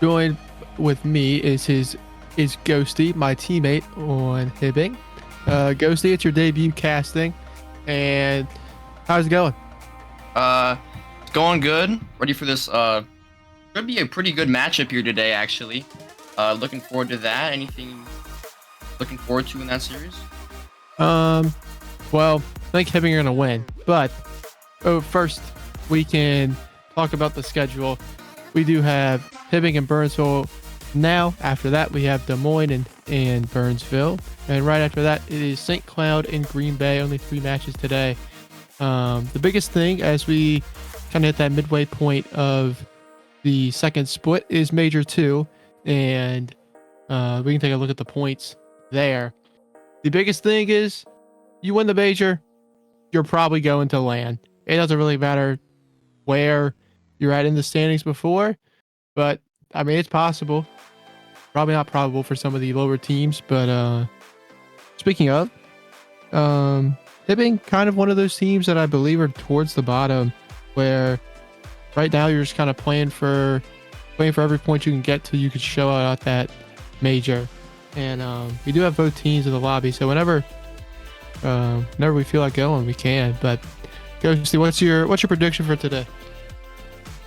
Joined with me is Ghosty, my teammate on Hibbing. Ghosty, it's your debut casting, and how's it going? It's going good. Ready for this. Should be a pretty good matchup here today, actually. Looking forward to that. Anything looking forward to in that series? Well, I think Hibbing are gonna win, but first we can talk about the schedule. We do have Hibbing and Burnsville now. After that, we have Des Moines and Burnsville, and right after that, it is St. Cloud and Green Bay. Only 3 matches today. The biggest thing as we kind of hit that midway point of the second split is Major 2, and we can take a look at the points there. The biggest thing is you win the major, you're probably going to land. It doesn't really matter where you're at in the standings before, but I mean, it's possible. Probably not probable for some of the lower teams, but speaking of, Hibbing, kind of one of those teams that I believe are towards the bottom, where right now you're just kind of playing for every point you can get till you could show out that major. And we do have both teams in the lobby, so whenever we feel like going, we can. But Ghosty, what's your prediction for today?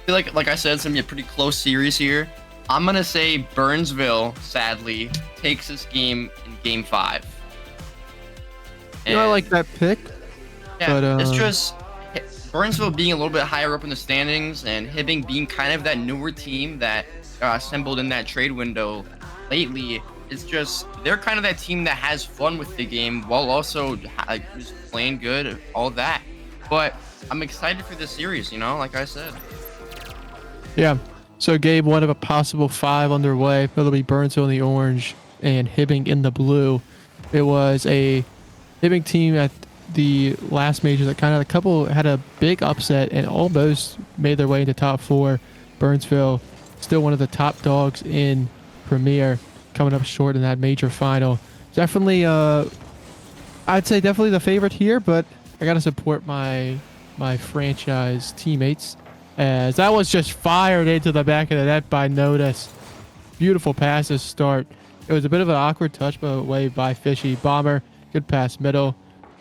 I feel like I said, it's gonna be a pretty close series here. I'm gonna say Burnsville, sadly, takes this game in Game 5. I like that pick. Yeah, but it's just Burnsville being a little bit higher up in the standings, and Hibbing being kind of that newer team that assembled in that trade window lately. It's just they're kind of that team that has fun with the game while also just playing good, all that. But I'm excited for this series, like I said. Yeah. So Gabe, one of a possible 5 underway. It'll be Burnsville in the orange and Hibbing in the blue. It was a Hibbing team at the last major that kind of had a big upset and almost made their way into top 4. Burnsville, still one of the top dogs in Premier, coming up short in that major final. Definitely, I'd say definitely the favorite here, but I gotta support my franchise teammates, as that was just fired into the back of the net by Notice. Beautiful pass to start. It was a bit of an awkward touch away by Fishy. Bomber, good pass middle.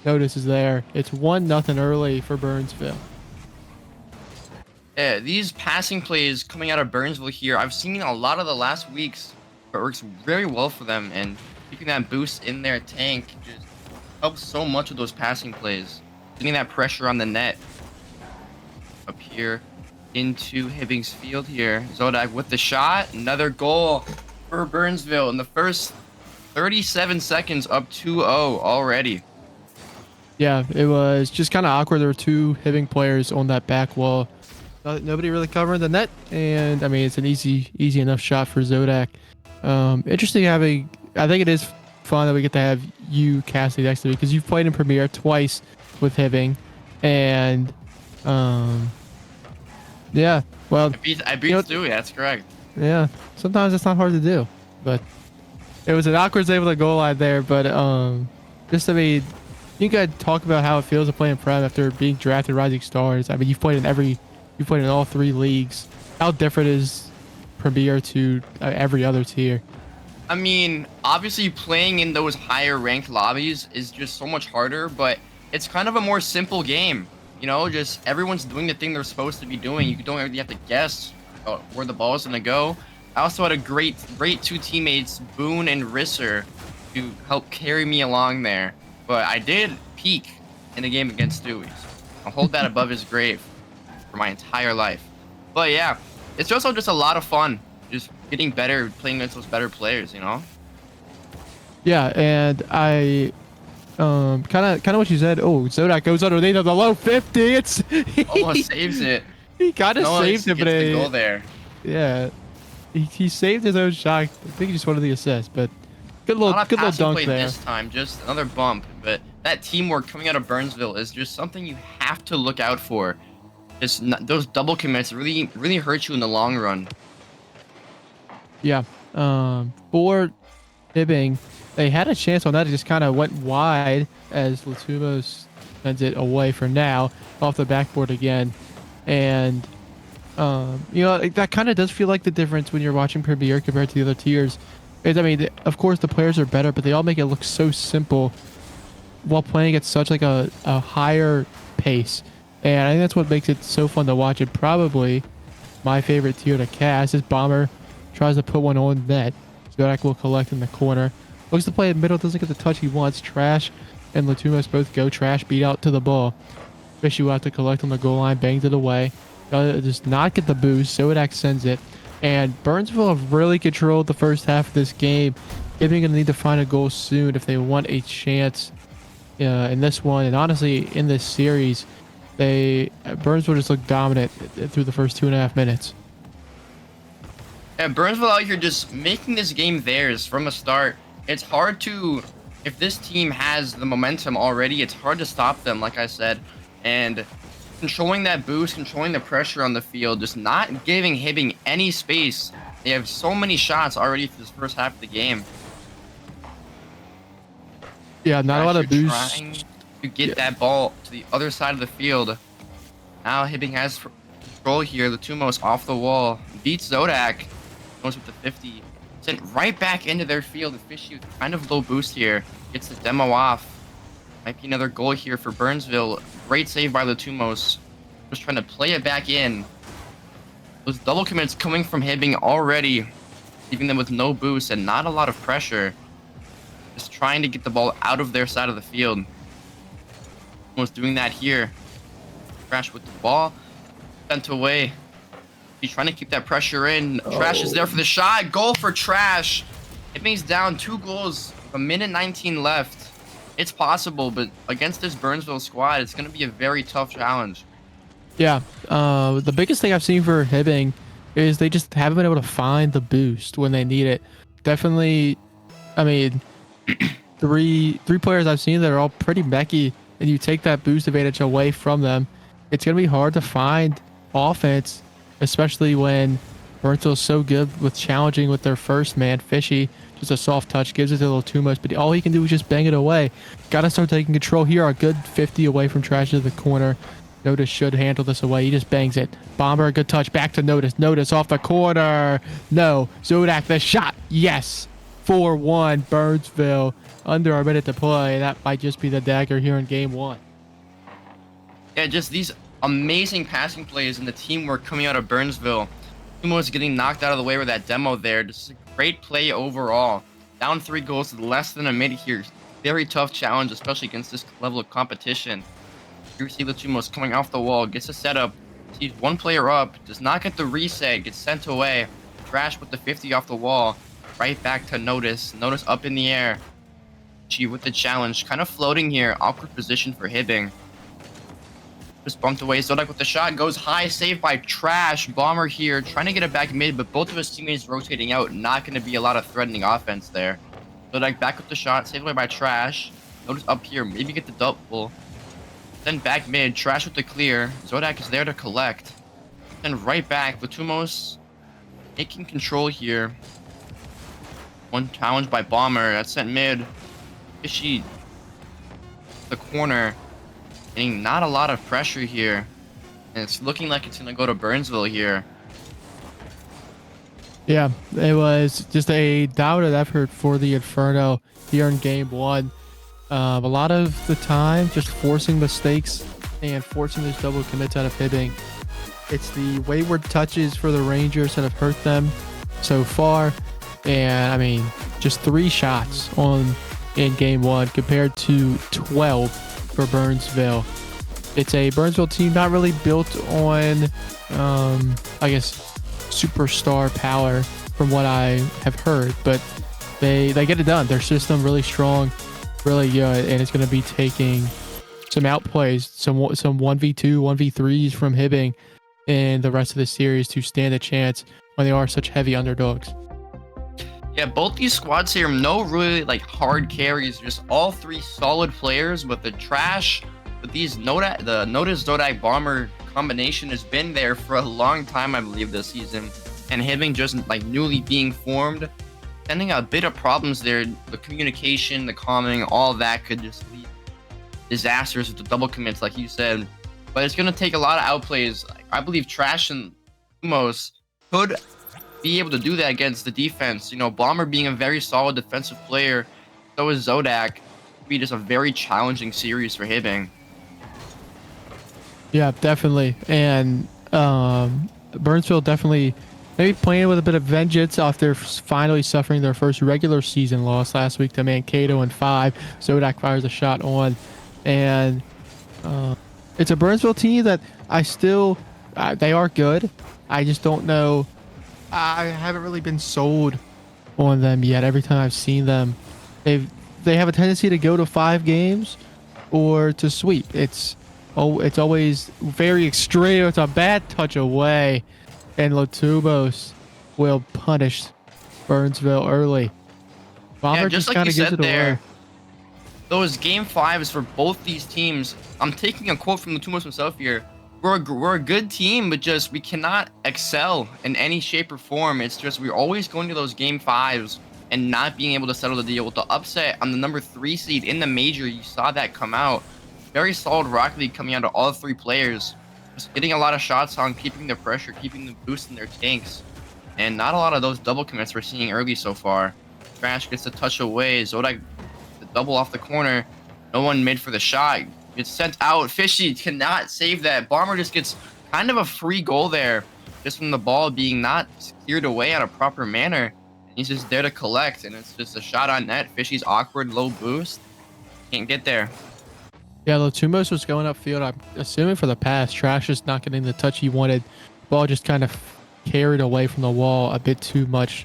Notice is there. It's 1-0 early for Burnsville. Yeah, these passing plays coming out of Burnsville here, I've seen a lot of the last weeks. It works very well for them, and keeping that boost in their tank just helps so much with those passing plays. Getting that pressure on the net. Up here into Hibbing's field here. Zodak with the shot. Another goal for Burnsville in the first 37 seconds, up 2-0 already. Yeah, it was just kind of awkward. There were 2 Hibbing players on that back wall. Nobody really covering the net, and I mean, it's an easy enough shot for Zodak. Interesting I think it is fun that we get to have you casting next to me, because you've played in Premier twice with Hibbing, and yeah, well, I beat Stewie, that's correct. Yeah, sometimes it's not hard to do, but it was an awkward save with a goal line there. But just, I mean, you guys talk about how it feels to play in Prem after being drafted Rising Stars. I mean, you've played in all 3 leagues. How different is Premier to every other tier? I mean, obviously playing in those higher ranked lobbies is just so much harder, but it's kind of a more simple game. Just everyone's doing the thing they're supposed to be doing. You don't really have to guess where the ball is going to go. I also had a great 2 teammates, Boone and Risser, to help carry me along there. But I did peak in the game against Stewie. So I'll hold that above his grave for my entire life. But yeah, it's also just a lot of fun. Just getting better, playing against those better players, Yeah, and I kind of what you said. Oh, Zodak goes underneath of the low 50. It's almost saves it. He kind of saved it, but the goal there. Yeah, he saved his own shot. I think he just wanted the assist, but good little dunk there. This time, just another bump. But that teamwork coming out of Burnsville is just something you have to look out for. Those double commits really hurt you in the long run. Yeah. For Hibbing, they had a chance on that. It just kind of went wide as Latumos sends it away for now, off the backboard again. And That kind of does feel like the difference when you're watching Premier compared to the other tiers. I mean, of course the players are better, but they all make it look so simple while playing at such like a higher pace. And I think that's what makes it so fun to watch. And probably my favorite tier to cast is Bomber tries to put one on net. Zodak will collect in the corner. Looks to play in middle, doesn't get the touch he wants. Trash and Latumos both go. Trash beat out to the ball. Fishy will have to collect on the goal line, bangs it away. Does not get the boost. Zodak sends it. And Burnsville have really controlled the first half of this game. Giving going to need to find a goal soon if they want a chance in this one. And honestly, in this series, Burnsville just looked dominant through the first 2.5 minutes. Yeah, Burnsville out here just making this game theirs from the start. It's hard to, if this team has the momentum already, it's hard to stop them, like I said. And controlling that boost, controlling the pressure on the field, just not giving Hibbing any space. They have so many shots already for this first half of the game. Yeah, not a lot of boost. Trying to get that ball to the other side of the field. Now Hibbing has control here. Latumos off the wall. Beats Zodak. Goes with the 50. Sent right back into their field. Fishy with kind of low boost here. Gets the demo off. Might be another goal here for Burnsville. Great save by Latumos. Just trying to play it back in. Those double commits coming from Hibbing already. Leaving them with no boost and not a lot of pressure. Just trying to get the ball out of their side of the field. Almost doing that here. Trash with the ball. Sent away. He's trying to keep that pressure in. Trash is there for the shot. Goal for Trash. Hibbing's down 2 goals. A minute 19 left. It's possible, but against this Burnsville squad, it's going to be a very tough challenge. Yeah. The biggest thing I've seen for Hibbing is they just haven't been able to find the boost when they need it. Definitely, I mean, three players I've seen that are all pretty mechy, and you take that boost advantage away from them, it's going to be hard to find offense, especially when Burnsville's so good with challenging with their first man. Fishy, just a soft touch, gives it a little too much, but all he can do is just bang it away. Got to start taking control here. A good 50 away from Trash to the corner. Notice should handle this away. He just bangs it. Bomber, a good touch. Back to Notice. Notice off the corner. No. Zodak, the shot. Yes. 4-1 Burnsville. Under a minute to play. That might just be the dagger here in game 1. Yeah, just these amazing passing plays and the teamwork coming out of Burnsville. Almost getting knocked out of the way with that demo there. Just a great play overall. Down 3 goals with less than a minute here. Very tough challenge, especially against this level of competition. You see Latumos coming off the wall, gets a setup, sees one player up, does not get the reset, gets sent away. Trash with the 50 off the wall. Right back to Notice. Notice up in the air. G with the challenge. Kind of floating here. Awkward position for Hibbing. Just bumped away. Zodak with the shot. Goes high. Saved by Trash. Bomber here. Trying to get it back mid, but both of his teammates rotating out. Not going to be a lot of threatening offense there. Zodak back with the shot. Saved away by Trash. Notice up here. Maybe get the double. Then back mid. Trash with the clear. Zodak is there to collect. Then right back. Latumos taking control here. One challenge by Bomber. That's sent mid. Fishy. The corner. Getting not a lot of pressure here. And it's looking like it's going to go to Burnsville here. Yeah, it was just a doubted effort for the Inferno here in game 1. A lot of the time, just forcing mistakes and forcing those double commits out of Hibbing. It's the wayward touches for the Rangers that have hurt them so far. And I mean, just 3 shots in game 1 compared to 12 for Burnsville. It's a Burnsville team not really built on, I guess, superstar power from what I have heard, but they get it done. Their system really strong, really good, and it's going to be taking some outplays, some 1v2, 1v3s from Hibbing in the rest of the series to stand a chance when they are such heavy underdogs. Yeah, both these squads here, no really like hard carries, just all 3 solid players. But the Trash, with these the Notice Zodak Bomber combination has been there for a long time, I believe, this season. And Hibbing just like newly being formed, sending a bit of problems there. The communication, the calming, all that could just lead disasters with the double commits, like you said. But it's gonna take a lot of outplays. I believe Trash and Tumos could be able to do that against the defense. You know, Bomber being a very solid defensive player, so is Zodak. Be just a very challenging series for Hibbing. Yeah, definitely. And Burnsville definitely maybe playing with a bit of vengeance after finally suffering their first regular season loss last week to Mankato in 5. Zodak fires a shot on. And it's a Burnsville team that I still, they are good. I just don't know. I haven't really been sold on them yet. Every time I've seen them, they have a tendency to go to 5 games or to sweep. It's always very extreme. It's a bad touch away, and Latubos will punish Burnsville early. Bomber Yeah, just like kind you of gives said it there, away. those game 5s for both these teams. I'm taking a quote from the Tumos himself here. We're a good team, but just we cannot excel in any shape or form. It's just we're always going to those game 5s and not being able to settle the deal. With the upset on the number 3 seed in the major, you saw that come out. Very solid Rocket League coming out of all 3 players. Just getting a lot of shots on, keeping the pressure, keeping the boost in their tanks. And not a lot of those double commits we're seeing early so far. Trash gets the touch away. Zodak, the double off the corner. No one mid for the shot. Gets sent out. Fishy cannot save that. Bomber just gets kind of a free goal there. Just from the ball being not cleared away in a proper manner. And he's just there to collect. And it's just a shot on net. Fishy's awkward, low boost. Can't get there. Yeah, Latumos was going upfield. I'm assuming for the pass. Trash is not getting the touch he wanted. Ball just kind of carried away from the wall a bit too much.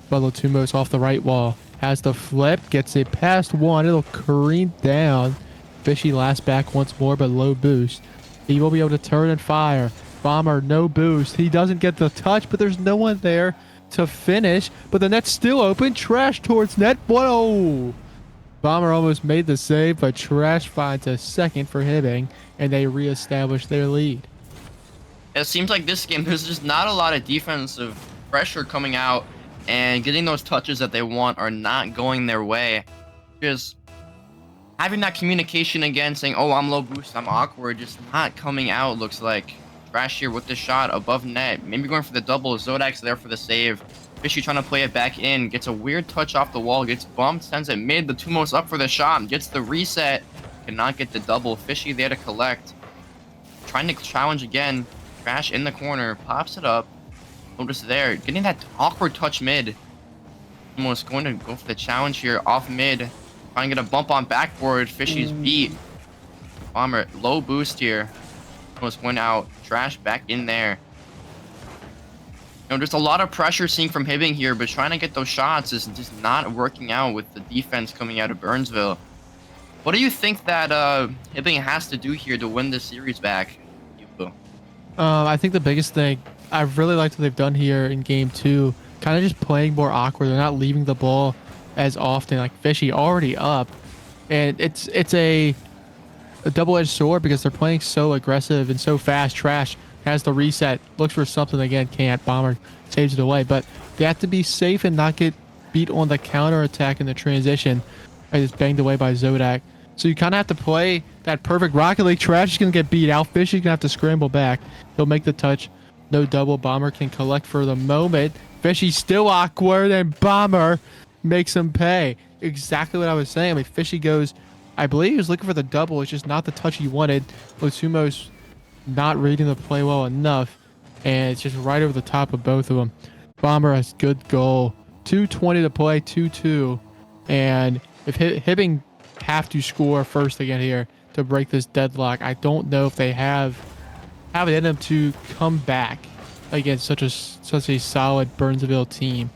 But Latumos off the right wall. Has the flip. Gets it past one. It'll careen down. Fishy last back once more, but low boost. He will be able to turn and fire. Bomber, no boost. He doesn't get the touch, but there's no one there to finish. But the net's still open. Trash towards net. Whoa! Bomber almost made the save, but Trash finds a second for Hibbing, and they reestablish their lead. It seems like this game, there's just not a lot of defensive pressure coming out, and getting those touches that they want are not going their way. Just having that communication again, saying, oh, I'm low boost, I'm awkward, just not coming out, looks like. Trash here with the shot above net. Maybe going for the double. Zodak's there for the save. Fishy trying to play it back in. Gets a weird touch off the wall. Gets bumped. Sends it mid. The Tumos up for the shot. Gets the reset. Cannot get the double. Fishy there to collect. Trying to challenge again. Trash in the corner. Pops it up. Notice there. Getting that awkward touch mid. Almost going to go for the challenge here. Off mid. Trying to get a bump on backboard. Fishy's beat. Bomber. Low boost here. Almost went out. Trash back in there. You know, there's a lot of pressure seeing from Hibbing here, but trying to get those shots is just not working out with the defense coming out of Burnsville. What do you think that Hibbing has to do here to win this series back? I think the biggest thing I really liked what they've done here in game 2, kind of just playing more awkward. They're not leaving the ball as often. Like Fishy already up, and it's a double-edged sword because they're playing so aggressive and so fast. Trash has the reset, looks for something again, can't. Bomber saves it away, but they have to be safe and not get beat on the counter attack in the transition. And it's banged away by Zodak. So you kind of have to play that perfect Rocket League. Trash is going to get beat out. Fish is going to have to scramble back. He'll make the touch. No double. Bomber can collect for the moment. Fishy's still awkward, and Bomber makes him pay. Exactly what I was saying. I mean, Fishy goes, I believe he was looking for the double. It's just not the touch he wanted. Losumo's not reading the play well enough, and it's just right over the top of both of them. Bomber has good goal. 2:20 to play, 2-2. And if Hibbing have to score first again here to break this deadlock, I don't know if they have it in them to come back against such a solid Burnsville team.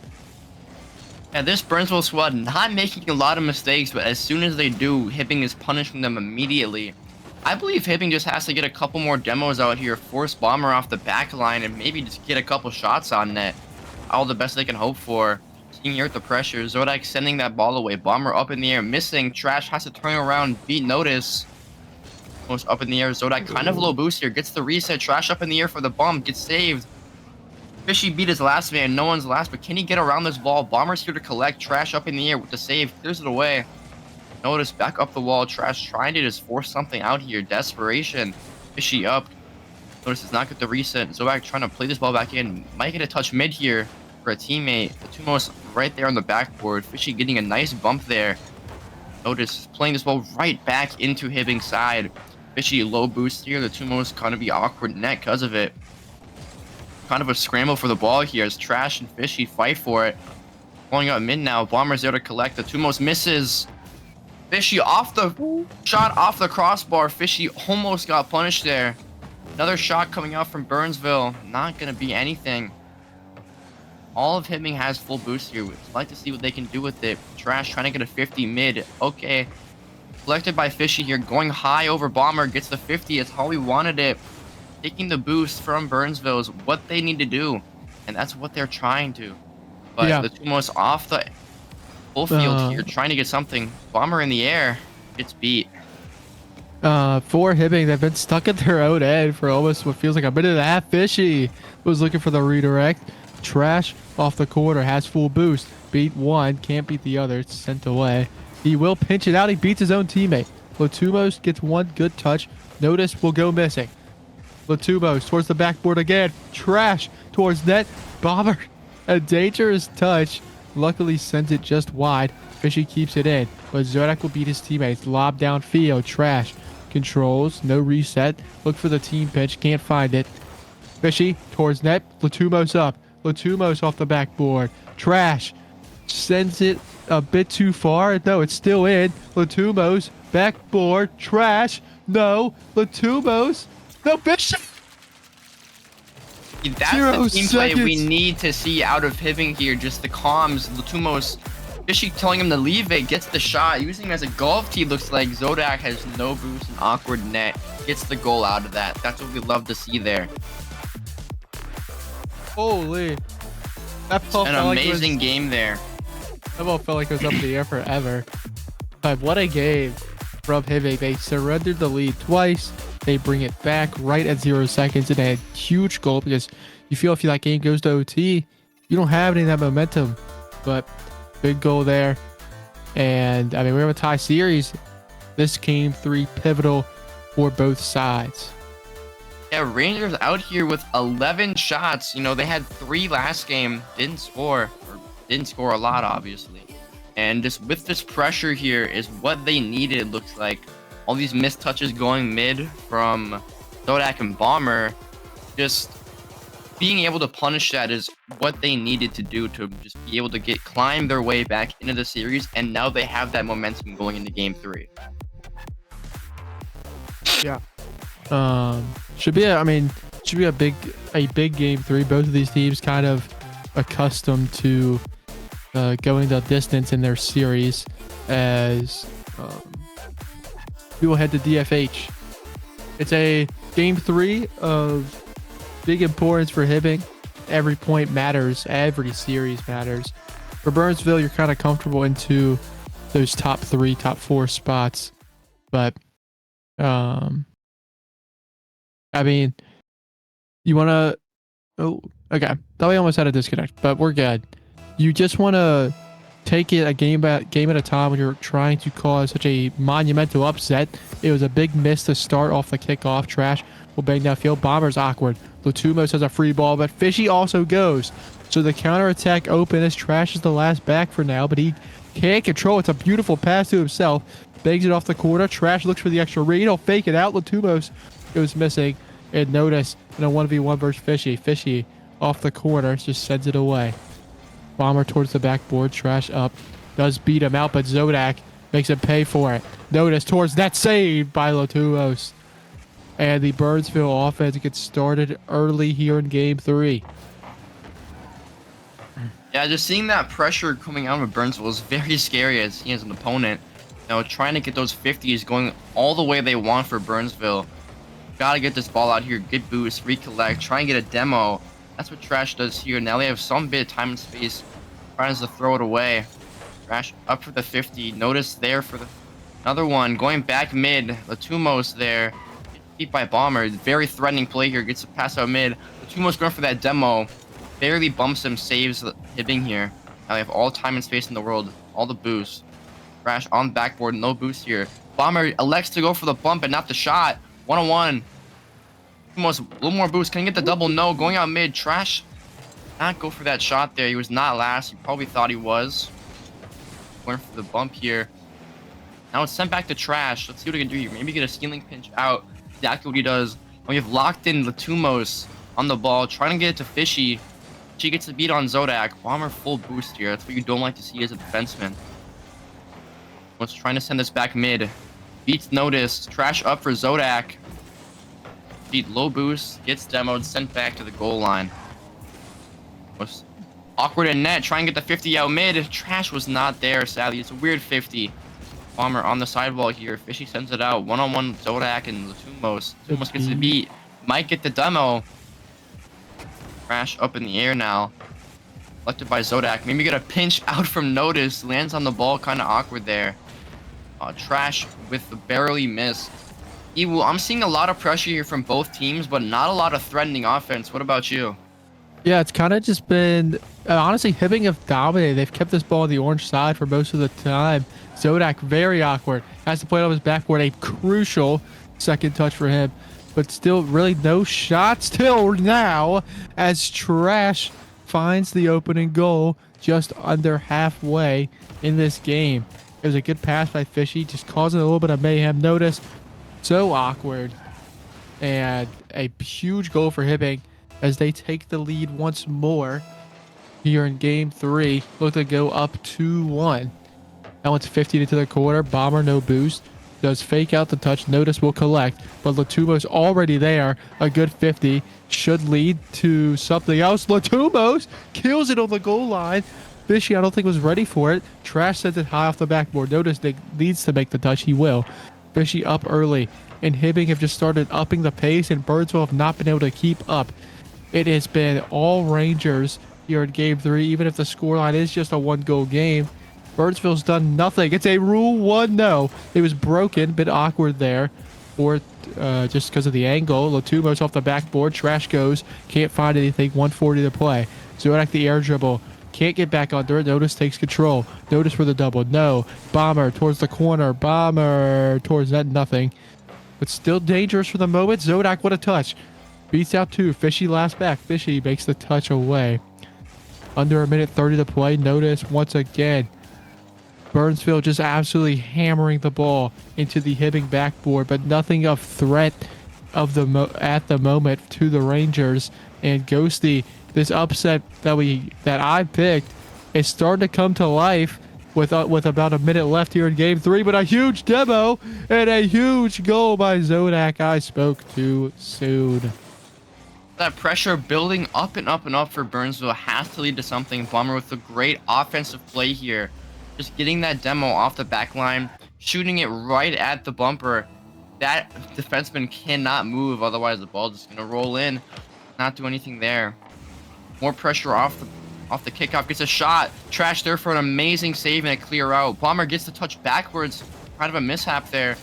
Yeah, this Burnsville squad not making a lot of mistakes, but as soon as they do, Hibbing is punishing them immediately. I believe Hibbing just has to get a couple more demos out here, force Bomber off the back line, and maybe just get a couple shots on net. All the best they can hope for. Seeing here with the pressure, Zodak sending that ball away. Bomber up in the air, missing. Trash has to turn around, beat Notice. Almost up in the air. Zodak kind of low boost here, gets the reset. Trash up in the air for the bump, gets saved. Fishy beat his last man, no one's last, but can he get around this ball? Bomber's here to collect. Trash up in the air with the save, clears it away. Notice back up the wall. Trash trying to just force something out here. Desperation. Fishy up. Notice does not get the reset. Zoak trying to play this ball back in. Might get a touch mid here for a teammate. The Tumos right there on the backboard. Fishy getting a nice bump there. Notice playing this ball right back into Hibbing's side. Fishy low boost here. The Tumos kind of be awkward net because of it. Kind of a scramble for the ball here as Trash and Fishy fight for it. Pulling out mid now. Bomber's there to collect. The Tumos misses. Fishy off the shot off the crossbar. Fishy almost got punished there. Another shot coming out from Burnsville. Not going to be anything. All of Hibbing has full boost here. We'd like to see what they can do with it. Trash trying to get a 50 mid. Okay. Collected by Fishy here. Going high over Bomber. Gets the 50. It's how we wanted it. Taking the boost from Burnsville is what they need to do. And that's what they're trying to. But Yeah. the Tumos off the full field here. Trying to get something. Bomber in the air. Gets beat. For Hibbing, they've been stuck at their own end for almost what feels like a minute and a half. Fishy was looking for the redirect. Trash off the corner, has full boost. Beat one, can't beat the other. It's sent away. He will pinch it out. He beats his own teammate. Latumos gets one good touch. Notice will go missing. Latumos towards the backboard again. Trash towards net. Bomber, a dangerous touch. Luckily sends it just wide. Fishy keeps it in, but Zodak will beat his teammates. Lob downfield. Trash controls, no reset. Look for the team pitch, can't find it. Fishy towards net. Latumos up. Latumos off the backboard. Trash sends it a bit too far. No, it's still in. Latumos backboard. Trash. No. Latumos. No, Fishy. That's 0 the team play we seconds. need to see out of Hibbing here. Just the comms. Latumos Fishy telling him to leave it. Gets the shot. Using him as a golf tee. Looks like Zodak has no boost and awkward net. Gets the goal out of that. That's what we love to see there. Holy. That ball An felt like amazing game there. That ball felt like it was up in the air forever. But what a game from Hibbing. They surrendered the lead twice. They bring it back right at 0 seconds and a huge goal because you feel if that game goes to OT, you don't have any of that momentum. But big goal there. And I mean, we have a tie series. This game 3 pivotal for both sides. Yeah, Rangers out here with 11 shots. You know, they had 3 last game. Didn't score a lot, obviously. And just with this pressure here is what they needed, looks like. All these missed touches going mid from Zodak and Bomber. Just being able to punish that is what they needed to do to just be able to climb their way back into the series. And now they have that momentum going into game 3. Yeah. Should be a big game 3. Both of these teams kind of accustomed to going the distance in their series as we will head to DFH. It's a game 3 of big importance for Hibbing. Every point matters. Every series matters. For Burnsville, you're kind of comfortable into those top 3, top 4 spots, but I mean, you want to... Oh, okay. Thought we almost had a disconnect, but we're good. You just want to take it a game at a time when you're trying to cause such a monumental upset. It was a big miss to start off the kickoff. Trash will bang downfield. Bomber's awkward. Latumos has a free ball, but Fishy also goes. So the counterattack open as Trash is the last back for now, but he can't control. It's a beautiful pass to himself. Bangs it off the corner. Trash looks for the extra read. He'll fake it out. Latumos goes missing. And notice in a 1v1 versus Fishy. Fishy off the corner just sends it away. Bomber towards the backboard. Trash up. Does beat him out, but Zodak makes him pay for it. Notice towards that save by Latumos. And the Burnsville offense gets started early here in game 3. Yeah, just seeing that pressure coming out of Burnsville is very scary as he is an opponent. You know, trying to get those 50s going all the way they want for Burnsville. Gotta get this ball out here, get boost, recollect, try and get a demo. That's what Trash does here. Now they have some bit of time and space. Tries to throw it away. Trash up for the 50. Notice there for another one. Going back mid. Latumos there. Beat by Bomber. Very threatening play here. Gets a pass out mid. Latumos going for that demo. Barely bumps him, saves Hibbing here. Now they have all time and space in the world. All the boost. Trash on backboard. No boost here. Bomber elects to go for the bump and not the shot. 1-on-1. Almost a little more boost. Can he get the double? No. Going out mid. Trash. Not go for that shot there. He was not last. He probably thought he was. Going for the bump here. Now it's sent back to Trash. Let's see what he can do here. Maybe get a stealing pinch out. Exactly what he does. We have locked in Latumos on the ball. Trying to get it to Fishy. She gets the beat on Zodak. Bomber full boost here. That's what you don't like to see as a defenseman. Was trying to send this back mid. Beats notice. Trash up for Zodak. Beat low boost. Gets demoed. Sent back to the goal line. Was awkward in net. Try and get the 50 out mid. Trash was not there, sadly. It's a weird 50. Bomber on the sidewall here. Fishy sends it out. One-on-one Zodak and Latumos. Latumos gets the beat. Might get the demo. Trash up in the air now. Collected by Zodak. Maybe get a pinch out from Notice. Lands on the ball. Kind of awkward there. Trash with the barely missed. I'm seeing a lot of pressure here from both teams, but not a lot of threatening offense. What about you? Yeah, it's kind of just been, honestly, Hibbing have dominated. They've kept this ball on the orange side for most of the time. Zodak, very awkward. Has to play it off his backboard. A crucial second touch for him. But still, really no shots till now as Trash finds the opening goal just under halfway in this game. It was a good pass by Fishy, just causing a little bit of mayhem. Notice, so awkward. And a huge goal for Hibbing as they take the lead once more here in game 3. Look to go up 2-1. Now it's 50 into the quarter. Bomber, no boost. Does fake out the touch. Notice will collect. But Latumos already there. A good 50. Should lead to something else. Latumos kills it on the goal line. Fishy, I don't think was ready for it. Trash sends it high off the backboard. Notice they needs to make the touch. He will. Fishy up early. And Hibbing have just started upping the pace. And Birdsville have not been able to keep up. It has been all Rangers here in Game 3, even if the scoreline is just a one-goal game. Birdsville's done nothing. It's a Rule 1 no. It was broken, bit awkward there, or just because of the angle. Latumos off the backboard. Trash goes. Can't find anything. 140 to play. Zodak the air dribble. Can't get back under it. Notice takes control. Notice for the double. No. Bomber towards the corner. Bomber towards that. Nothing. But still dangerous for the moment. Zodak, what a touch. Beats out 2. Fishy last back. Fishy makes the touch away. Under a minute 30 to play. Notice once again. Burnsville just absolutely hammering the ball into the Hibbing backboard, but nothing of threat of at the moment to the Rangers. And Ghosty, this upset that I picked, is starting to come to life with about a minute left here in Game 3. But a huge demo and a huge goal by Zodak. I spoke too soon. That pressure building up and up and up for Burnsville has to lead to something. Bomber with a great offensive play here. Just getting that demo off the back line, shooting it right at the bumper. That defenseman cannot move, otherwise the ball just gonna roll in. Not do anything there. More pressure off the kickoff. Gets a shot. Trash there for an amazing save and a clear out. Bomber gets the touch backwards. Kind of a mishap there.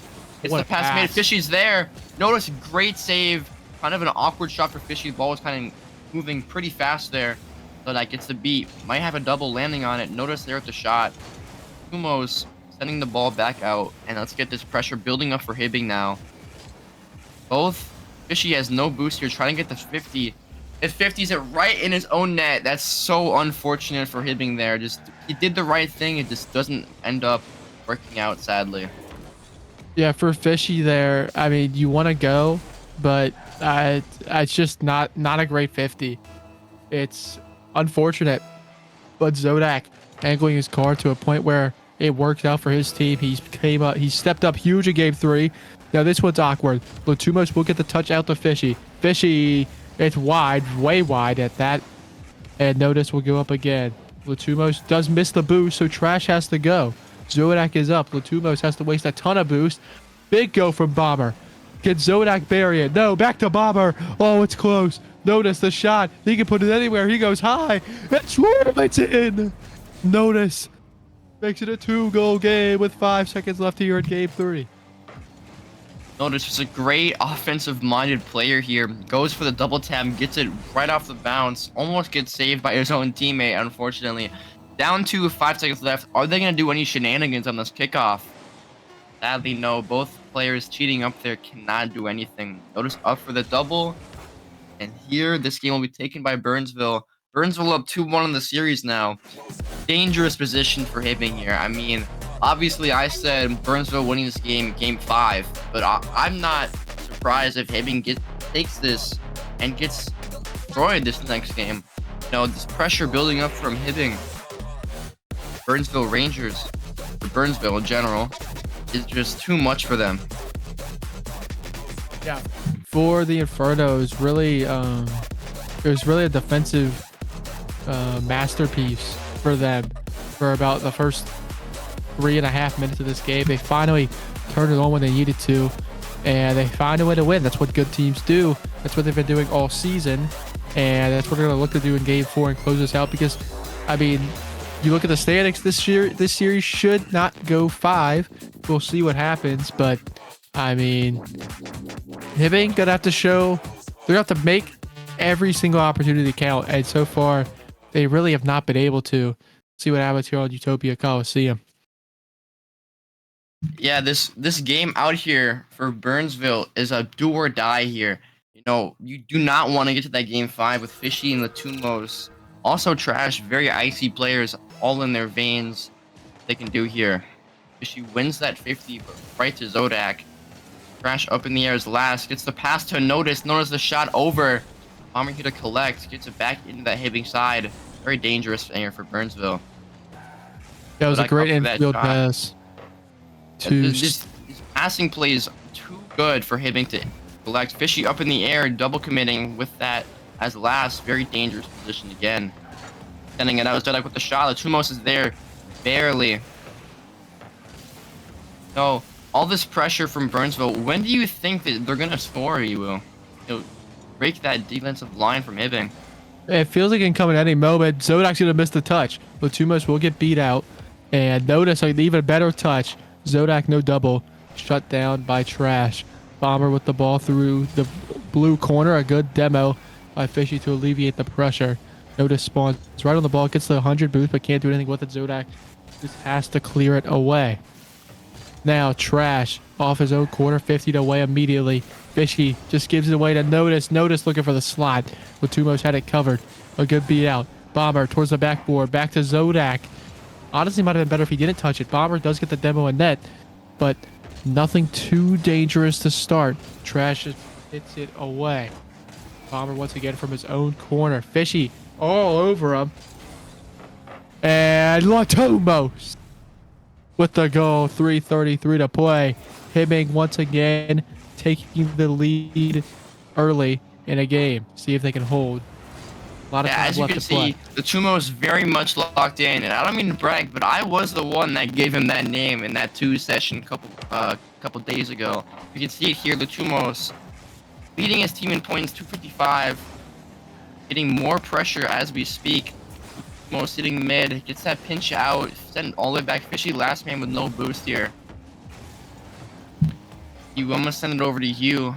It's the pass made. Fishy's there. Notice great save. Kind of an awkward shot for Fishy. The ball was kind of moving pretty fast there. So that gets the beat. Might have a double landing on it. Notice there at the shot. Kumos sending the ball back out. And let's get this pressure building up for Hibbing now. Both. Fishy has no boost here. Trying to get the 50. If 50's it right in his own net. That's so unfortunate for Hibbing there. Just he did the right thing. It just doesn't end up working out, sadly. Yeah, for Fishy there, I mean, you want to go, but it's just not a great 50. It's unfortunate, but Zodak angling his card to a point where it worked out for his team. He stepped up huge in Game 3. Now this one's awkward. Latumos will get the touch out to Fishy. Fishy, it's wide, way wide at that. And Notice will go up again. Latumos does miss the boost, so Trash has to go. Zodak is up. Latumos has to waste a ton of boost. Big go from Bomber. Can Zodak bury it? No, back to Bomber. Oh, it's close. Notice the shot. He can put it anywhere. He goes high. It's in. Notice makes it a 2-goal game with 5 seconds left here in Game 3. Notice is a great offensive-minded player here. Goes for the double tap, gets it right off the bounce. Almost gets saved by his own teammate, unfortunately. Down to 5 seconds left. Are they going to do any shenanigans on this kickoff? Sadly, no. Both players cheating up there cannot do anything. Notice up for the double. And here, this game will be taken by Burnsville. Burnsville up 2-1 in the series now. Dangerous position for Hibbing here. I mean, obviously, I said Burnsville winning this game, game 5. But I'm not surprised if Hibbing takes this and gets destroyed this next game. You know, this pressure building up from Hibbing. Burnsville Rangers, or Burnsville in general, is just too much for them. Yeah. For the Infernos, really, it was really a defensive masterpiece for them for about the first 3.5 minutes of this game. They finally turned it on when they needed to, and they find a way to win. That's what good teams do. That's what they've been doing all season, and that's what they're going to look to do in Game 4 and close this out. Because, I mean, you look at the standings this year. This series should not go 5. We'll see what happens, but I mean, Hibbing gonna have to show. They're gonna have to make every single opportunity count, and so far, they really have not been able to. See what happens here on Utopia Coliseum. Yeah, this game out here for Burnsville is a do or die here. You know, you do not want to get to that game 5 with Fishy and Latumos. Also trash, very icy players, all in their veins. They can do here. Fishy wins that 50, but right to Zodak. Trash up in the air is last. Gets the pass to Notice. Notice the shot over. Bomber here to collect. Gets it back into that Hibbing side. Very dangerous here for Burnsville. That was a great infield pass. This passing play is too good for Hibbing to collect. Fishy up in the air, double committing with that as last. Very dangerous position again. Sending it out. Zodak with the shot. Latumos is there. Barely. No. All this pressure from Burnsville. When do you think that they're gonna score? You will, break that defensive line from Hibbing. It feels like it can come at any moment. Zodak's gonna miss the touch. Latumos will get beat out, and Notice like even better touch. Zodak no double, shut down by Trash. Bomber with the ball through the blue corner. A good demo by Fishy to alleviate the pressure. Notice spawns right on the ball, gets the 100 boost, but can't do anything with it. Zodak just has to clear it away. Now Trash off his own corner, 50 to away immediately. Fishy just gives it away to Notice. Notice looking for the slot. Latumos had it covered. A good beat out. Bomber towards the backboard. Back to Zodak. Honestly, might have been better if he didn't touch it. Bomber does get the demo and net, but nothing too dangerous to start. Trash just hits it away. Bomber once again from his own corner. Fishy all over him. And Latumos with the goal, 3:33 to play. Hibbing once again taking the lead early in a game. See if they can hold. A lot of time as you left can to play. see, Latumos is very much locked in, and I don't mean to brag, but I was the one that gave him that name in that 2 session couple days ago. You can see it here. Latumos leading his team in points, 255, getting more pressure as we speak. Most sitting mid, gets that pinch out, sent all the way back. Fishy last man with no boost here. I'm gonna send it over to you.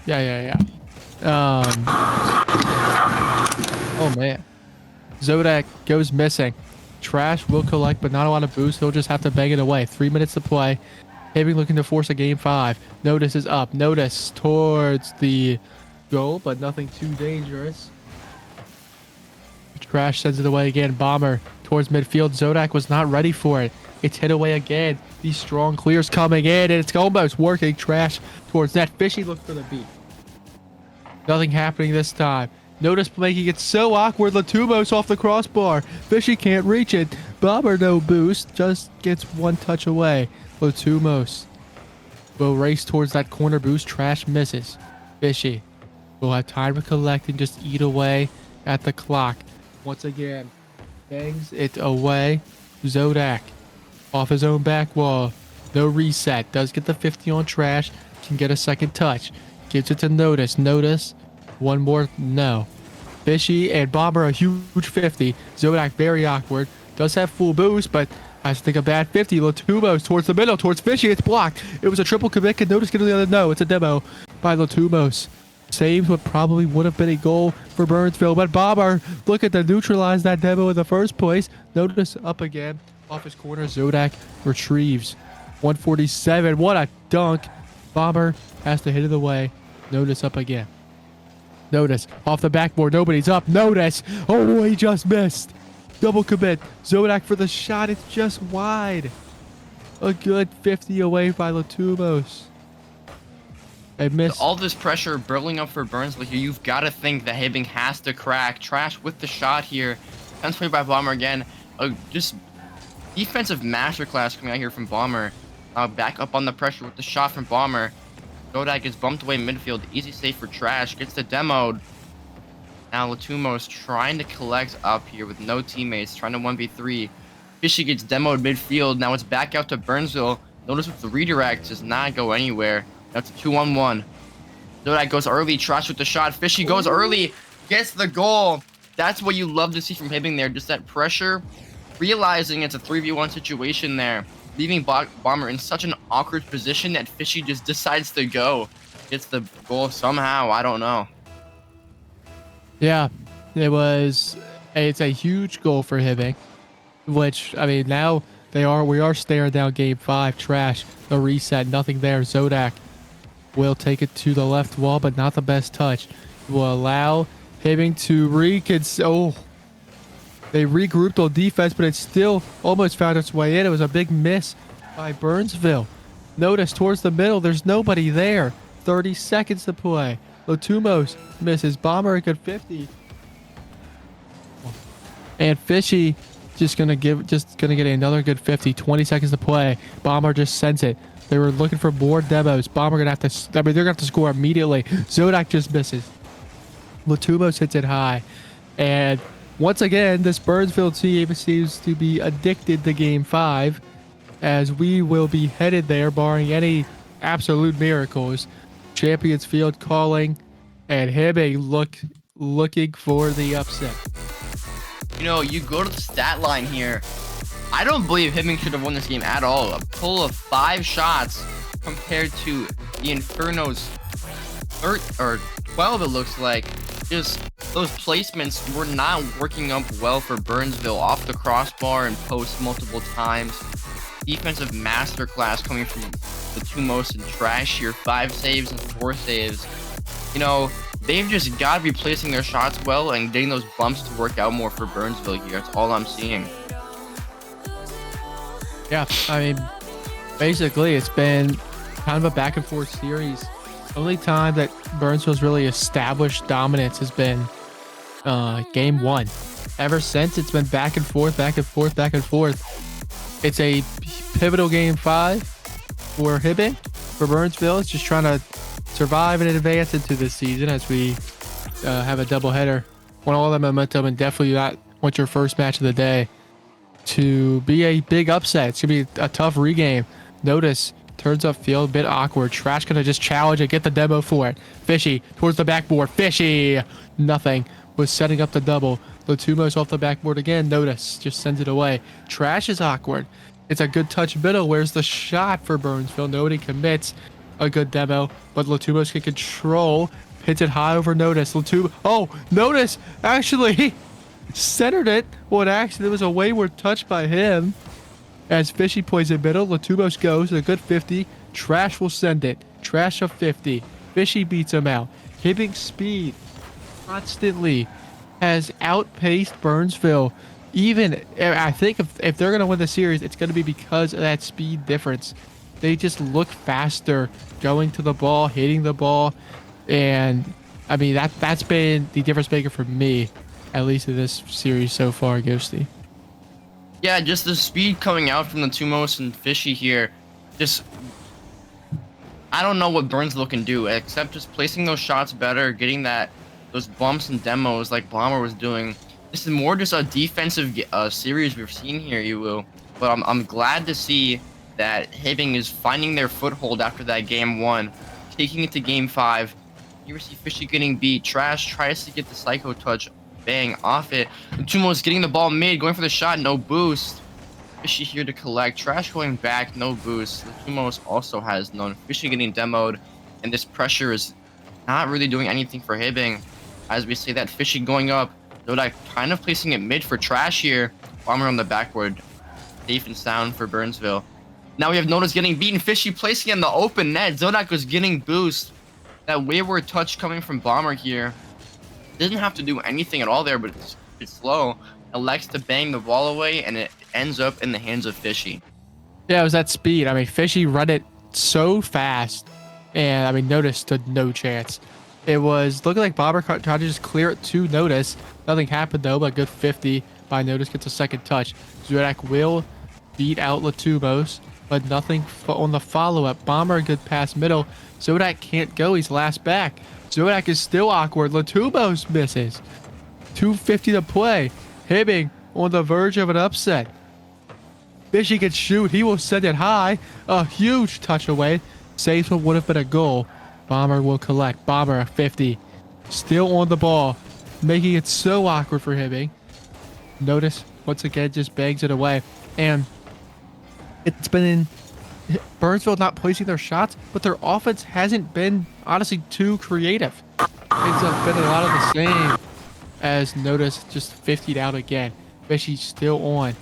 Yeah. Oh man. Zodak goes missing. Trash will collect, but not a lot of boost. He'll just have to bang it away. 3 minutes to play. Hibbing looking to force a game 5. Notice is up. Notice towards the goal, but nothing too dangerous. Trash sends it away again. Bomber towards midfield. Zodak was not ready for it. It's hit away again. These strong clears coming in, and it's almost working. Trash towards net. Fishy look for the beat. Nothing happening this time. Notice making it so awkward. Latumos off the crossbar. Fishy can't reach it. Bomber no boost. Just gets one touch away. Latumos will race towards that corner boost. Trash misses. Fishy will have time to collect and just eat away at the clock. Once again, bangs it away. Zodak off his own back wall. No reset. Does get the 50 on Trash. Can get a second touch. Gives it to Notice. Notice. One more. No. Fishy and Bomber a huge 50. Zodak very awkward. Does have full boost, but I think a bad 50. Latumos towards the middle. Towards Fishy. It's blocked. It was a triple commit. Can Notice get to the other? No. It's a demo by Latumos. Saves what probably would have been a goal for Burnsville, but Bomber looking to neutralize that demo in the first place. Notice up again. Off his corner, Zodak retrieves. 147. What a dunk. Bomber has to hit it away. Notice up again. Notice off the backboard. Nobody's up. Notice. Oh, he just missed. Double commit. Zodak for the shot. It's just wide. A good 50 away by Latumos. They missed. All this pressure building up for Burnsville here. You've got to think that Hibbing has to crack. Trash with the shot here. 10 play by Bomber again. Just defensive masterclass coming out here from Bomber. Back up on the pressure with the shot from Bomber. Zodak gets bumped away midfield. Easy save for Trash. Gets the demoed. Now Latumos trying to collect up here with no teammates. Trying to 1v3. Fishy gets demoed midfield. Now it's back out to Burnsville. Notice with the redirect does not go anywhere. That's a 2-on-1. Zodak goes early. Trash with the shot. Fishy goes early. Gets the goal. That's what you love to see from Hibbing there. Just that pressure. Realizing it's a 3v1 situation there. Leaving Bomber in such an awkward position that Fishy just decides to go. Gets the goal somehow. I don't know. Yeah, it's a huge goal for Hibbing. Which, I mean, now we are staring down game 5. Trash. The reset. Nothing there. Zodak will take it to the left wall, but not the best touch. Will allow Hibbing to they regrouped on defense, but it still almost found its way in. It was a big miss by Burnsville. Notice towards the middle, there's nobody there. 30 seconds to play. Latumos misses. Bomber a good 50. And Fishy just gonna get another good 50. 20 seconds to play. Bomber just sends it. They were looking for more demos. Bomber they're gonna have to score immediately. Zodak just misses. Latumos hits it high. And once again, this Burnsville team seems to be addicted to game 5, as we will be headed there barring any absolute miracles. Champions Field calling, and Hibbing looking for the upset. You know, you go to the stat line here. I don't believe Hibbing should have won this game at all. A pull of 5 shots compared to the Inferno's 12, it looks like. Just those placements were not working up well for Burnsville. Off the crossbar and post multiple times. Defensive masterclass coming from the two most in Trash here. 5 saves and 4 saves. You know, they've just got to be placing their shots well and getting those bumps to work out more for Burnsville here. That's all I'm seeing. Yeah, I mean, basically it's been kind of a back and forth series. The only time that Burnsville's really established dominance has been game 1. Ever since, it's been back and forth, back and forth, back and forth. It's a pivotal game 5 for Hibbing. For Burnsville, it's just trying to survive and advance into this season as we have a doubleheader. Want all that momentum, and definitely not want your first match of the day to be a big upset. It's going to be a tough regame. Notice, turns upfield, a bit awkward. Trash going to just challenge and get the demo for it. Fishy towards the backboard. Fishy! Nothing. Was setting up the double. Latumos off the backboard again. Notice, just sends it away. Trash is awkward. It's a good touch middle. Where's the shot for Burnsville? Nobody commits. A good demo, but Latumos can control. Hits it high over Notice. Notice actually centered it. Well, actually, it was a wayward touch by him. As Fishy plays in middle, Latumos goes a good 50. Trash will send it. Trash of 50. Fishy beats him out. Hibbing speed constantly has outpaced Burnsville. Even, I think if they're going to win the series, it's going to be because of that speed difference. They just look faster going to the ball, hitting the ball. And, I mean, that's been the difference maker for me, at least in this series so far, Ghosty. Yeah, just the speed coming out from the Tumos and Fishy here. Just, I don't know what Burnsville can do, except just placing those shots better, getting those bumps and demos like Bomber was doing. This is more just a defensive series we've seen here, you will. But I'm glad to see that Hibbing is finding their foothold after that game 1, taking it to game 5. You see Fishy getting beat. Trash tries to get the psycho touch, bang, off it. Tumos getting the ball mid, going for the shot, no boost. Fishy here to collect. Trash going back, no boost. Tumos also has none. Fishy getting demoed, and this pressure is not really doing anything for Hibbing. As we say that, Fishy going up. Zodak kind of placing it mid for Trash here. Bomber on the backward. safe and sound for Burnsville. Now we have Notice getting beaten. Fishy placing in the open net. Zodak was getting boost. That wayward touch coming from Bomber here. Didn't have to do anything at all there, but it's slow. Elects to bang the ball away, and it ends up in the hands of Fishy. Yeah, it was that speed. I mean, Fishy run it so fast, and I mean, Notice stood no chance. It was looking like Bomber tried to just clear it to Notice. Nothing happened though, but a good 50 by Notice gets a second touch. Zodak will beat out Latubos, but nothing on the follow-up. Bomber, a good pass middle. Zodak can't go. He's last back. Zodak is still awkward. Latubos misses. 2:50 to play. Hibbing on the verge of an upset. Fishy can shoot. He will send it high. A huge touch away. Saves what would have been a goal. Bomber will collect. Bomber a 50. Still on the ball. Making it so awkward for Hibbing. Notice, once again, just bangs it away. And it's been in Burnsville not placing their shots, but their offense hasn't been, honestly, too creative. It's been a lot of the same as Notice just 50'd out again. Fishy's still on.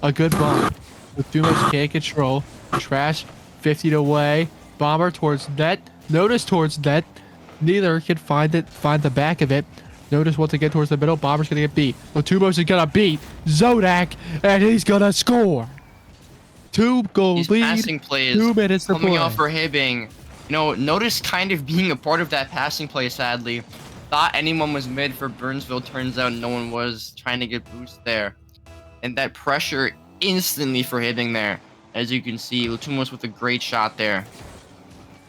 A good bump. With Dumos can't control. Trash 50'd away. Bomber towards net. Notice towards net. Neither can find the back of it. Notice once again towards the middle. Bomber's gonna get beat. Latubos is gonna beat Zodak, and he's gonna score. 2-goal These lead. passing plays 2 minutes to coming play. off for Hibbing. You know, Notice kind of being a part of that passing play, sadly. Thought anyone was mid for Burnsville. Turns out no one was, trying to get boost there. And that pressure instantly for Hibbing there. As you can see, Latumos with a great shot there.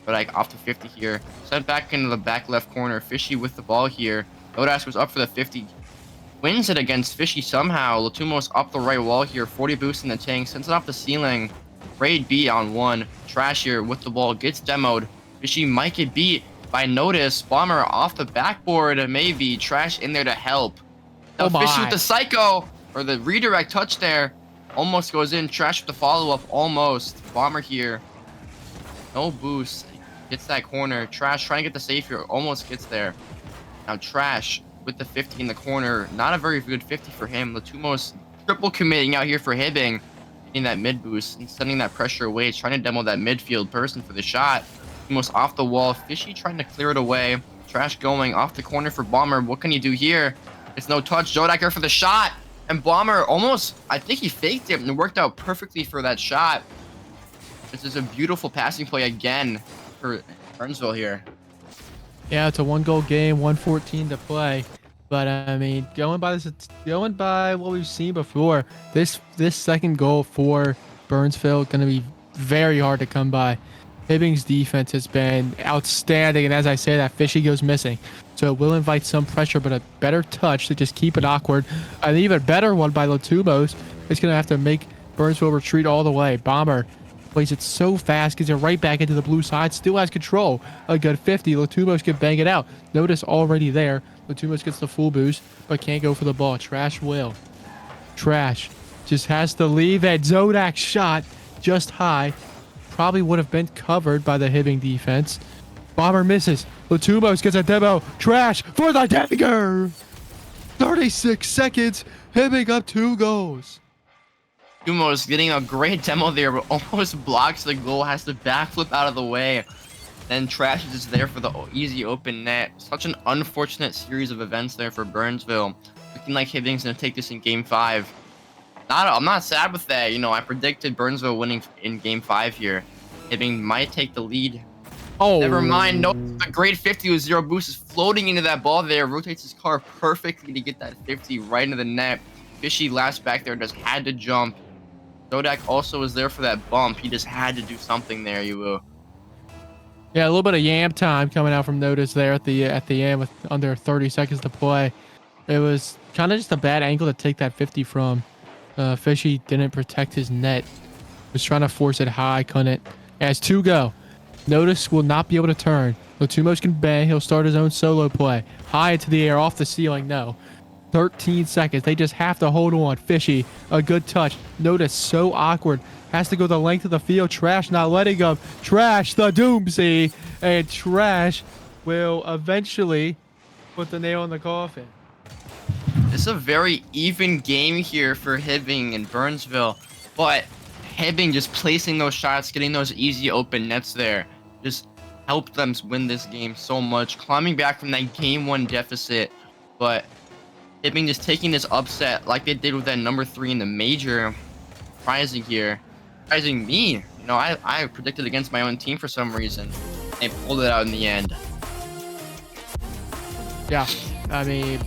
But like off the 50 here. Sent back into the back left corner. Fishy with the ball here. Odas was up for the 50. Wins it against Fishy somehow. Latumos up the right wall here. 40 boost in the tank. Sends it off the ceiling. Great beat on one. Trash here with the ball. Gets demoed. Fishy might get beat by Notice. Bomber off the backboard. Maybe. Trash in there to help. Now Fishy with the psycho. Or the redirect touch there. Almost goes in. Trash with the follow-up. Almost. Bomber here. No boost. Gets that corner. Trash trying to get the save here. Almost gets there. Now Trash with the 50 in the corner. Not a very good 50 for him. Latumos triple committing out here for Hibbing. Getting that mid boost and sending that pressure away. Trying to demo that midfield person for the shot. Almost off the wall. Fishy trying to clear it away. Trash going off the corner for Bomber. What can you do here? It's no touch. Zodak there for the shot. And Bomber almost, I think he faked it and it worked out perfectly for that shot. This is a beautiful passing play again for Burnsville here. Yeah, it's a 1-goal game, 1:14 to play. But I mean, going by what we've seen before, this second goal for Burnsville going to be very hard to come by. Hibbing's defense has been outstanding, and as I say that, Fishy goes missing. So it will invite some pressure, but a better touch to just keep it awkward. An even better one by Latubos. It's going to have to make Burnsville retreat all the way. Bomber plays it so fast, gets it right back into the blue side, still has control. A good 50. Latubos can bang it out. Notice already there. Latubos gets the full boost, but can't go for the ball. Trash will. Trash just has to leave it. Zodak's shot just high. Probably would have been covered by the Hibbing defense. Bomber misses. Latubos gets a demo. Trash for the dagger. 36 seconds. Hibbing up 2 goals. Lumos getting a great demo there, but almost blocks the goal. Has to backflip out of the way. Then Trash is just there for the easy open net. Such an unfortunate series of events there for Burnsville. Looking like Hibbing's going to take this in Game 5. I'm not sad with that. You know, I predicted Burnsville winning in Game 5 here. Hibbing might take the lead. Oh. Never mind. No, a great 50 with 0 boost is floating into that ball there. Rotates his car perfectly to get that 50 right into the net. Fishy last back there just had to jump. Zodak also was there for that bump. He just had to do something there, you will. Yeah, a little bit of yam time coming out from Notice there at the end with under 30 seconds to play. It was kind of just a bad angle to take that 50 from. Fishy didn't protect his net. Was trying to force it high, couldn't. As 2 go. Notice will not be able to turn. Latumos can bang. He'll start his own solo play. High into the air, off the ceiling. No. 13 seconds. They just have to hold on. Fishy, a good touch. Notice so awkward. Has to go the length of the field. Trash not letting him. Trash the doomsday. And Trash will eventually put the nail in the coffin. This is a very even game here for Hibbing and Burnsville. But Hibbing just placing those shots, getting those easy open nets there, just helped them win this game so much. Climbing back from that game 1 deficit, but Hibbing just taking this upset like they did with that number 3 in the major, surprising here, surprising me. You know, I predicted against my own team for some reason. They pulled it out in the end. Yeah, I mean,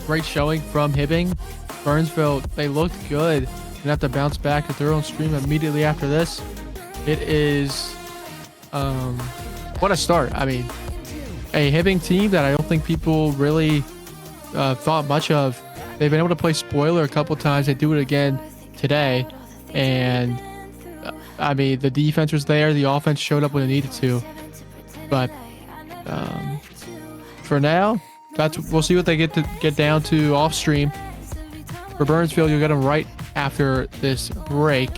great showing from Hibbing. Burnsville, they looked good. Gonna have to bounce back at their own stream immediately after this. It is, what a start. I mean, a Hibbing team that I don't think people really thought much of. They've been able to play spoiler a couple times. They do it again today, and I mean, the defense was there. The offense showed up when it needed to. But for now, we'll see what they get down to off stream. For Burnsville, you'll get them right after this break.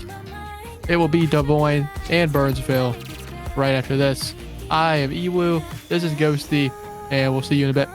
It will be Des Moines and Burnsville right after this. I am Ewu. This is Ghosty, and we'll see you in a bit.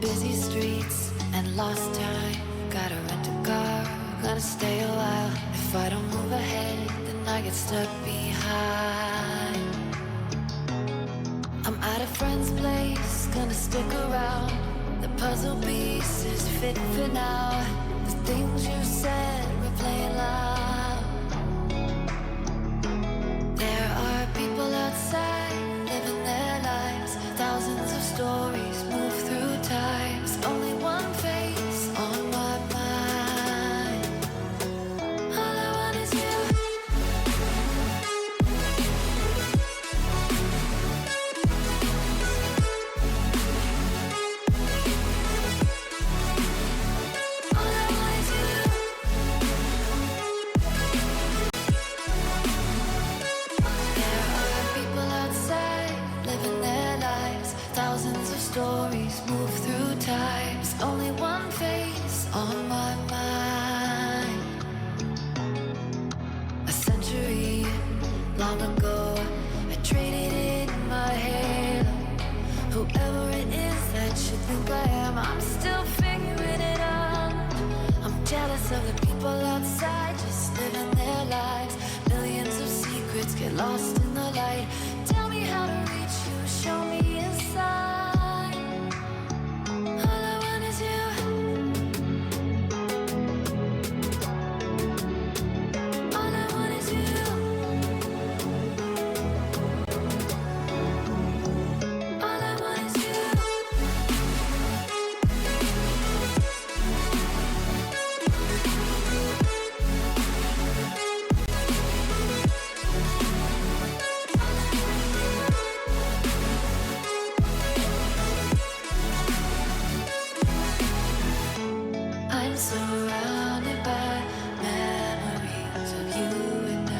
Busy streets and lost time. Gotta rent a car, gonna stay a while. If I don't move ahead, then I get stuck behind. I'm at a friend's place, gonna stick around. The puzzle pieces fit for now. The things you said replay loud. There are people outside living their lives. Thousands of stories move through time. There's only one face on my mind. All I want is you. All I want is you. There are people outside living their lives. Thousands of stories move through time. There's only one face on my mind. A century long ago, I traded in my halo. Whoever it is that you think I am, I'm still figuring it out. I'm jealous of the people outside just living their lives. Millions of secrets get lost in the light. Tell me how to reach you, show me a sign. All I want is you. All I want is you. All I want is you. I'm surrounded by memories of you and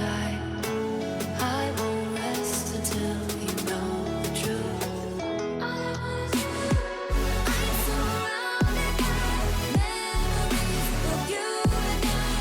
I won't rest until you know the truth. All I want is you. I'm surrounded by memories of you and I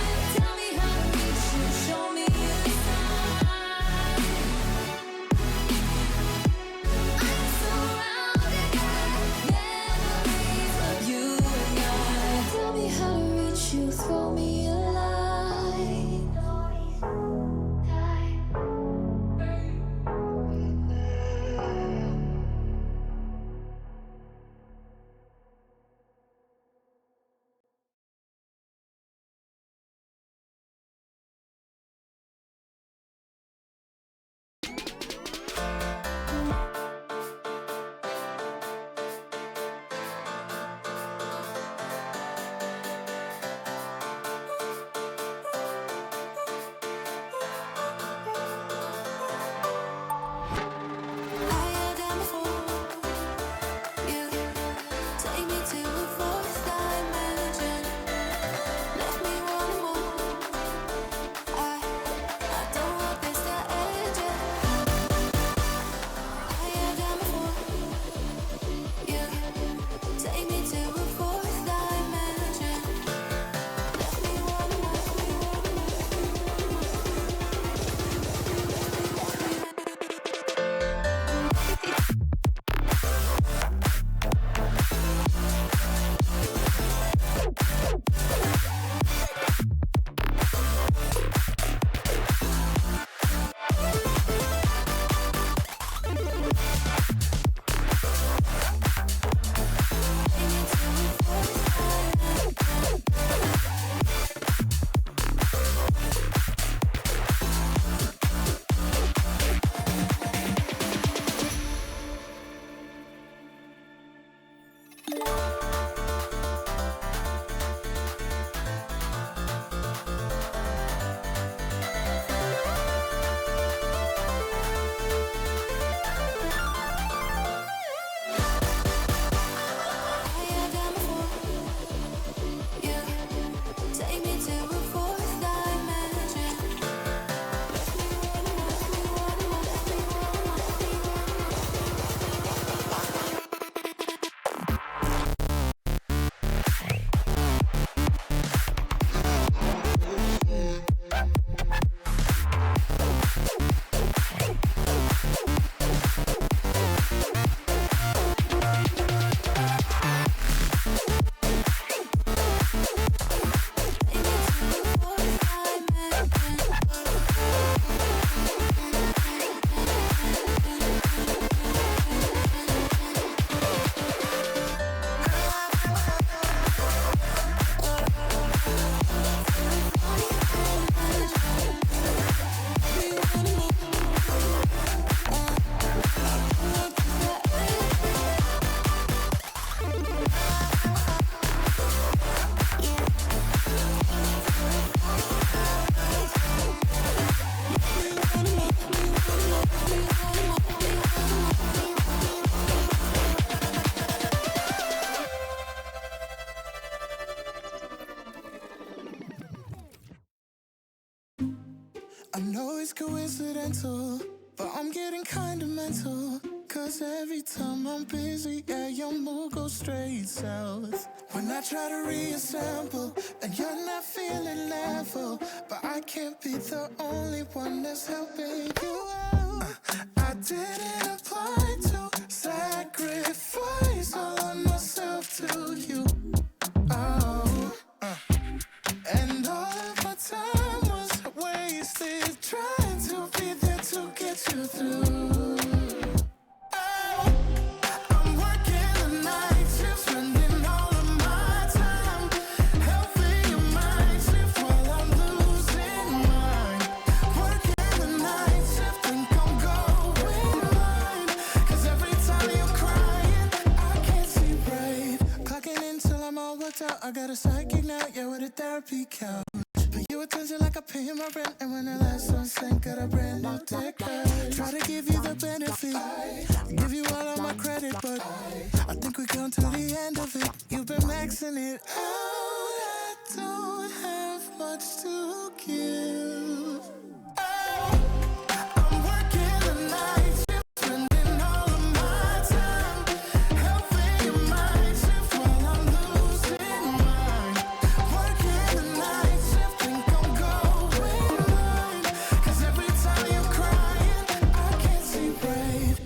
I know it's coincidental, but I'm getting kinda mental. Cause every time I'm busy, yeah, your mood goes straight south. When I try to reassemble, and you're not feeling level, but I can't be the only one that's helping you out. I didn't apply to sacrifice all of myself to you. Oh, and all of my time was wasted trying to be there to get you through. Oh, I'm working the night shift, spending all of my time helping your mind shift while I'm losing mine. Working the night shift, think I'm going blind. Cause every time you're crying, I can't see right. Clocking in till I'm all worked out. I got a psychic now, yeah, with a therapy couch. Pay you attention like I pay my rent. And when the last one sank, got a brand new tech. Try to give you the benefit, give you all of my credit, but I think we come to the end of it. You've been maxing it out. I don't have much to give. Oh, I'm working the night shift, spending all of my time helping your mind shift while I'm losing mine. Working the night shift, think I'm going blind. Cause every time you're crying, I can't see right.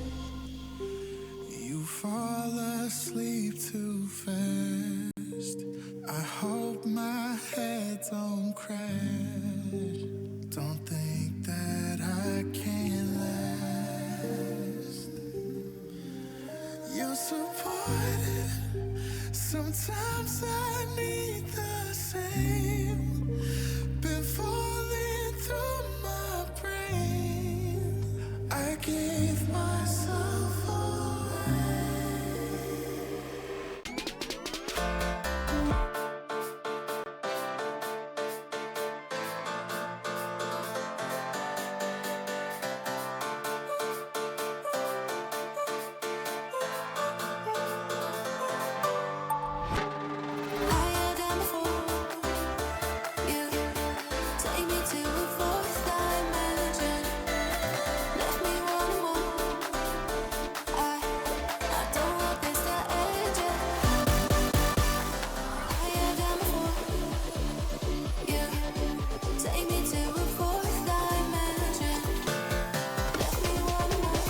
You fall asleep too fast. I hope my head don't crash. Don't think that I can last. You're supported. Sometimes I need the same. Been falling through my brain. I gave myself away. Higher than before, you take me to a fourth dimension. Left me wanting more. I don't want this to end yet. Higher than before, you take me to a fourth dimension. Left me wanting more.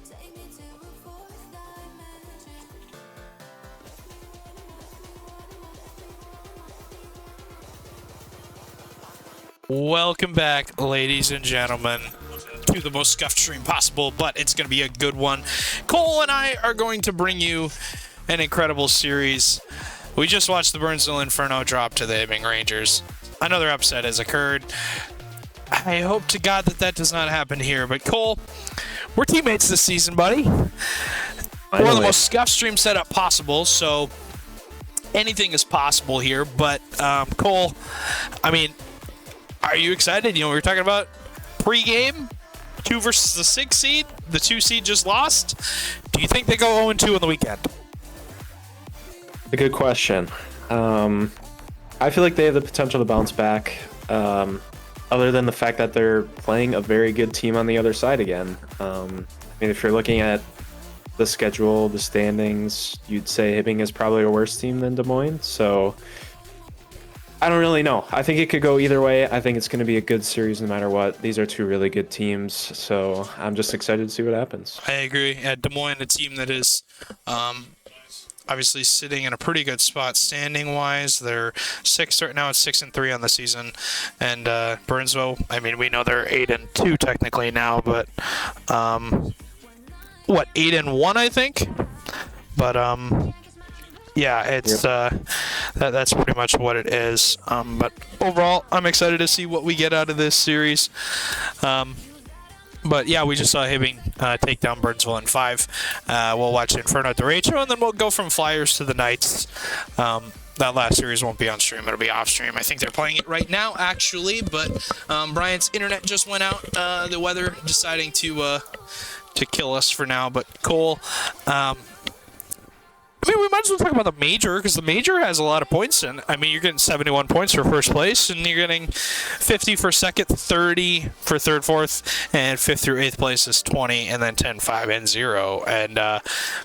Take me to a fourth dimension. Welcome back, ladies and gentlemen, to the most scuffed stream possible, but it's going to be a good one. Cole and I are going to bring you an incredible series. We just watched the Burnsville Inferno drop to the Hibbing Rangers. Another upset has occurred. I hope to God that that does not happen here, but Cole, we're teammates this season, buddy. We're on the most scuffed stream setup possible, so anything is possible here, but Cole, I mean, are you excited? You know, we were talking about pre-game, 2 versus the 6 seed. The 2 seed just lost. Do you think they go 0-2 on the weekend? A good question. I feel like they have the potential to bounce back, other than the fact that they're playing a very good team on the other side again. I mean, if you're looking at the schedule, the standings, you'd say Hibbing is probably a worse team than Des Moines. So I don't really know. I think it could go either way. I think it's going to be a good series no matter what. These are two really good teams, so I'm just excited to see what happens. I agree. At Des Moines, a team that is obviously sitting in a pretty good spot standing wise. They're sixth right now. It's 6-3 on the season, and Burnsville. I mean, we know they're 8-2 technically now, but 8-1 I think. But yeah, it's that's pretty much what it is. But overall, I'm excited to see what we get out of this series. But yeah, we just saw Hibbing take down Burnsville in 5. We'll watch Inferno Derecho, and then we'll go from Flyers to the Knights. That last series won't be on stream; it'll be off stream. I think they're playing it right now, actually. But Brian's internet just went out. The weather deciding to kill us for now. But Cole. I mean, we might as well talk about the major, because the major has a lot of points in. I mean, you're getting 71 points for first place, and you're getting 50 for second, 30 for third, fourth, and fifth through eighth place is 20, and then 10, 5, and 0. And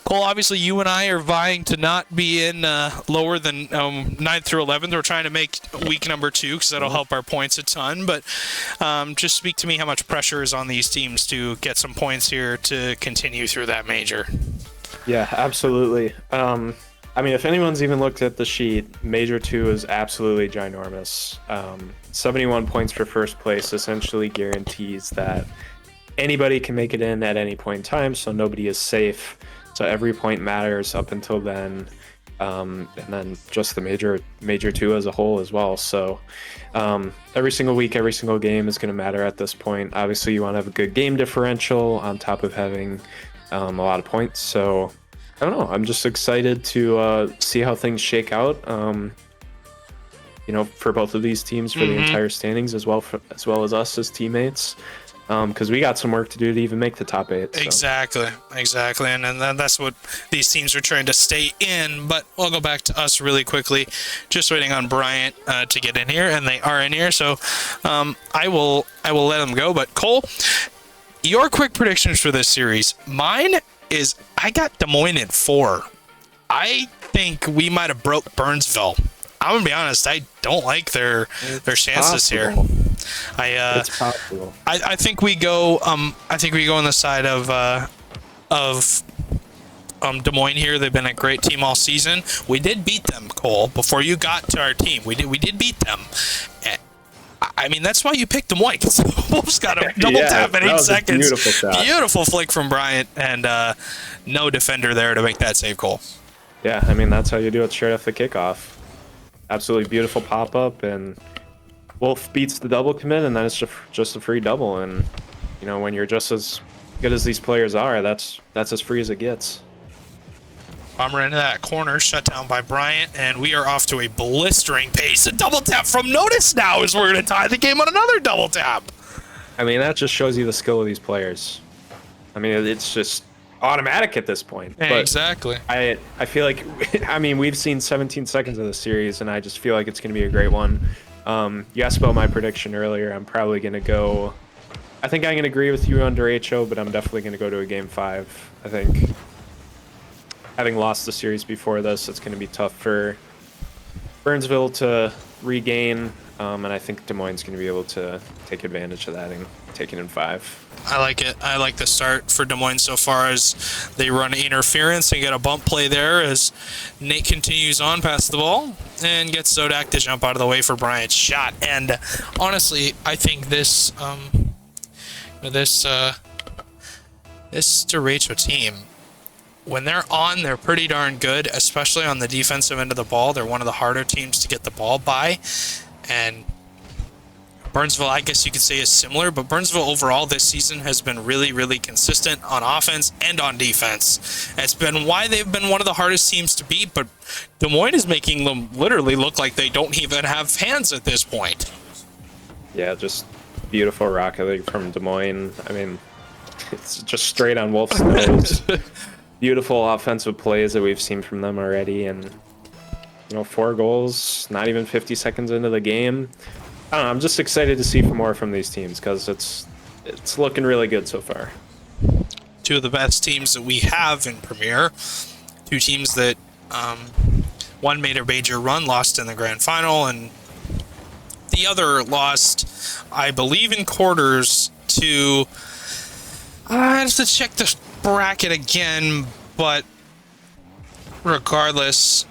Cole, obviously, you and I are vying to not be in lower than 9th through 11th. We're trying to make week number 2, because that'll help our points a ton. But just speak to me how much pressure is on these teams to get some points here to continue through that major. Yeah, absolutely. I mean, if anyone's even looked at the sheet, Major 2 is absolutely ginormous. 71 points for first place essentially guarantees that anybody can make it in at any point in time, so nobody is safe. So every point matters up until then, and then just the Major 2 as a whole as well. So every single week, every single game is going to matter at this point. Obviously, you want to have a good game differential on top of having a lot of points. So I don't know, I'm just excited to see how things shake out, for both of these teams, for the entire standings, as well as us as teammates, because we got some work to do to even make the top 8. So. Exactly, and then that's what these teams are trying to stay in. But we'll go back to us really quickly, just waiting on Bryant to get in here, and they are in here, so I will let them go. But Cole, your quick predictions for this series. Mine is I got Des Moines in 4. I think we might have broke Burnsville. I'm gonna be honest. I don't like their chances here. It's possible. I think we go. I think we go on the side of Des Moines here. They've been a great team all season. We did beat them, Cole. Before you got to our team, we did beat them. I mean, that's why you picked Des Moines. Wolves got a double tap in 8 seconds. Beautiful shot. Beautiful flick from Bryant, and no defender there to make that save goal. Yeah, I mean, that's how you do it straight off the kickoff. Absolutely beautiful pop-up, and Wolf beats the double commit, and then it's just a free double. And, when you're just as good as these players are, that's as free as it gets. Bomber into that corner, shut down by Bryant, and we are off to a blistering pace. A double tap from Notice now as we're going to tie the game on another double tap. I mean, that just shows you the skill of these players. I mean, it's just automatic at this point. Yeah, but exactly. I feel like, we've seen 17 seconds of the series, and I just feel like it's going to be a great one. You asked about my prediction earlier. I'm probably going to go... I think I'm going to agree with you on Derecho, but I'm definitely going to go to a Game 5. I think... Having lost the series before this, it's going to be tough for Burnsville to regain, and I think Des Moines is going to be able to take advantage of that and take it in 5. I like it. I like the start for Des Moines so far as they run interference and get a bump play there as Nate continues on past the ball and gets Zodak to jump out of the way for Bryant's shot. And honestly, I think this Derecho team, when they're on, they're pretty darn good, especially on the defensive end of the ball. They're one of the harder teams to get the ball by. And Burnsville, I guess you could say, is similar, but Burnsville overall this season has been really, really consistent on offense and on defense. It's been why they've been one of the hardest teams to beat, but Des Moines is making them literally look like they don't even have hands at this point. Yeah, just beautiful rocket league from Des Moines. I mean, it's just straight on Wolf's nose. Beautiful offensive plays that we've seen from them already, and 4 goals, not even 50 seconds into the game. I don't know, I'm just excited to see more from these teams because it's looking really good so far. 2 of the best teams that we have in Premier. 2 teams that one made a major run, lost in the grand final, and The other lost, I believe, in quarters to... I have to check the bracket again, but regardless,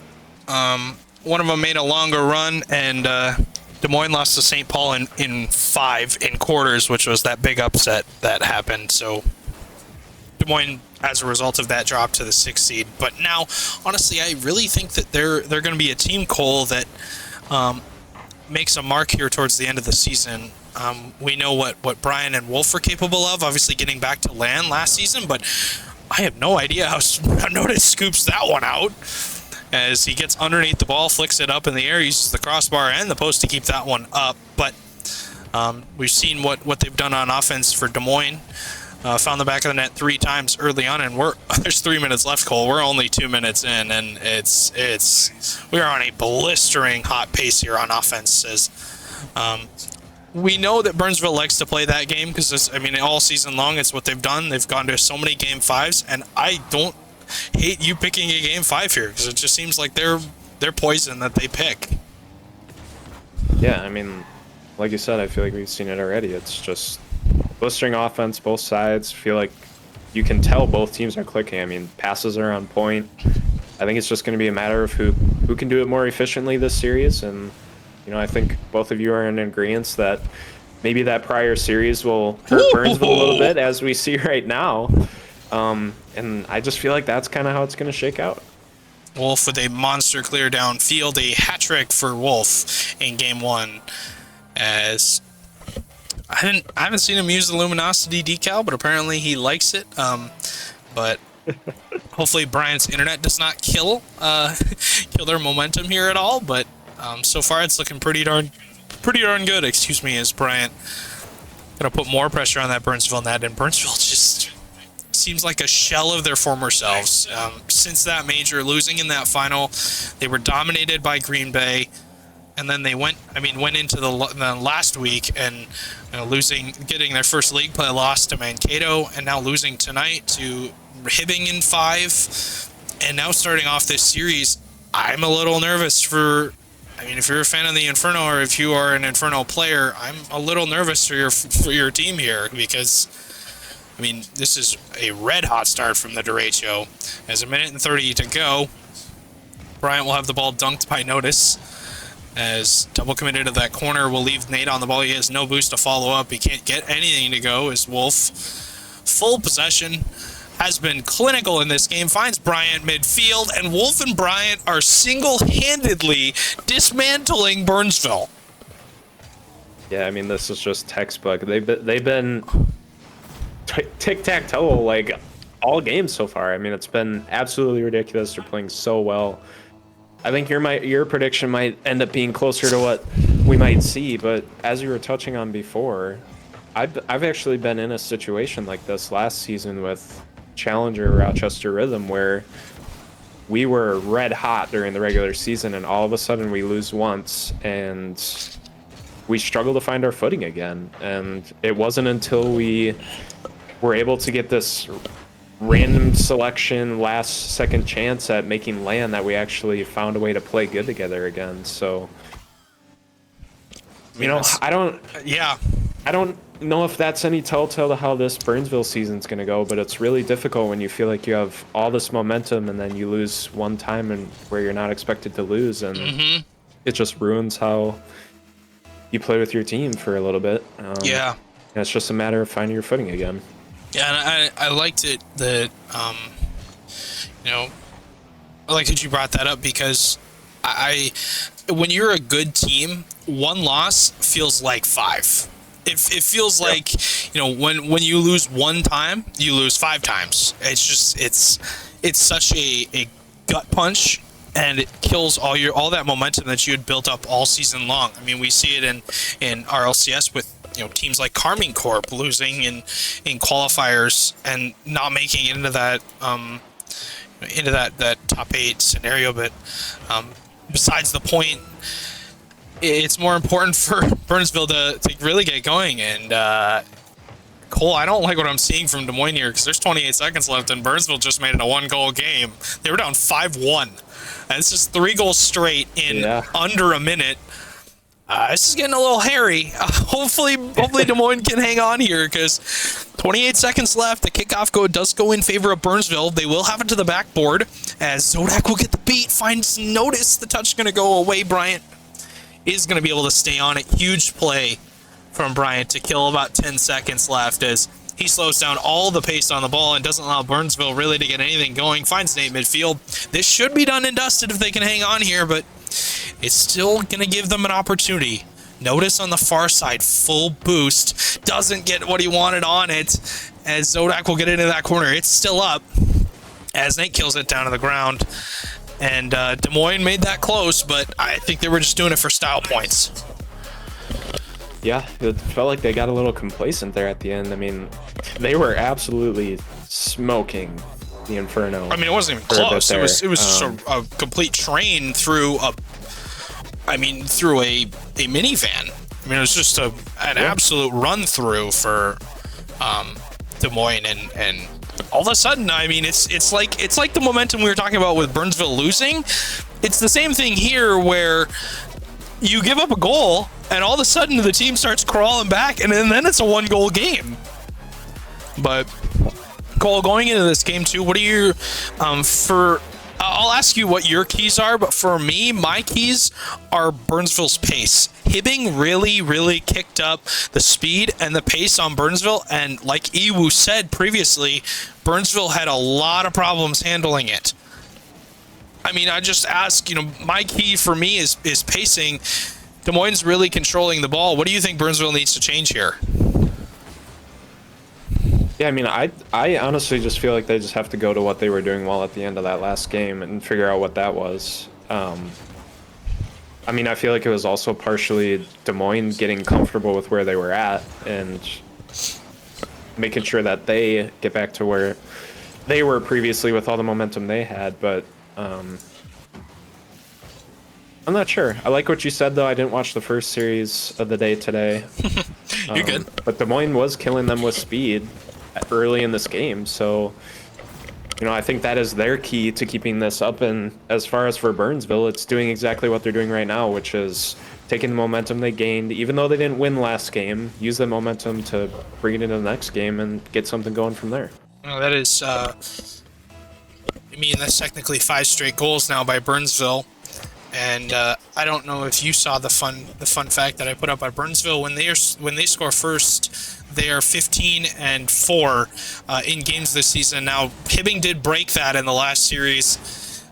one of them made a longer run, and Des Moines lost to St. Paul in 5 in quarters, which was that big upset that happened. So Des Moines, as a result of that, dropped to the 6th seed. But now, honestly, I really think that they're going to be a team, Cole, that makes a mark here towards the end of the season. We know what Brian and Wolf are capable of, obviously getting back to land last season, but I have no idea how Notice scoops that one out as he gets underneath the ball, flicks it up in the air, uses the crossbar and the post to keep that one up. But we've seen what they've done on offense for Des Moines. Found the back of the net 3 times early on, and there's 3 minutes left, Cole. We're only 2 minutes in, and we are on a blistering hot pace here on offense. As we know that Burnsville likes to play that game because, all season long, it's what they've done. They've gone to so many Game 5s, and I don't hate you picking a Game 5 here because it just seems like they're poison that they pick. Yeah, like you said, I feel like we've seen it already. It's just blistering offense, both sides. Feel like you can tell both teams are clicking. Passes are on point. I think it's just going to be a matter of who can do it more efficiently this series. And, I think both of you are in agreement that maybe that prior series will hurt Burnsville a little bit, as we see right now. And I just feel like that's kind of how it's going to shake out. Wolf with a monster clear downfield, a hat trick for Wolf in Game 1. As I haven't seen him use the Luminosity decal, but apparently he likes it. But hopefully Brian's internet does not kill their momentum here at all. But so far it's looking pretty darn good. As Bryant gonna put more pressure on that Burnsville net, and Burnsville just seems like a shell of their former selves. Since that major, losing in that final, they were dominated by Green Bay. And then they went into the last week and getting their first league play loss to Mankato, and now losing tonight to Hibbing in 5, and now starting off this series. I'm a little nervous for. If you're a fan of the Inferno, or if you are an Inferno player, I'm a little nervous for your team here because. This is a red hot start from the derecho. As 1:30 to go, Bryant will have the ball dunked by Notice. As double committed to that corner will leave Nate on the ball. He has no boost to follow up. He can't get anything to go as Wolf, full possession, has been clinical in this game, finds Bryant midfield, and Wolf and Bryant are single-handedly dismantling Burnsville. Yeah, this is just textbook. They've been tic-tac-toe like all games so far. It's been absolutely ridiculous. They're playing so well. I think your prediction might end up being closer to what we might see, but as you were touching on before, I've actually been in a situation like this last season with Challenger Rochester Rhythm, where we were red hot during the regular season, and all of a sudden we lose once, and we struggle to find our footing again. And it wasn't until we were able to get this random selection, last second chance at making land that we actually found a way to play good together again. So, I don't know if that's any telltale to how this Burnsville season's going to go, but it's really difficult when you feel like you have all this momentum and then you lose one time and where you're not expected to lose, and it just ruins how you play with your team for a little bit. And it's just a matter of finding your footing again. Yeah, and I liked it that, I like that you brought that up because when you're a good team, one loss feels like 5. It feels like, when you lose one time, you lose 5 times. It's just, it's such a gut punch, and it kills all that momentum that you had built up all season long. We see it in RLCS with teams like Carmine Corp losing in qualifiers and not making it into that top 8 scenario. But besides the point, it's more important for Burnsville to really get going. And Cole, I don't like what I'm seeing from Des Moines here because there's 28 seconds left, and Burnsville just made it a 1-goal game. They were down 5-1. And it's just 3 goals straight in under a minute. This is getting a little hairy. Hopefully Des Moines can hang on here because 28 seconds left. The kickoff does go in favor of Burnsville. They will have it to the backboard as Zodak will get the beat. Finds notice. The touch is going to go away. Bryant is going to be able to stay on it. Huge play from Bryant to kill about 10 seconds left as he slows down all the pace on the ball and doesn't allow Burnsville really to get anything going. Finds Nate midfield. This should be done and dusted if they can hang on here, but it's still going to give them an opportunity. Notice on the far side, full boost. Doesn't get what he wanted on it as Zodak will get into that corner. It's still up as Nate kills it down to the ground. And Des Moines made that close, but I think they were just doing it for style points. Yeah, it felt like they got a little complacent there at the end. I mean, they were absolutely smoking the Inferno. I mean, it wasn't even close. It was just a complete train through a minivan. I mean, it was just an absolute run through for Des Moines, and all of a sudden, I mean, it's like the momentum we were talking about with Burnsville losing. It's the same thing here where you give up a goal, and all of a sudden the team starts crawling back, and then it's a 1-goal game. But Cole, going into this game too, what are your I'll ask you what your keys are, but for me, my keys are Burnsville's pace. Hibbing really kicked up the speed and the pace on Burnsville, and like Iwu said previously, Burnsville had a lot of problems handling it. I mean, I just ask, my key for me is pacing. Des Moines really controlling the ball. What do you think Burnsville needs to change here? Yeah, I mean, I honestly just feel like they just have to go to what they were doing well at the end of that last game and figure out what that was. I mean, I feel like it was also partially Des Moines getting comfortable with where they were at and making sure that they get back to where they were previously with all the momentum they had, but I'm not sure. I like what you said, though. I didn't watch the first series of the day today. You're good. But Des Moines was killing them with speed early in this game, so I think that is their key to keeping this up. And as far as for Burnsville, it's doing exactly what they're doing right now, which is taking the momentum they gained, even though they didn't win last game, use the momentum to bring it into the next game and get something going from there. Well, that is, that's technically 5 straight goals now by Burnsville. And I don't know if you saw the fun fact that I put up by Burnsville. When they score first, they are 15-4 in games this season. Now, Hibbing did break that in the last series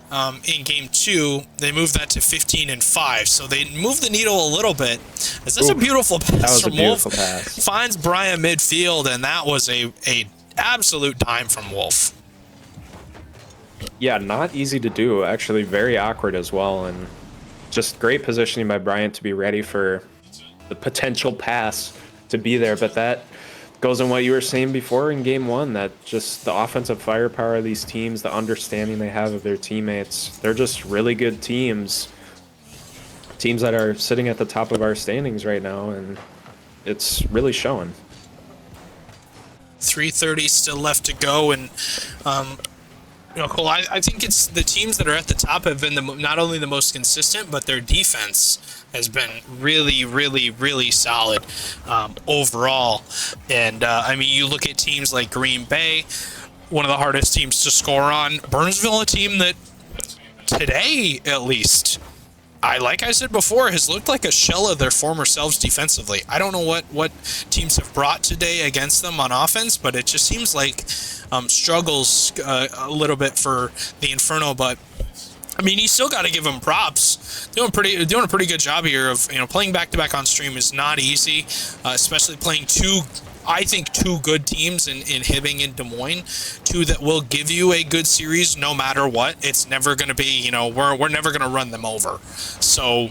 in Game 2. They moved that to 15-5, so they moved the needle a little bit. Is this a beautiful pass from Wolf? Pass. Finds Bryant midfield, and that was a absolute dime from Wolf. Yeah, not easy to do. Actually, very awkward as well, and just great positioning by Bryant to be ready for the potential pass to be there. But that goes on what you were saying before in Game 1, that just the offensive firepower of these teams, the understanding they have of their teammates. They're just really good teams that are sitting at the top of our standings right now, and it's really showing. 3:30 still left to go, and Cole, I think it's the teams that are at the top have been not only the most consistent, but their defense has been really solid overall. And you look at teams like Green Bay, one of the hardest teams to score on. Burnsville, a team that today, at least, like I said before, has looked like a shell of their former selves defensively. I don't know what teams have brought today against them on offense, but it just seems like struggles a little bit for the Inferno. But you still got to give them props. Doing a pretty good job here of playing back-to-back on stream is not easy, especially playing two good teams in Hibbing and Des Moines, two that will give you a good series no matter what. It's never going to be, we're never going to run them over. So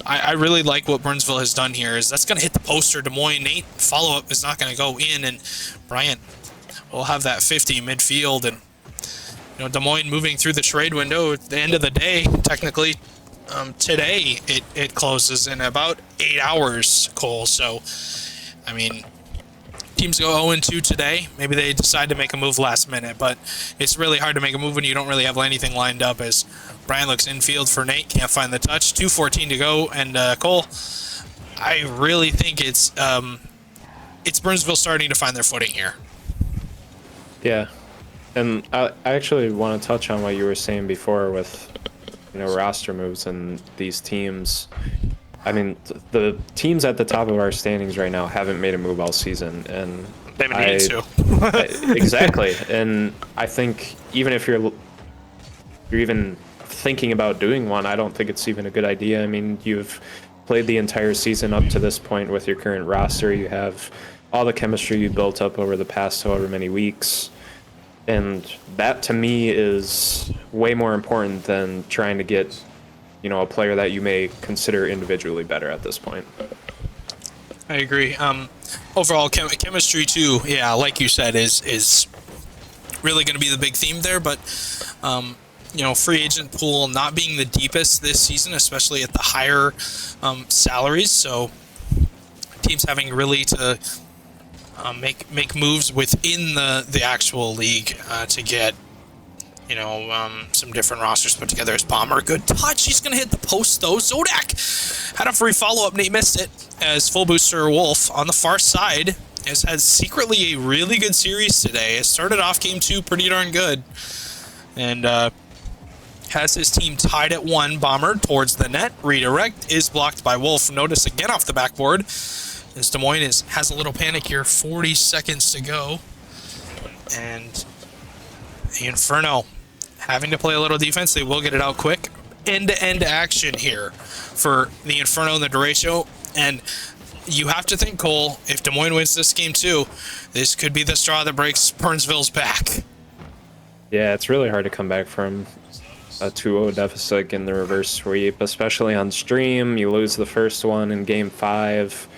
I really like what Burnsville has done here. Is that's going to hit the poster. Des Moines, Nate, follow-up is not going to go in, and Bryant will have that 50 midfield. And Des Moines moving through the trade window at the end of the day, technically, today it closes in about 8 hours, Cole. So, teams go 0-2 today. Maybe they decide to make a move last minute, but it's really hard to make a move when you don't really have anything lined up. As Brian looks infield for Nate, can't find the touch. 2:14 to go, and Cole, I really think it's Burnsville starting to find their footing here. Yeah, and I actually want to touch on what you were saying before with, roster moves and these teams. I mean, the teams at the top of our standings right now haven't made a move all season, and They haven't needed to. exactly. And I think even if you're even thinking about doing one, I don't think it's even a good idea. I mean, you've played the entire season up to this point with your current roster. You have all the chemistry you built up over the past however many weeks. And that to me is way more important than trying to get, a player that you may consider individually better at this point. I agree. Overall chemistry too, yeah, like you said, is really going to be the big theme there. But free agent pool not being the deepest this season, especially at the higher salaries. So teams having really to make moves within the actual league to get some different rosters put together. As Bomber, good touch. He's gonna hit the post though. Zodak had a free follow-up. Nate missed it. As full booster Wolf on the far side has had secretly a really good series today. It started off game 2 pretty darn good, and has his team tied at 1. Bomber towards the net. Redirect is blocked by Wolf. Notice again off the backboard as Des Moines has a little panic here. 40 seconds to go, and the Inferno having to play a little defense. They will get it out quick. End-to-end action here for the Inferno and the Derecho. And you have to think, Cole, if Des Moines wins this game too, this could be the straw that breaks Burnsville's back. Yeah, it's really hard to come back from a 2-0 deficit in the reverse sweep, especially on stream. You lose the first one in game 5.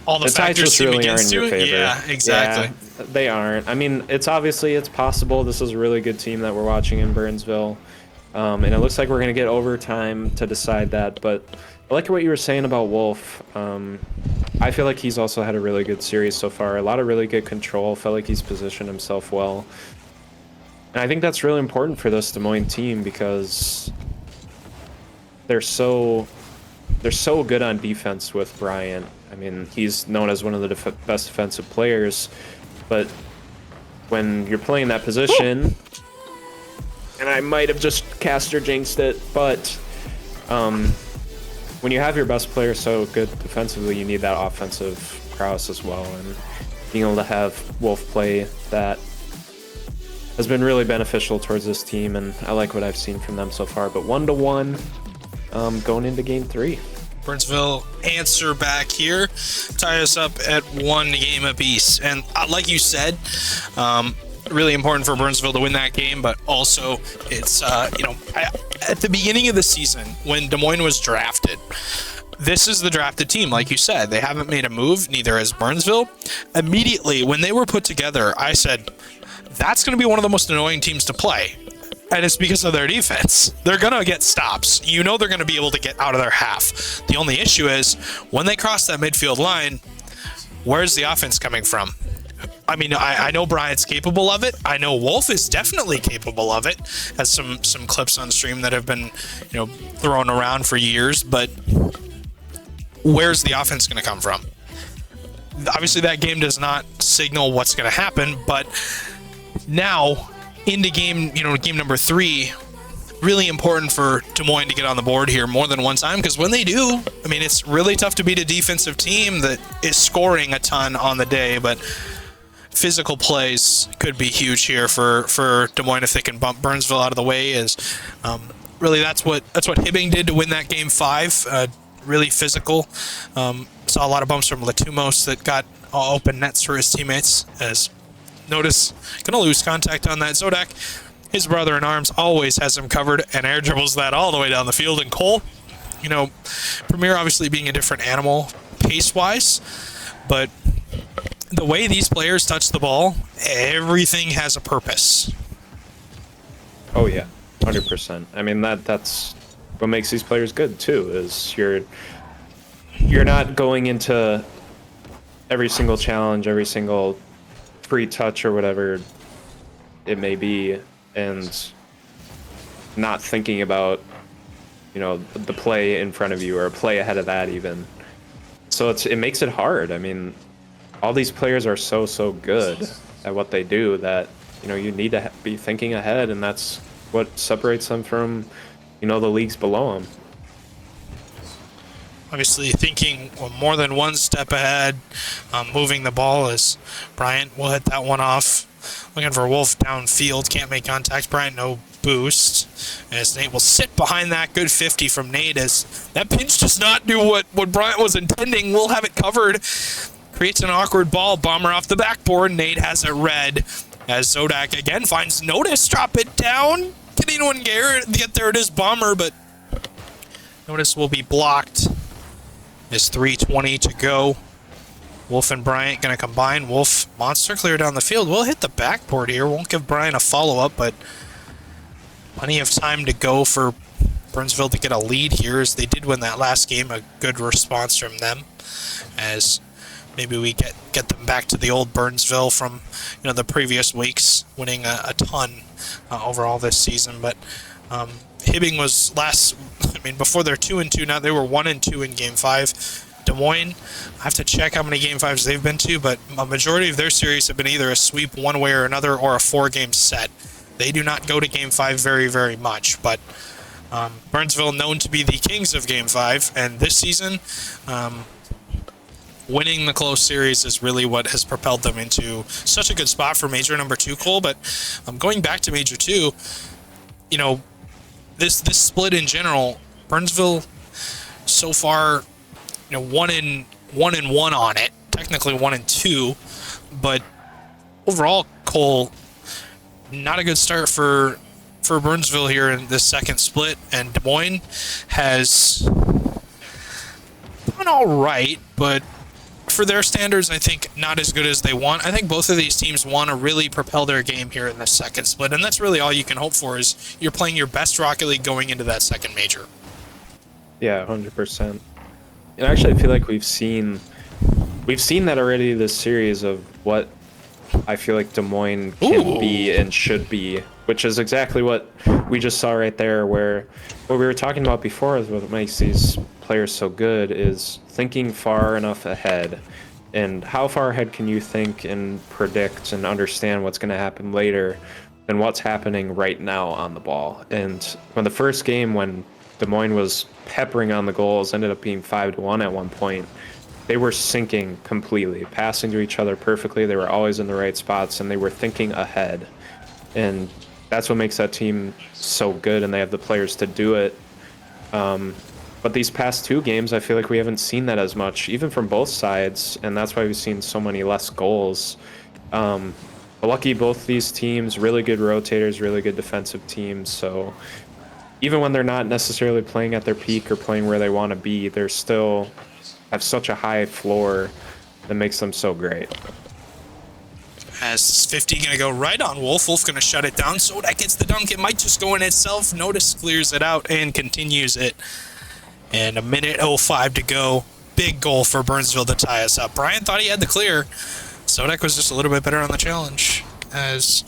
All the ties factors just really aren't in your favor. Yeah, exactly. Yeah, they aren't. I mean, it's possible. This is a really good team that we're watching in Burnsville. And it looks like we're going to get overtime to decide that. But I like what you were saying about Wolf. I feel like he's also had a really good series so far. A lot of really good control. Felt like he's positioned himself well. And I think that's really important for this Des Moines team because they're so good on defense with Bryant. I mean, he's known as one of the best defensive players, but when you're playing that position, and I might have just cast or jinxed it, but when you have your best player so good defensively, you need that offensive prowess as well, and being able to have Wolf play that has been really beneficial towards this team, and I like what I've seen from them so far. But 1-1 going into game 3. Burnsville answer back here, tie us up at 1 game apiece. And like you said, really important for Burnsville to win that game, but also it's, at the beginning of the season when Des Moines was drafted, this is the drafted team, like you said. They haven't made a move, neither has Burnsville. Immediately, when they were put together, I said, that's going to be one of the most annoying teams to play. And it's because of their defense. They're going to get stops. They're going to be able to get out of their half. The only issue is, when they cross that midfield line, where's the offense coming from? I mean, I know Bryant's capable of it. I know Wolf is definitely capable of it. Has some clips on stream that have been, thrown around for years. But where's the offense going to come from? Obviously, that game does not signal what's going to happen. But now, into game number 3, really important for Des Moines to get on the board here more than one time, because when they do, I mean, it's really tough to beat a defensive team that is scoring a ton on the day, but physical plays could be huge here for Des Moines if they can bump Burnsville out of the way. Really that's what Hibbing did to win that game 5. Really physical. Saw a lot of bumps from Latumos that got open nets for his teammates. As notice, gonna lose contact on that. Zodak, his brother-in-arms, always has him covered and air dribbles that all the way down the field. And Cole, Premier obviously being a different animal pace-wise, but the way these players touch the ball, everything has a purpose. Oh yeah, 100%. I mean, that's what makes these players good too, is you're not going into every single challenge, every single free touch or whatever it may be, and not thinking about the play in front of you or a play ahead of that even. so it makes it hard. I mean, all these players are so good at what they do that, you know, you need to be thinking ahead, and that's what separates them from, you know, the leagues below them. Obviously thinking more than one step ahead, moving the ball as Bryant will hit that one off. Looking for Wolf downfield, can't make contact. Bryant, no boost. As Nate will sit behind that. Good 50 from Nate as that pinch does not do what Bryant was intending. We'll have it covered. Creates an awkward ball. Bomber off the backboard. Nate has it red as Zodak again finds Notice. Drop it down. Can anyone get there? It is Bomber, but Notice will be blocked. There's 3:20 to go. Wolf and Bryant going to combine. Wolf, monster clear down the field. We'll hit the backboard here. Won't give Bryant a follow-up, but plenty of time to go for Burnsville to get a lead here, as they did win that last game. A good response from them, as maybe we get them back to the old Burnsville from, you know, the previous weeks, winning a ton overall this season. But Hibbing was last. I mean, before they're 2-2 now, they were 1-2 in Game 5. Des Moines, I have to check how many Game 5s they've been to, but a majority of their series have been either a sweep one way or another or a 4-game set. They do not go to Game 5 very much, but Burnsville known to be the kings of Game 5, and this season, winning the close series is really what has propelled them into such a good spot for Major number 2, Cole. But going back to Major 2, you know, this split in general, Burnsville so far, you know, 1-1 on it, technically 1-2, but overall, Cole, not a good start for Burnsville here in this second split, and Des Moines has done all right, but for their standards, I think not as good as they want. I think both of these teams want to really propel their game here in the second split, and that's really all you can hope for, is you're playing your best Rocket League going into that second major. Yeah, 100%. And actually, I feel like we've seen that already this series of what I feel like Des Moines can be and should be, which is exactly what we just saw right there, where what we were talking about before is what makes these players so good is thinking far enough ahead. And how far ahead can you think and predict and understand what's going to happen later than what's happening right now on the ball? And when the first game, when Des Moines was peppering on the goals, ended up being 5-1 at one point, they were sinking completely, passing to each other perfectly. They were always in the right spots, and they were thinking ahead. And that's what makes that team so good, and they have the players to do it. But these past 2 games, I feel like we haven't seen that as much, even from both sides, and that's why we've seen so many less goals. But lucky both these teams, really good rotators, really good defensive teams, so even when they're not necessarily playing at their peak or playing where they want to be, they're still have such a high floor that makes them so great. As this 50 going to go right on Wolf. Wolf going to shut it down. So that gets the dunk. It might just go in itself. Notice clears it out and continues it. And 1:05 to go. Big goal for Burnsville to tie us up. Brian thought he had the clear. Sodak was just a little bit better on the challenge, as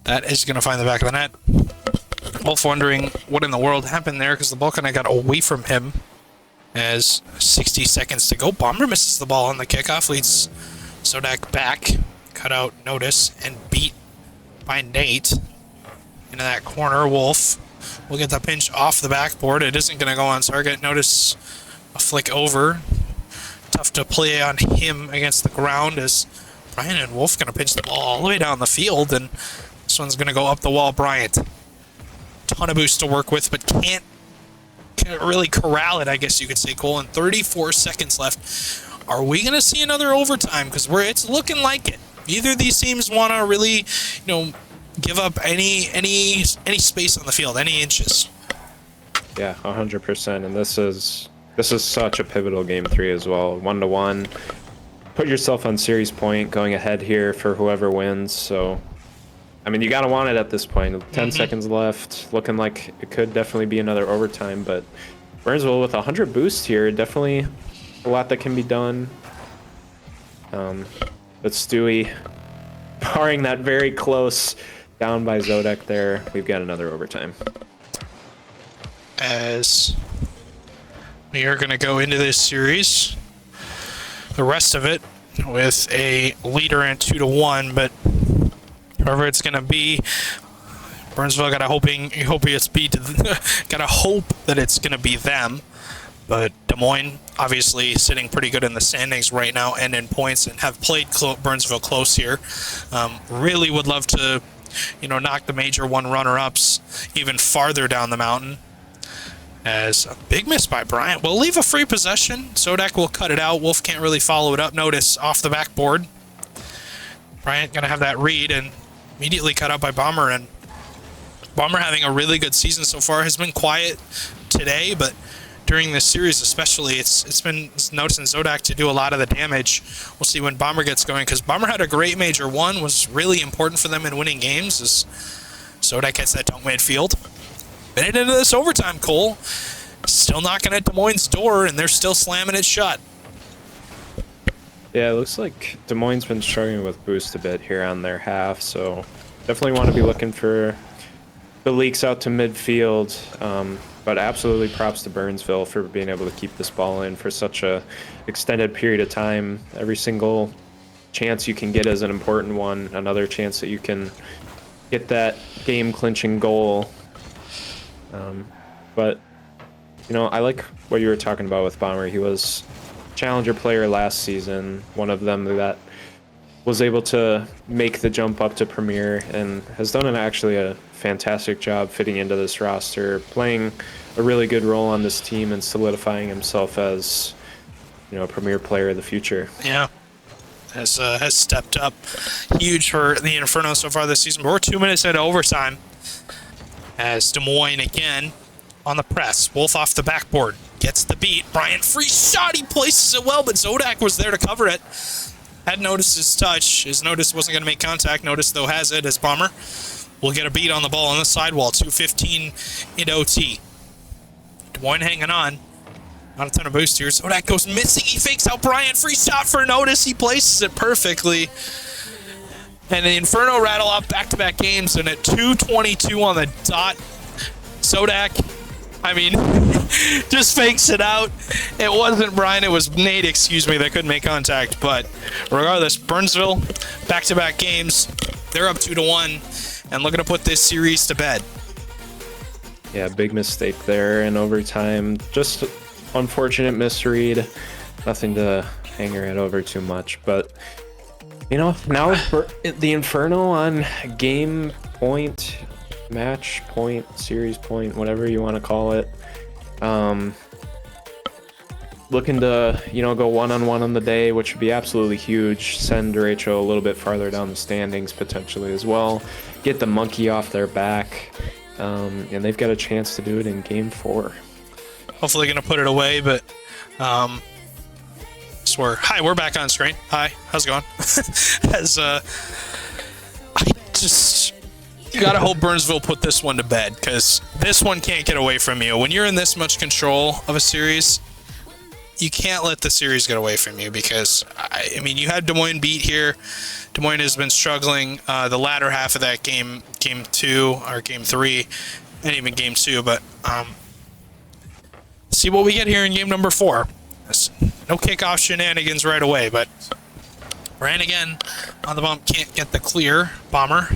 that is going to find the back of the net. Wolf wondering what in the world happened there, because the ball kind of got away from him. As 60 seconds to go, Bomber misses the ball on the kickoff, leads Sodak back, cut out Notice, and beat by Nate into that corner. Wolf will get the pinch off the backboard. It isn't going to go on target. Notice a flick over. Tough to play on him against the ground, as Bryant and Wolf going to pinch the ball all the way down the field, and this one's going to go up the wall. Bryant, ton of boost to work with, but can't really corral it, I guess you could say, Cole. And 34 seconds left. Are we going to see another overtime? Because it's looking like it. Either of these teams want to really, give up any space on the field, any inches. Yeah, 100%. And this is such a pivotal game 3 as well. 1-1. Put yourself on series point, going ahead here for whoever wins. So, I mean, you got to want it at this point. 10 seconds left. Looking like it could definitely be another overtime. But Burnsville with 100 boost here, definitely a lot that can be done. But Stewie, barring that very close down by Zodak there, we've got another overtime. As we are going to go into this series the rest of it with a leader and 2-1, but whoever it's going to be, Burnsville gotta hope that it's gonna be them. But Des Moines obviously sitting pretty good in the standings right now and in points, and have played Burnsville close here. Really would love to, knock the Major 1 runner-ups even farther down the mountain. As a big miss by Bryant. We'll leave a free possession. Zodak will cut it out. Wolf can't really follow it up. Notice off the backboard. Bryant gonna have that read and immediately cut out by Bomber, and Bomber having a really good season so far. Has been quiet today, but during this series especially, it's been noticing Zodak to do a lot of the damage. We'll see when Bomber gets going, because Bomber had a great Major 1, was really important for them in winning games, as Zodak hits that dunk midfield. Minute into this overtime, Cole. Still knocking at Des Moines' door, and they're still slamming it shut. Yeah, it looks like Des Moines been struggling with boost a bit here on their half, so definitely want to be looking for the leaks out to midfield. But absolutely props to Burnsville for being able to keep this ball in for such a extended period of time. Every single chance you can get is an important one. Another chance that you can get that game-clinching goal. But, I like what you were talking about with Bomber. He was Challenger player last season, one of them that was able to make the jump up to Premier, and has done actually a fantastic job fitting into this roster, playing a really good role on this team and solidifying himself as, a Premier player of the future. Yeah, has stepped up huge for the Inferno so far this season. But we're 2 minutes into overtime, as Des Moines again on the press. Wolf off the backboard, gets the beat. Bryant free shot, he places it well, but Zodak was there to cover it. Had noticed his touch. His notice wasn't going to make contact. Notice, though, has it as Bomber will get a beat on the ball on the sidewall. 2:15 into OT. Des Moines hanging on. Not a ton of boost here. Zodak goes missing. He fakes out Bryant. Free shot for Notice. He places it perfectly. And the Inferno rattle off back-to-back games. And at 2:22 on the dot, Zodak, just fakes it out. It wasn't Brian, it was Nate, that couldn't make contact. But regardless, Burnsville, back-to-back games, they're up 2-1 and looking to put this series to bed. Yeah, big mistake there in overtime. Just unfortunate misread. Nothing to hang your head over too much. But, now the Inferno on game point, match point, series point, whatever you want to call it. Looking to, go one-on-one on the day, which would be absolutely huge. Send Derecho a little bit farther down the standings potentially as well. Get the monkey off their back. And they've got a chance to do it in game 4. Hopefully going to put it away, but hi, we're back on screen. Hi, how's it going? You gotta hope Burnsville put this one to bed, because this one can't get away from you. When you're in this much control of a series, you can't let the series get away from you, because you had Des Moines beat here. Des Moines has been struggling the latter half of that game 2 or game 3, and even game 2. But see what we get here in game number 4. No kickoff shenanigans right away, but Bryant again on the bump, can't get the clear. Bomber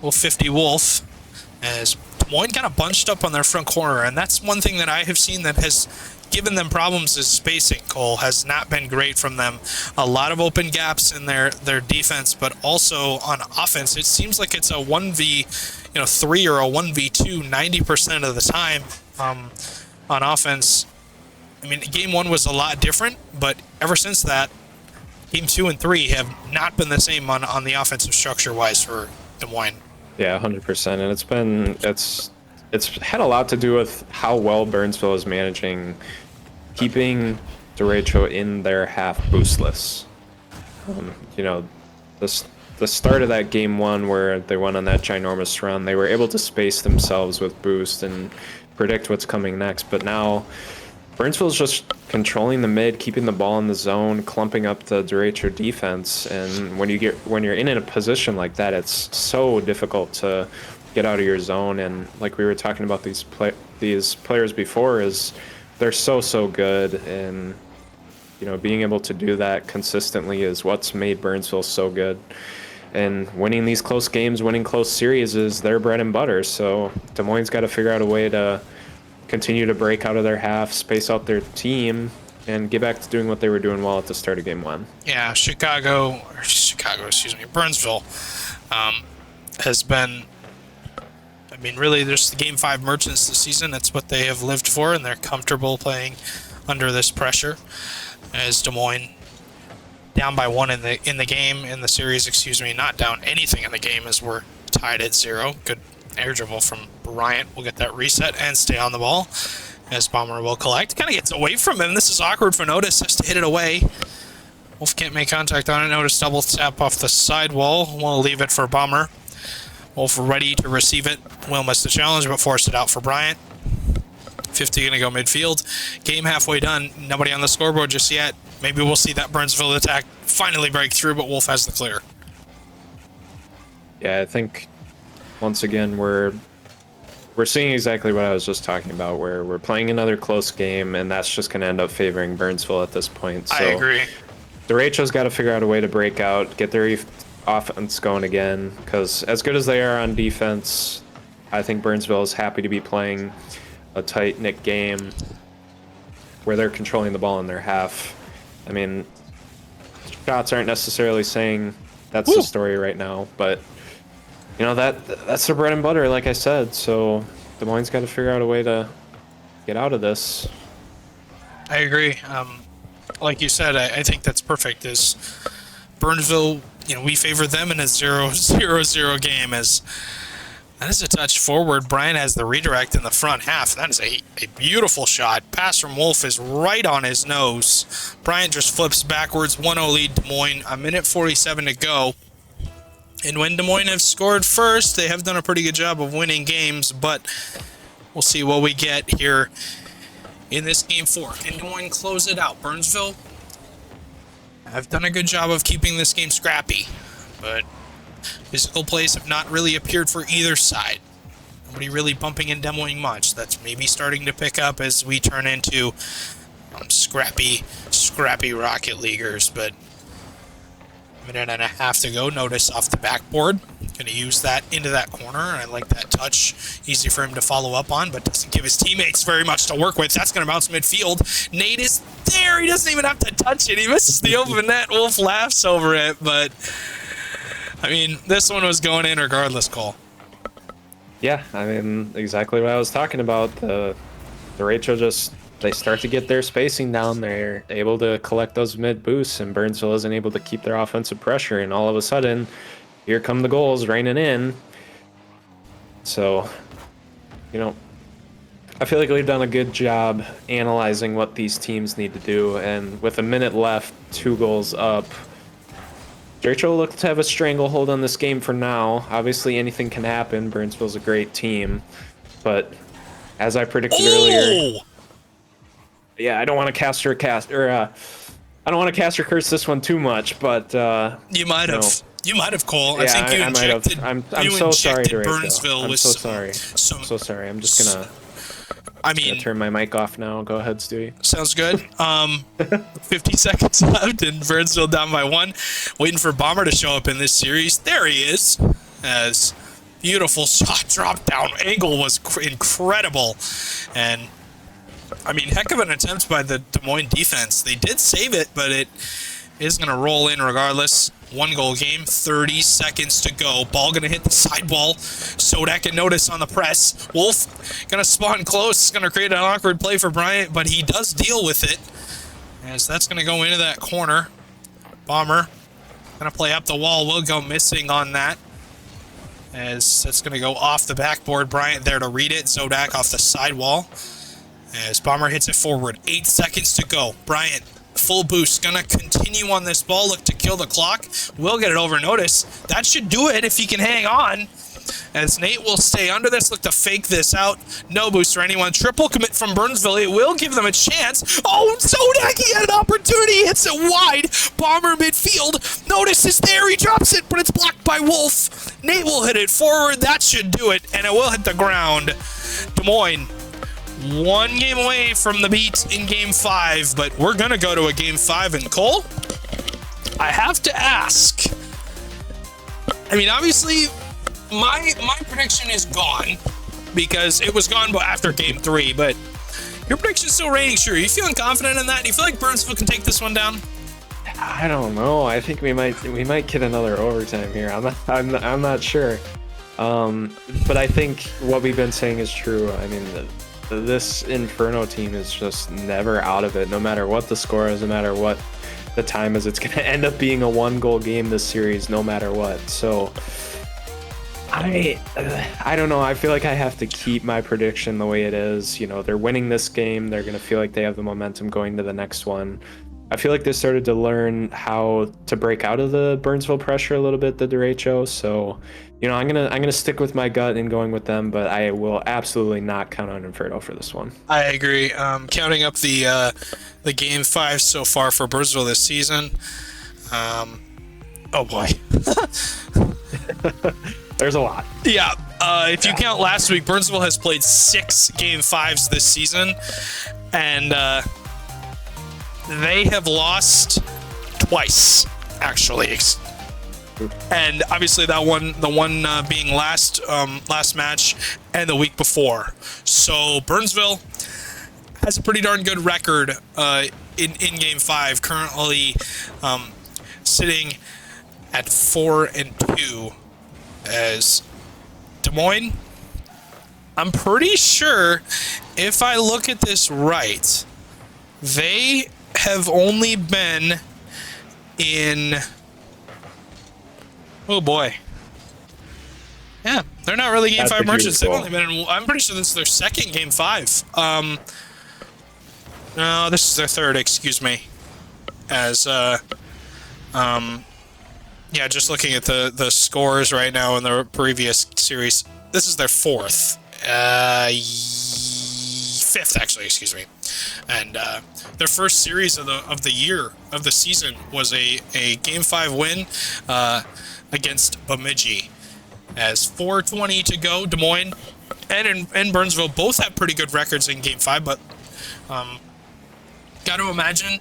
will 50 Wolf, as Des Moines kind of bunched up on their front corner, and that's one thing that I have seen that has given them problems is spacing. Cole has not been great from them. A lot of open gaps in their defense, but also on offense, it seems like it's a 1v3 or a 1v2 90% of the time on offense. Game 1 was a lot different, but ever since that, game 2 and 3 have not been the same on the offensive structure-wise for Des Moines. Yeah, 100%, and it's had a lot to do with how well Burnsville is managing keeping Derecho in their half boostless. The start of that game 1 where they went on that ginormous run, they were able to space themselves with boost and predict what's coming next. But now Burnsville's just controlling the mid, keeping the ball in the zone, clumping up the Derecho defense, and when you're in a position like that, it's so difficult to get out of your zone. And like we were talking about these players before, is they're so good, and being able to do that consistently is what's made Burnsville so good. And winning these close games, winning close series is their bread and butter. So Des Moines got to figure out a way to continue to break out of their half, space out their team, and get back to doing what they were doing well at the start of game one. Yeah, Burnsville has been, I mean, really, there's the Game 5 merchants this season. That's what they have lived for, and they're comfortable playing under this pressure. As Des Moines down by 1 in the series, not down anything in the game as we're tied at 0. Good air dribble from Bryant. We'll get that reset and stay on the ball as Bomber will collect. Kind of gets away from him. This is awkward for Notice. Has to hit it away. Wolf can't make contact on it. Notice double tap off the sidewall. We'll leave it for Bomber. Wolf ready to receive it. Will miss the challenge, but force it out for Bryant. 50 going to go midfield. Game halfway done. Nobody on the scoreboard just yet. Maybe we'll see that Burnsville attack finally break through, but Wolf has the clear. Yeah, I think once again we're seeing exactly what I was just talking about, where we're playing another close game, and that's just going to end up favoring Burnsville at this point. So I agree. Derecho's got to figure out a way to break out, get their offense going again, because as good as they are on defense, I think Burnsville is happy to be playing a tight-knit game where they're controlling the ball in their half. I mean, shots aren't necessarily saying that's the story right now, but that's their bread and butter, like I said. So Des Moines got to figure out a way to get out of this. I agree. Like you said, I think that's perfect. Is Burnsville, we favor them in a 0-0 game. As that is a touch forward. Brian has the redirect in the front half. That is a beautiful shot. Pass from Wolf is right on his nose. Bryant just flips backwards. 1-0 lead Des Moines. 1:47 to go. And when Des Moines have scored first, they have done a pretty good job of winning games, but we'll see what we get here in this game 4. Can Des Moines close it out? Burnsville have done a good job of keeping this game scrappy, but physical plays have not really appeared for either side. Nobody really bumping in Des Moines much. That's maybe starting to pick up as we turn into scrappy Rocket Leaguers, but minute and a half to go. Notice off the backboard. Going to use that into that corner. I like that touch. Easy for him to follow up on, but doesn't give his teammates very much to work with. That's going to bounce midfield. Nate is there. He doesn't even have to touch it. He misses the open net. Wolf laughs over it, but I mean, this one was going in regardless, Cole. Yeah, I mean, exactly what I was talking about. The Rachel they start to get their spacing down. They're able to collect those mid boosts, and Burnsville isn't able to keep their offensive pressure. And all of a sudden, here come the goals raining in. So, I feel like we've done a good job analyzing what these teams need to do. And with a minute left, 2 goals up, Rachel looks to have a stranglehold on this game for now. Obviously, anything can happen. Burnsville's a great team, but as I predicted earlier. Yeah, I don't want to cast her curse this one too much, but you might have. You might have, Cole. Yeah, I think you I might have. injected. I'm so sorry, Burnsville I'm with so sorry. I'm so sorry. I'm just gonna. Gonna turn my mic off now. Go ahead, Stewie. Sounds good. 50 seconds left, and Burnsville down by 1. Waiting for Bomber to show up in this series. There he is. As beautiful shot, drop down angle was incredible, and I mean, heck of an attempt by the Des Moines defense. They did save it, but it is going to roll in regardless. 1-goal game, 30 seconds to go. Ball going to hit the sidewall. Sodak and Notice on the press. Wolf going to spawn close. It's going to create an awkward play for Bryant, but he does deal with it, as that's going to go into that corner. Bomber going to play up the wall. Will go missing on that, as that's going to go off the backboard. Bryant there to read it. Sodak off the sidewall. As Bomber hits it forward, 8 seconds to go. Bryant, full boost, gonna continue on this ball, look to kill the clock. Will get it over. Notice. That should do it if he can hang on. As Nate will stay under this, look to fake this out. No boost for anyone. Triple commit from Burnsville. It will give them a chance. Oh, Sodak, he had an opportunity. Hits it wide. Bomber midfield. Notice is there. He drops it, but it's blocked by Wolf. Nate will hit it forward. That should do it, and it will hit the ground. Des Moines one game away from the beat in Game 5, but we're going to go to a Game 5. And Cole, I have to ask. I mean, obviously, my prediction is gone because it was gone after Game 3, but your prediction's still reigning true. Are you feeling confident in that? Do you feel like Burnsville can take this one down? I don't know. I think we might get another overtime here. I'm not sure. But I think what we've been saying is true. I mean, this Inferno team is just never out of it. No matter what the score is, no matter what the time is, it's going to end up being a 1-goal game this series, no matter what. So I don't know. I feel like I have to keep my prediction the way it is. You know, they're winning this game. They're going to feel like they have the momentum going to the next one. I feel like they started to learn how to break out of the Burnsville pressure a little bit, the derecho. So, you know, I'm gonna stick with my gut and going with them, but I will absolutely not count on Inferno for this one. I agree. Counting up the Game 5 so far for Burnsville this season. Oh boy. There's a lot. Yeah. If you count last week, Burnsville has played 6 Game 5s this season, and they have lost twice, actually. And obviously the one being last match and the week before. So Burnsville has a pretty darn good record in Game 5, currently sitting at 4-2. As Des Moines, I'm pretty sure if I look at this right, they have only been in... Oh boy. Yeah, they're not really Game 5 merchants. They've only been in... I'm pretty sure this is their second Game 5. No, this is their third, excuse me. As, yeah, just looking at the scores right now in the previous series, this is their fifth, actually, excuse me. And their first series of the year, of the season, was a Game 5 win against Bemidji. As 4:20 to go, Des Moines and Burnsville both have pretty good records in Game 5, but got to imagine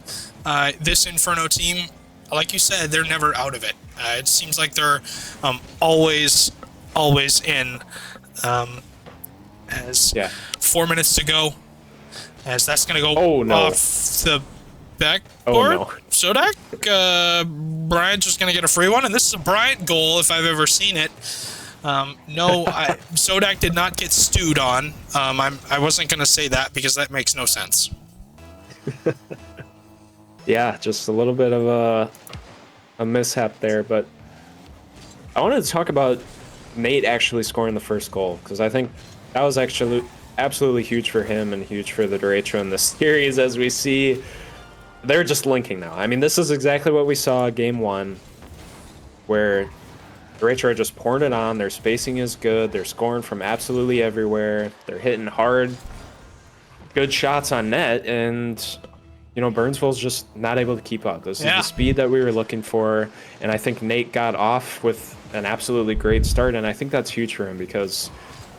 this Inferno team, like you said, they're never out of it. It seems like they're always in. As 4 minutes to go, as that's going to go off the backboard. Oh, no. Sodak, Bryant's just going to get a free one, and this is a Bryant goal if I've ever seen it. No, Sodak did not get stewed on. I wasn't going to say that because that makes no sense. Yeah, just a little bit of a mishap there, but I wanted to talk about Nate actually scoring the first goal, because I think that was actually absolutely huge for him and huge for the derecho in this series. As we see, they're just linking now. I mean, this is exactly what we saw Game 1, where derecho are just pouring it on. Their spacing is good. They're scoring from absolutely everywhere. They're hitting hard, good shots on net, and you know, Burnsville's just not able to keep up. This is the speed that we were looking for, and I think Nate got off with an absolutely great start, and I think that's huge for him because,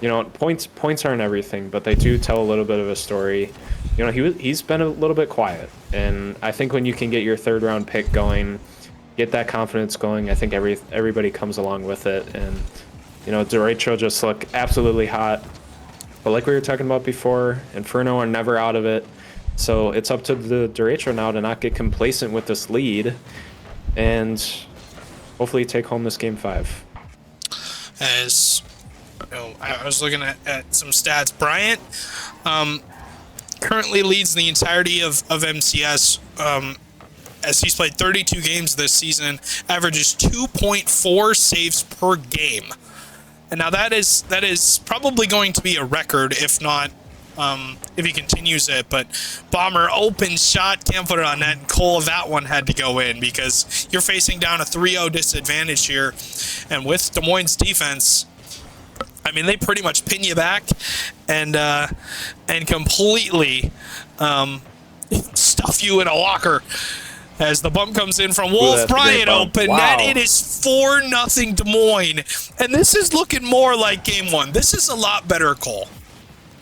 you know, points aren't everything, but they do tell a little bit of a story. You know, he's been a little bit quiet, and I think when you can get your third-round pick going, get that confidence going, I think everybody comes along with it, and, you know, derecho just look absolutely hot. But like we were talking about before, Inferno are never out of it. So it's up to the derecho now to not get complacent with this lead and hopefully take home this Game 5. As you know, I was looking at some stats. Bryant currently leads the entirety of MCS as he's played 32 games this season, averages 2.4 saves per game. And now that is probably going to be a record, if not if he continues it. But Bomber open shot, can't put it on net. And Cole, that one had to go in because you're facing down a 3-0 disadvantage here. And with Des Moines' defense, I mean, they pretty much pin you back and completely stuff you in a locker. As the bump comes in from Wolf, Bryant open net. It is 4-0 Des Moines. And this is looking more like Game 1. This is a lot better, Cole.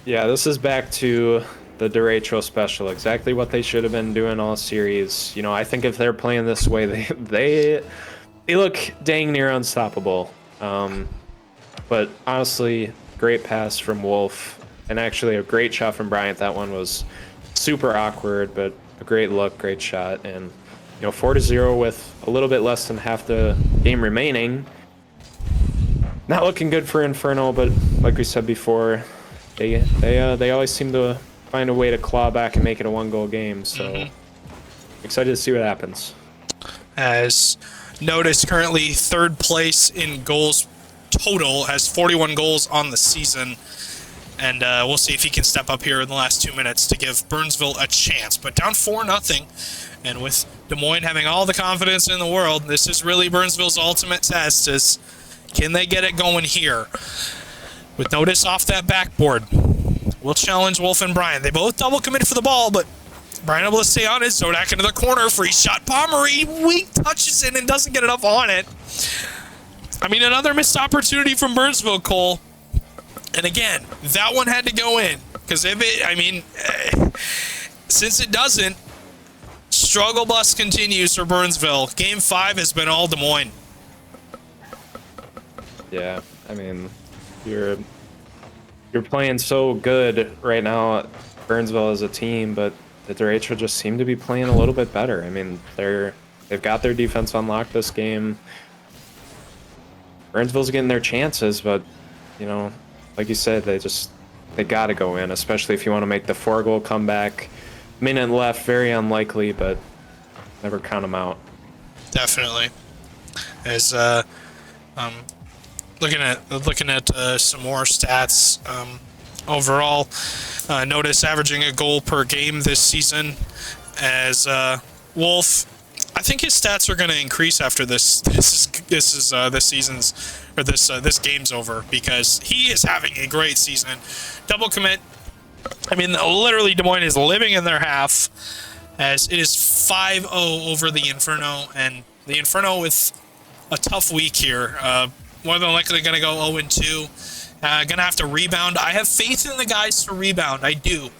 Yeah, this is back to the derecho special. Exactly what they should have been doing all series. You know, I think if they're playing this way, they look dang near unstoppable. But honestly, great pass from Wolf, and actually a great shot from Bryant. That one was super awkward, but a great look, great shot, and you know, 4-0 with a little bit less than half the game remaining. Not looking good for Inferno, but like we said before, they always seem to find a way to claw back and make it a 1-goal game. So excited to see what happens. As Notice currently third place in goals total, has 41 goals on the season. And we'll see if he can step up here in the last 2 minutes to give Burnsville a chance. But down 4-0, and with Des Moines having all the confidence in the world, this is really Burnsville's ultimate test, is can they get it going here? With Notice off that backboard, we'll challenge Wolf and Brian. They both double committed for the ball, but Brian able to stay on it. Zodak into the corner, free shot. Pomery weak touches it and doesn't get enough on it. I mean, another missed opportunity from Burnsville, Cole. And again, that one had to go in. Because if it, I mean, since it doesn't, struggle bus continues for Burnsville. Game 5 has been all Des Moines. Yeah, I mean, you're playing so good right now, Burnsville as a team, but the derecho just seem to be playing a little bit better. I mean, they've got their defense unlocked this game. Burnsville's getting their chances, but you know, like you said, they got to go in, especially if you want to make the 4-goal comeback. Minute left, very unlikely, but never count them out. Definitely. As looking at some more stats overall, Notice averaging a goal per game this season. As Wolf, I think his stats are going to increase after this game's over, because he is having a great season. Double commit. I mean, literally, Des Moines is living in their half, as it is 5-0 over the Inferno, and the Inferno with a tough week here. More than likely going to go 0-2. Going to have to rebound. I have faith in the guys to rebound. I do.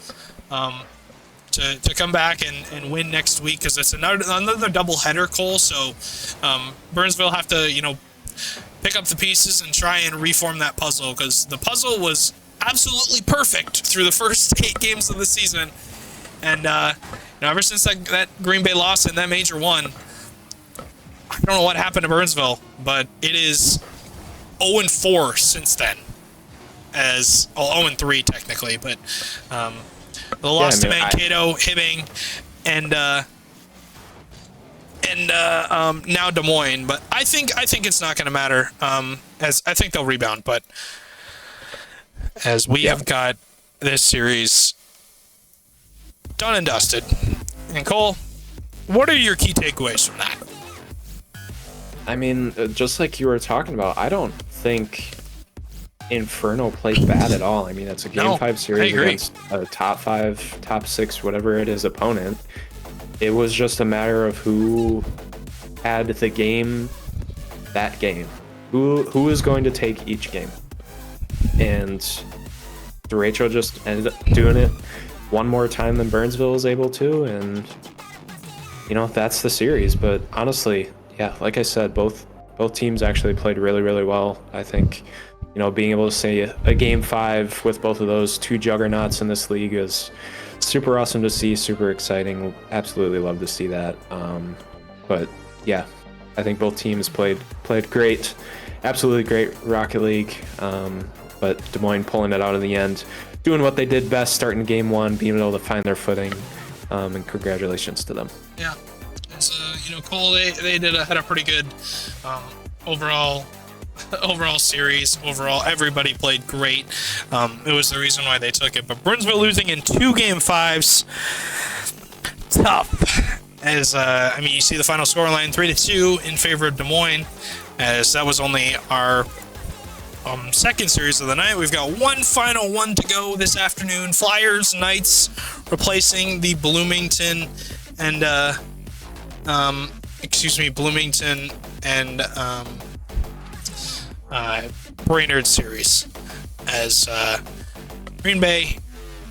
To come back and win next week, because it's another double header, Cole. So Burnsville have to, you know, pick up the pieces and try and reform that puzzle, because the puzzle was absolutely perfect through the first 8 games of the season. And you know, ever since that Green Bay loss in that major one, I don't know what happened to Burnsville, but it is 0-4 since then. As 0-3 technically, but the loss to Mankato, Hibbing, and now Des Moines. But I think it's not going to matter. As I think they'll rebound, but as we have got this series done and dusted. And Cole, what are your key takeaways from that? I mean, just like you were talking about, I don't think Inferno played bad at all. I mean, it's a Game 5 series against a top 5, top 6, whatever it is, opponent. It was just a matter of who had the game that game. Who is going to take each game. And derecho just ended up doing it one more time than Burnsville was able to, and you know, that's the series. But honestly, yeah, like I said, both teams actually played really, really well. I think, you know, being able to say a Game 5 with both of those two juggernauts in this league is super awesome to see, super exciting. Absolutely love to see that. But yeah, I think both teams played great. Absolutely great Rocket League. But Des Moines pulling it out in the end, doing what they did best, starting Game 1, being able to find their footing. And congratulations to them. Yeah. As, you know, Cole, they had a pretty good overall series. Overall, everybody played great. It was the reason why they took it. But Burnsville losing in 2 Game 5s, tough. As I mean, you see the final scoreline 3-2 in favor of Des Moines, as that was only our second series of the night. We've got one final one to go this afternoon. Flyers Knights replacing the Bloomington and Bloomington and Brainerd series, as Green Bay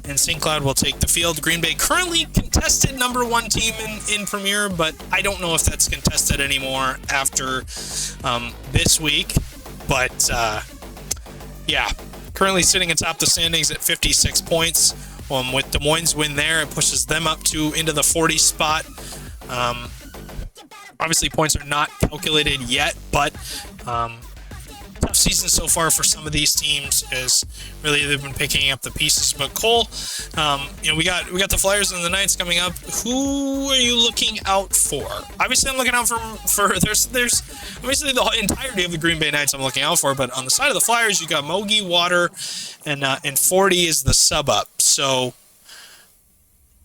and St. Cloud will take the field. Green Bay currently contested #1 team in Premier, but I don't know if that's contested anymore after this week. But yeah, currently sitting atop the standings at 56 points. With Des Moines' win there, it pushes them up into the 40 spot. Obviously, points are not calculated yet, but tough season so far for some of these teams, as really they've been picking up the pieces. But Cole, we got the Flyers and the Knights coming up. Who are you looking out for? Obviously, I'm looking out for there's obviously the entirety of the Green Bay Knights I'm looking out for, but on the side of the Flyers, you got Mogi, Water, and 40 is the sub up. So,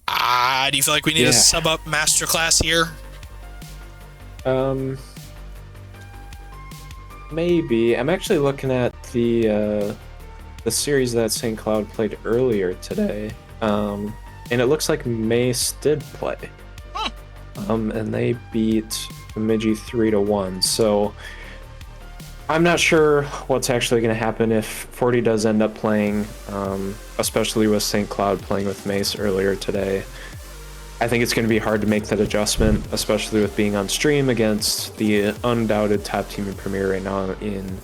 do you feel like we need a sub up masterclass here? Maybe. I'm actually looking at the series that St. Cloud played earlier today, and it looks like Mace did play, and they beat Bemidji 3-1. So I'm not sure what's actually going to happen if 40 does end up playing, especially with St. Cloud playing with Mace earlier today. I think it's going to be hard to make that adjustment, especially with being on stream against the undoubted top team in Premier right now in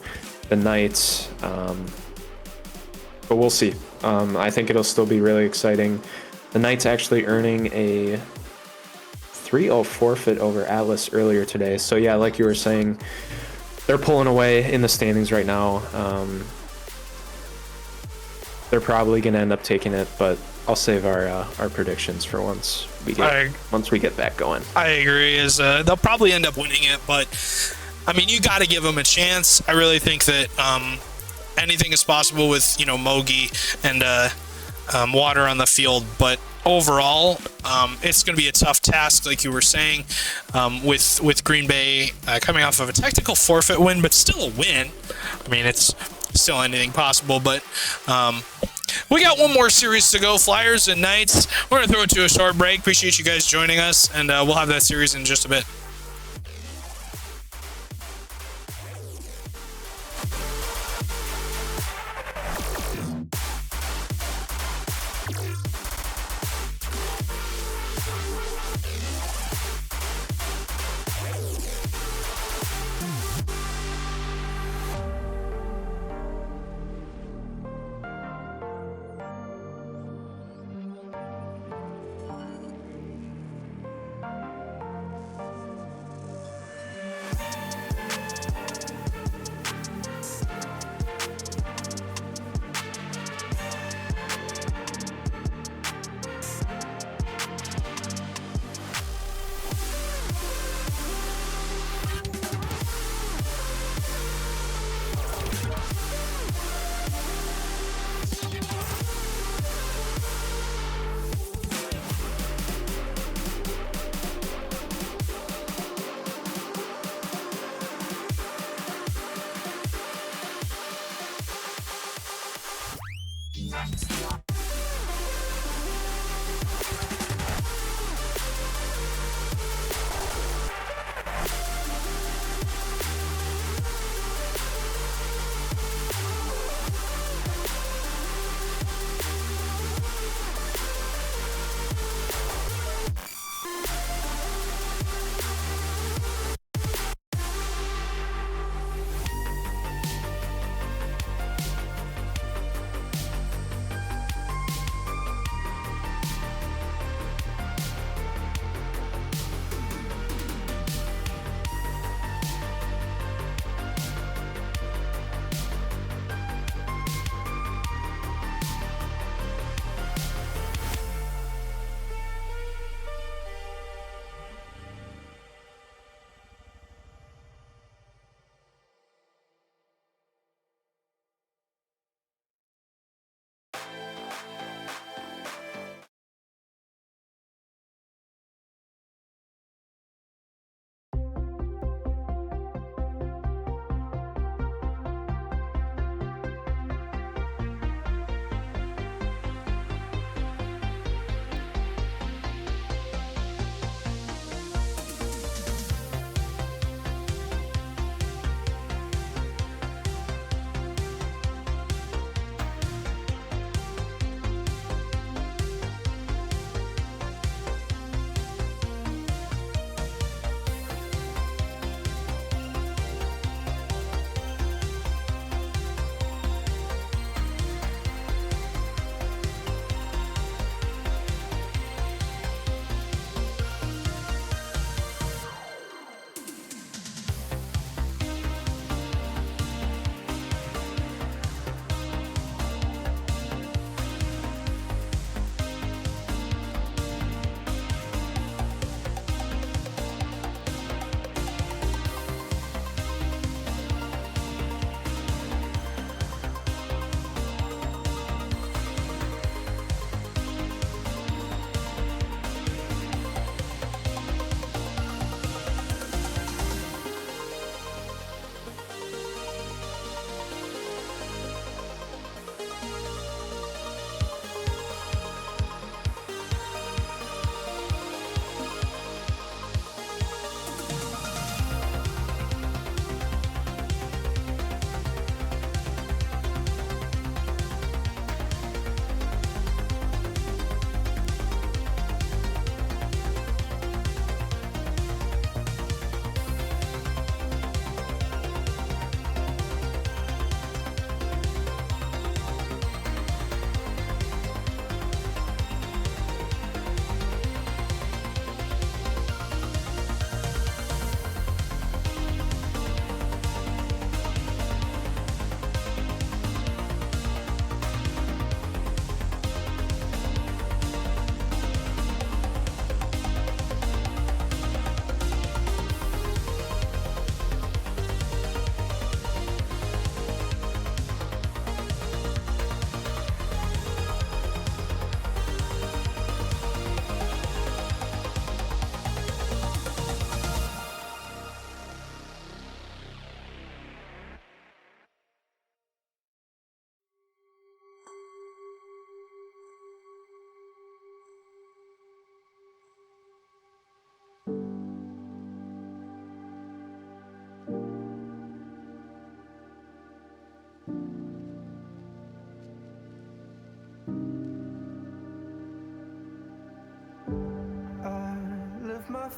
the Knights. But we'll see. I think it'll still be really exciting. The Knights actually earning a 3-0 forfeit over Atlas earlier today. So yeah, like you were saying, they're pulling away in the standings right now. They're probably going to end up taking it, but I'll save our predictions for once we get back going. I agree. They'll probably end up winning it, but I mean, you got to give them a chance. I really think that anything is possible with Mogi and Water on the field, but overall, it's going to be a tough task, like you were saying, with Green Bay coming off of a technical forfeit win, but still a win. I mean, it's still anything possible, but we got one more series to go, Flyers and Knights. We're going to throw it to a short break. Appreciate you guys joining us, and we'll have that series in just a bit.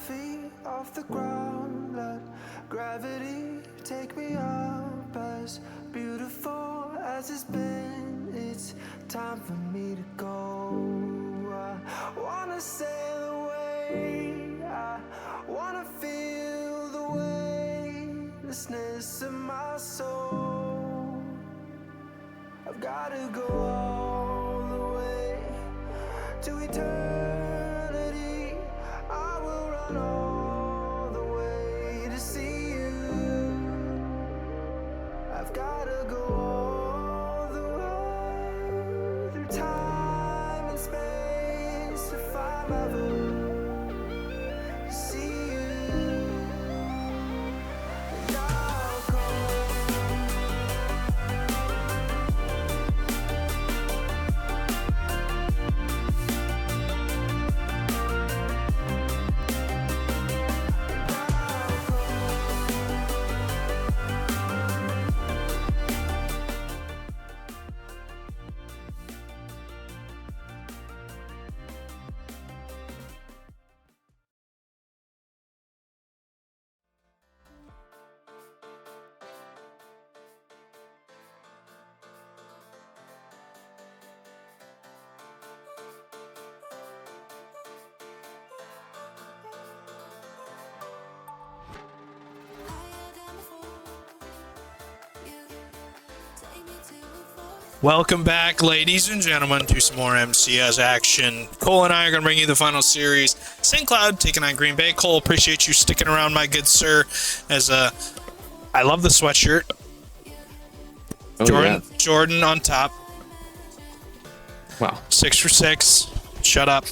feet off the ground, let gravity take me up. As beautiful as it's been, it's time for me to go. I wanna sail away, I wanna feel the weightlessness of my soul. I've gotta go all the way to eternity. I will run all the way to see you. I've gotta go all the way through time and space if I'm ever to see you. And I'll go. Welcome back, ladies and gentlemen, to some more MCS action. Cole and I are going to bring you the final series. St. Cloud taking on Green Bay. Cole, appreciate you sticking around, my good sir. As I love the sweatshirt. Oh, Jordan on top. Wow. 6 for 6. Shut up.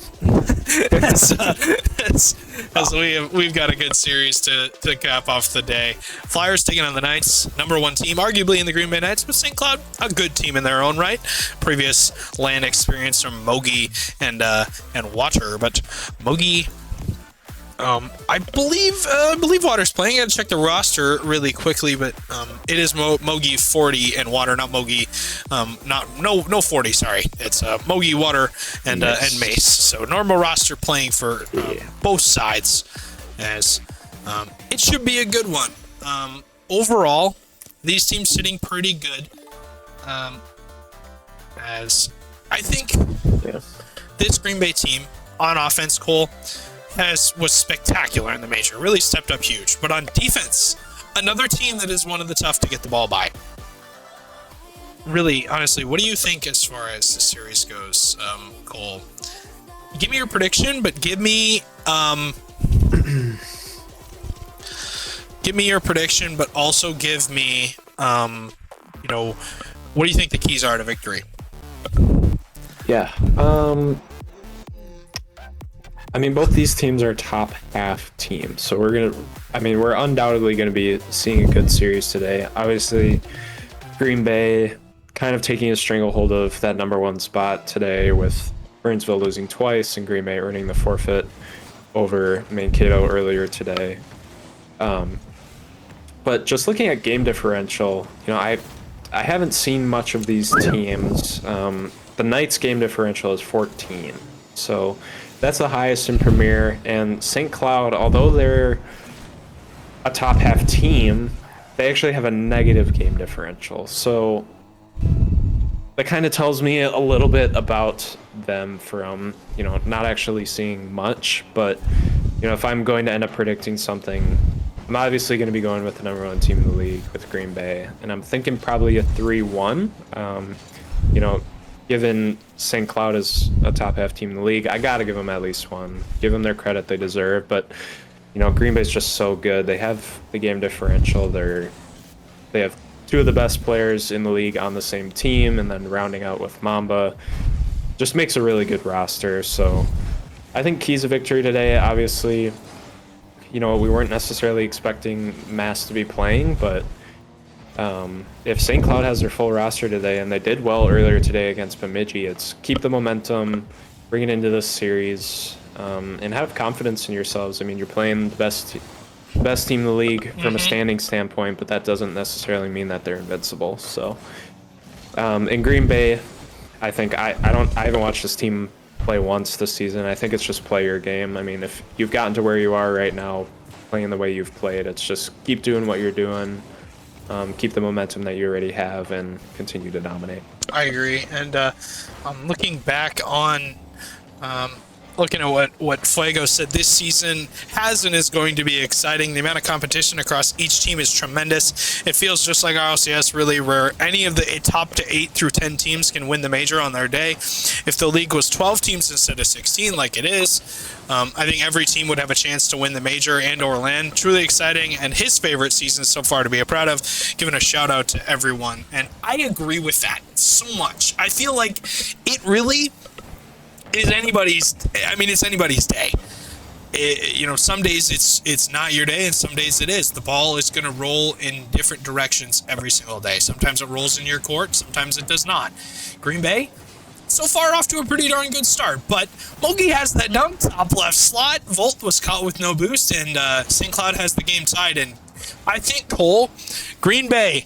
as we've got a good series to cap off the day. Flyers taking on the Knights, #1 team, arguably in the Green Bay Knights, but St. Cloud, a good team in their own right. Previous land experience from Mogi and Water, but Mogi, I believe Water's playing. I gotta check the roster really quickly, but it is Mogi 40 and Water, not Mogi, no 40. Sorry, it's Mogi, Water, and Mace. So normal roster playing for both sides, as it should be a good one. Overall, these teams sitting pretty good. As I think this Green Bay team on offense, Cole, was spectacular in the major, really stepped up huge. But on defense, another team that is one of the tough to get the ball by. Really, honestly, what do you think as far as the series goes, Cole? Give me your prediction, but give me your prediction, but also give me, what do you think the keys are to victory? Yeah. I mean, both these teams are top half teams, so we're undoubtedly gonna be seeing a good series today. Obviously, Green Bay kind of taking a stranglehold of that #1 spot today, with Burnsville losing twice and Green Bay earning the forfeit over Mankato earlier today. But just looking at game differential, I haven't seen much of these teams. The Knights game differential is 14, so that's the highest in Premier. And St. Cloud, although they're a top half team, they actually have a negative game differential. So that kind of tells me a little bit about them from, not actually seeing much. But, if I'm going to end up predicting something, I'm obviously going to be going with the #1 team in the league with Green Bay. And I'm thinking probably a 3-1. Given St. Cloud is a top half team in the league, I got to give them at least one. Give them their credit they deserve. But, Green Bay's just so good. They have the game differential. They have two of the best players in the league on the same team, and then rounding out with Mamba just makes a really good roster. So I think keys of victory today, obviously, we weren't necessarily expecting Mass to be playing, but if St. Cloud has their full roster today, and they did well earlier today against Bemidji, it's keep the momentum, bring it into this series, and have confidence in yourselves. I mean, you're playing the best team in the league from a standing standpoint, but that doesn't necessarily mean that they're invincible. So in Green Bay, I think I haven't watched this team play once this season. I think it's just play your game. I mean, if you've gotten to where you are right now, playing the way you've played, it's just keep doing what you're doing, keep the momentum that you already have, and continue to dominate. I agree. And I'm looking back on looking at what Fuego said, this season has and is going to be exciting. The amount of competition across each team is tremendous. It feels just like RLCS, really, where any of the top to 8 through 10 teams can win the major on their day. If the league was 12 teams instead of 16, like it is, I think every team would have a chance to win the major and or land. Truly exciting, and his favorite season so far to be proud of. Giving a shout out to everyone, and I agree with that so much. I feel like it really is anybody's. I mean, it's anybody's day. You know, some days it's not your day, and some days it is. The ball is going to roll in different directions every single day. Sometimes it rolls in your court, sometimes it does not. Green Bay, so far off to a pretty darn good start, but Mogi has that dunk, top left slot. Volt was caught with no boost, and St. Cloud has the game tied. And I think, Cole, Green Bay,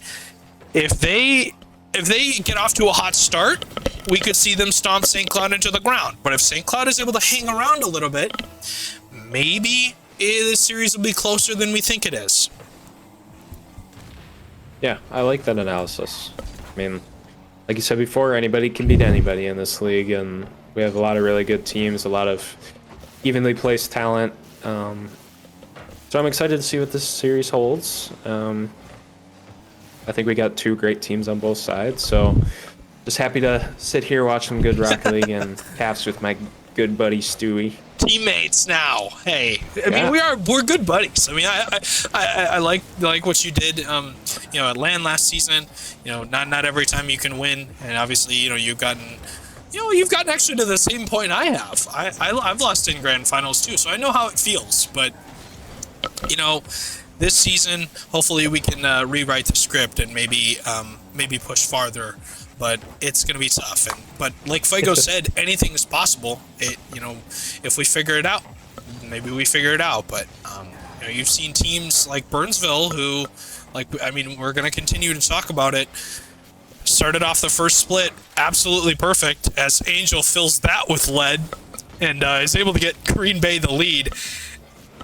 if they get off to a hot start, we could see them stomp St. Cloud into the ground. But if St. Cloud is able to hang around a little bit, maybe the series will be closer than we think it is. Yeah, I like that analysis. I mean, like you said before, anybody can beat anybody in this league, and we have a lot of really good teams, a lot of evenly placed talent. So I'm excited to see what this series holds. I think we got 2 great teams on both sides, so just happy to sit here watch some good Rocket League and caps with my good buddy Stewie. Teammates now. Hey, I mean, we're good buddies. I mean, I like what you did, you know, at LAN last season. You know, not every time you can win, and obviously, you know, you've gotten actually to the same point I have. I've lost in grand finals too, so I know how it feels. But you know, this season, hopefully, we can rewrite the script and maybe push farther. But it's going to be tough. But like Fuego said, anything is possible. You know, if we figure it out, maybe we figure it out. But you know, you've seen teams like Burnsville who, I mean, we're going to continue to talk about it. Started off the first split absolutely perfect as Angel fills that with lead and is able to get Green Bay the lead.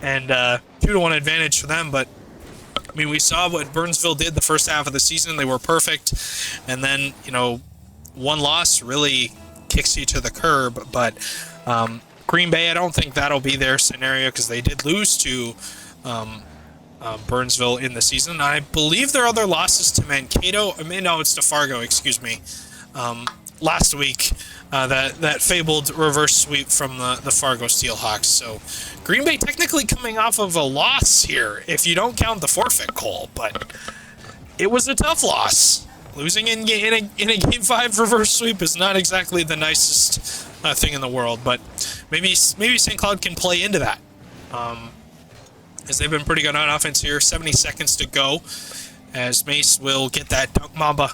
And 2-1 advantage for them, but I mean, we saw what Burnsville did the first half of the season. They were perfect. And then, you know, one loss really kicks you to the curb. But Green Bay, I don't think that'll be their scenario because they did lose to Burnsville in the season. I believe their other losses to Mankato. I mean, no, it's to Fargo, excuse me. Last week, that fabled reverse sweep from the Fargo Steelhawks. So Green Bay technically coming off of a loss here, if you don't count the forfeit, Cole. But it was a tough loss. Losing in a Game 5 reverse sweep is not exactly the nicest thing in the world. But maybe St. Cloud can play into that. As they've been pretty good on offense here. 70 seconds to go as Mace will get that dunk mamba.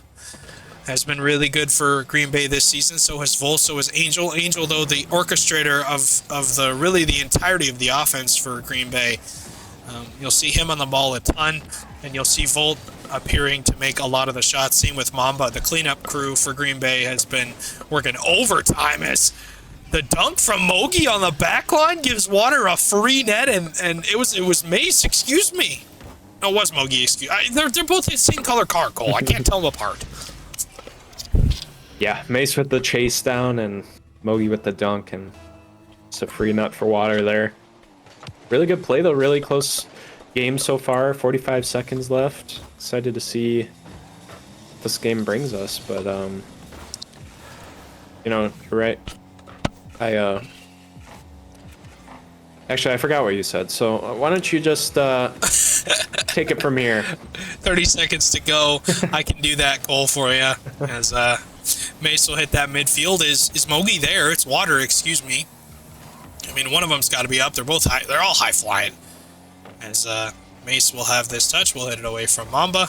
Has been really good for Green Bay this season. So has Volt, so has Angel. Angel, though, the orchestrator of the entirety of the offense for Green Bay. You'll see him on the ball a ton, and you'll see Volt appearing to make a lot of the shots. Same with Mamba. The cleanup crew for Green Bay has been working overtime as the dunk from Mogi on the back line gives Water a free net, and it was Mace, excuse me. No, it was Mogi, excuse me. They're both the same color car, Cole. I can't tell them apart. Yeah, Mace with the chase down and Mogi with the dunk, and it's a free nut for Water there. Really good play, though. Really close game so far. 45 seconds left. Excited to see what this game brings us, but you know, you're right. Actually, I forgot what you said, so why don't you just take it from here. 30 seconds to go. I can do that goal for you. As Mace will hit that midfield. Is Mogi there? It's Water, excuse me. I mean, one of them's got to be up. They're both high. They're all high flying. As Mace will have this touch. We'll hit it away from Mamba.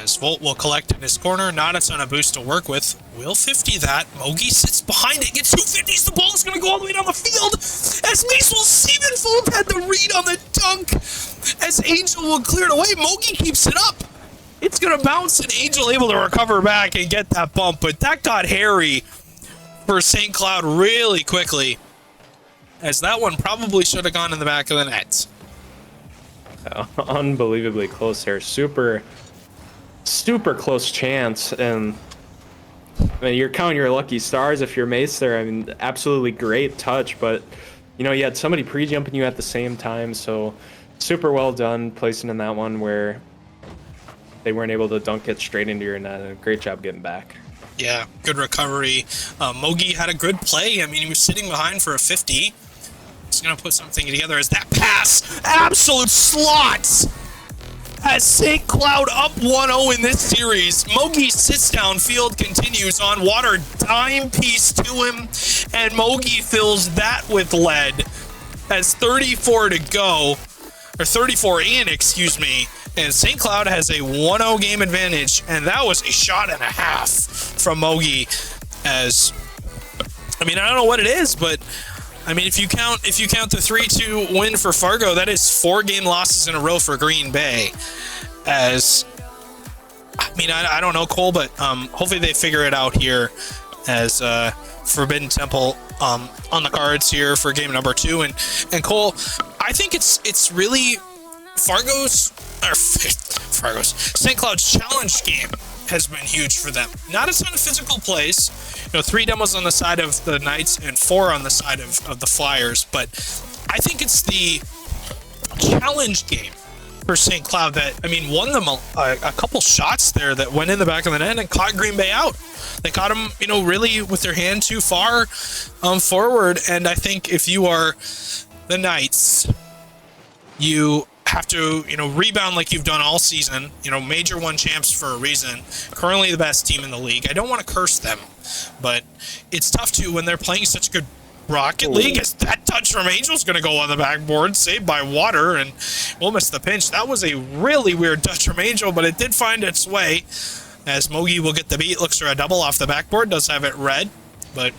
As Volt will collect in his corner. Not a ton of boost to work with. Will 50 that. Mogi sits behind it. Gets 250s. The ball is going to go all the way down the field. As Mace will see that Volt had the read on the dunk. As Angel will clear it away. Mogi keeps it up. It's going to bounce, and Angel able to recover back and get that bump. But that got hairy for St. Cloud really quickly, as that one probably should have gone in the back of the net. Unbelievably close here. Super close chance. And I mean, you're counting your lucky stars if you're Mace there. I mean, absolutely great touch, but you know, you had somebody pre-jumping you at the same time, so super well done placing in that one where they weren't able to dunk it straight into your net. Great job getting back. Yeah, good recovery. Mogi had a good play. I mean, he was sitting behind for a 50. He's going to put something together as that pass. Absolute slots! As St. Cloud up 1-0 in this series. Mogi sits down, field continues on water, dime piece to him, and Mogi fills that with lead. As 34 to go, or 34 in, excuse me, and St. Cloud has a 1-0 game advantage, and that was a shot and a half from Mogi. As, I mean, I don't know what it is, but I mean, if you count the 3-2 win for Fargo, that is 4 game losses in a row for Green Bay. As, I mean, I don't know, Cole, but hopefully they figure it out here. As Forbidden Temple on the cards here for game number 2, and Cole, I think it's really Fargo's St. Cloud's challenge game has been huge for them. Not a ton of physical plays, 3 demos on the side of the Knights and 4 on the side of the Flyers, but I think it's the challenge game for St. Cloud that, I mean, won them a couple shots there that went in the back of the net and caught Green Bay out. They caught them, really with their hand too far forward, and I think if you are the Knights, you have to, rebound like you've done all season. Major 1 champs for a reason. Currently the best team in the league. I don't want to curse them, but it's tough to when they're playing such good Rocket League. As that touch from Angel's going to go on the backboard, saved by Water, and we'll miss the pinch. That was a really weird touch from Angel, but it did find its way. As Mogi will get the beat, looks for a double off the backboard, does have it red, but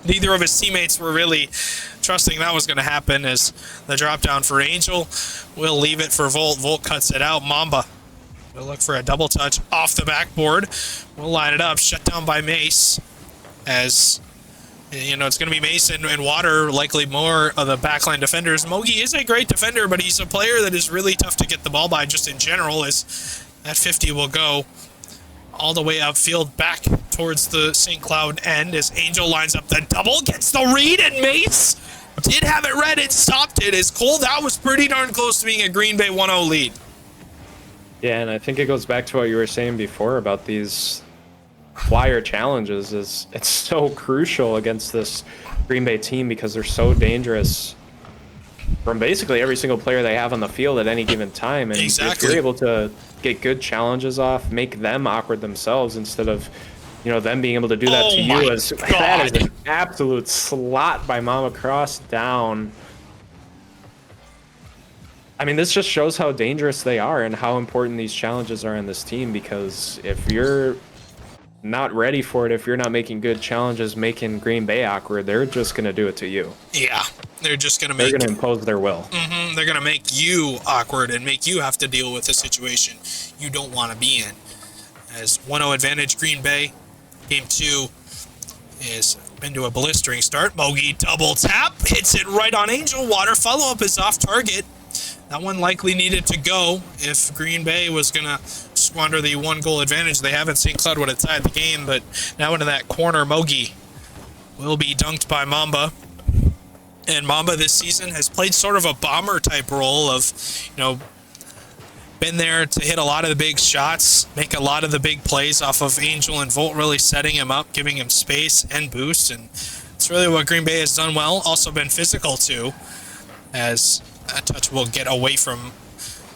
neither of his teammates were really trusting that was going to happen. As the drop down for Angel will leave it for Volt. Volt cuts it out. Mamba will look for a double touch off the backboard. We'll line it up. Shut down by Mace. As, it's going to be Mace and Water, likely more of the backline defenders. Mogi is a great defender, but he's a player that is really tough to get the ball by just in general. As that 50 will go all the way upfield back towards the St. Cloud end as Angel lines up the double, gets the read, and Mace did have it read and stopped it. As Cole, that was pretty darn close to being a Green Bay 1-0 lead. Yeah, and I think it goes back to what you were saying before about these Flyer challenges. Is it's so crucial against this Green Bay team because they're so dangerous from basically every single player they have on the field at any given time. And exactly. If you're able to get good challenges off, make them awkward themselves instead of, them being able to do that to you. That is an absolute slot by Mama Cross down. I mean, this just shows how dangerous they are and how important these challenges are in this team, because if you're not ready for it, if you're not making good challenges, making Green Bay awkward, they're just going to do it to you. Yeah, they're just going to They're going to impose their will. They're going to make you awkward and make you have to deal with a situation you don't want to be in. As 1-0 advantage, Green Bay. Game 2 is into a blistering start. Mogi double tap, hits it right on Angel. Water follow-up is off target. That one likely needed to go if Green Bay was going to squander the 1-goal advantage they have. St. Cloud would have tied the game, but now into that corner, Mogi will be dunked by Mamba. And Mamba this season has played sort of a bomber-type role of, been there to hit a lot of the big shots, make a lot of the big plays off of Angel and Volt, really setting him up, giving him space and boost. And it's really what Green Bay has done well. Also been physical, too, as that touch will get away from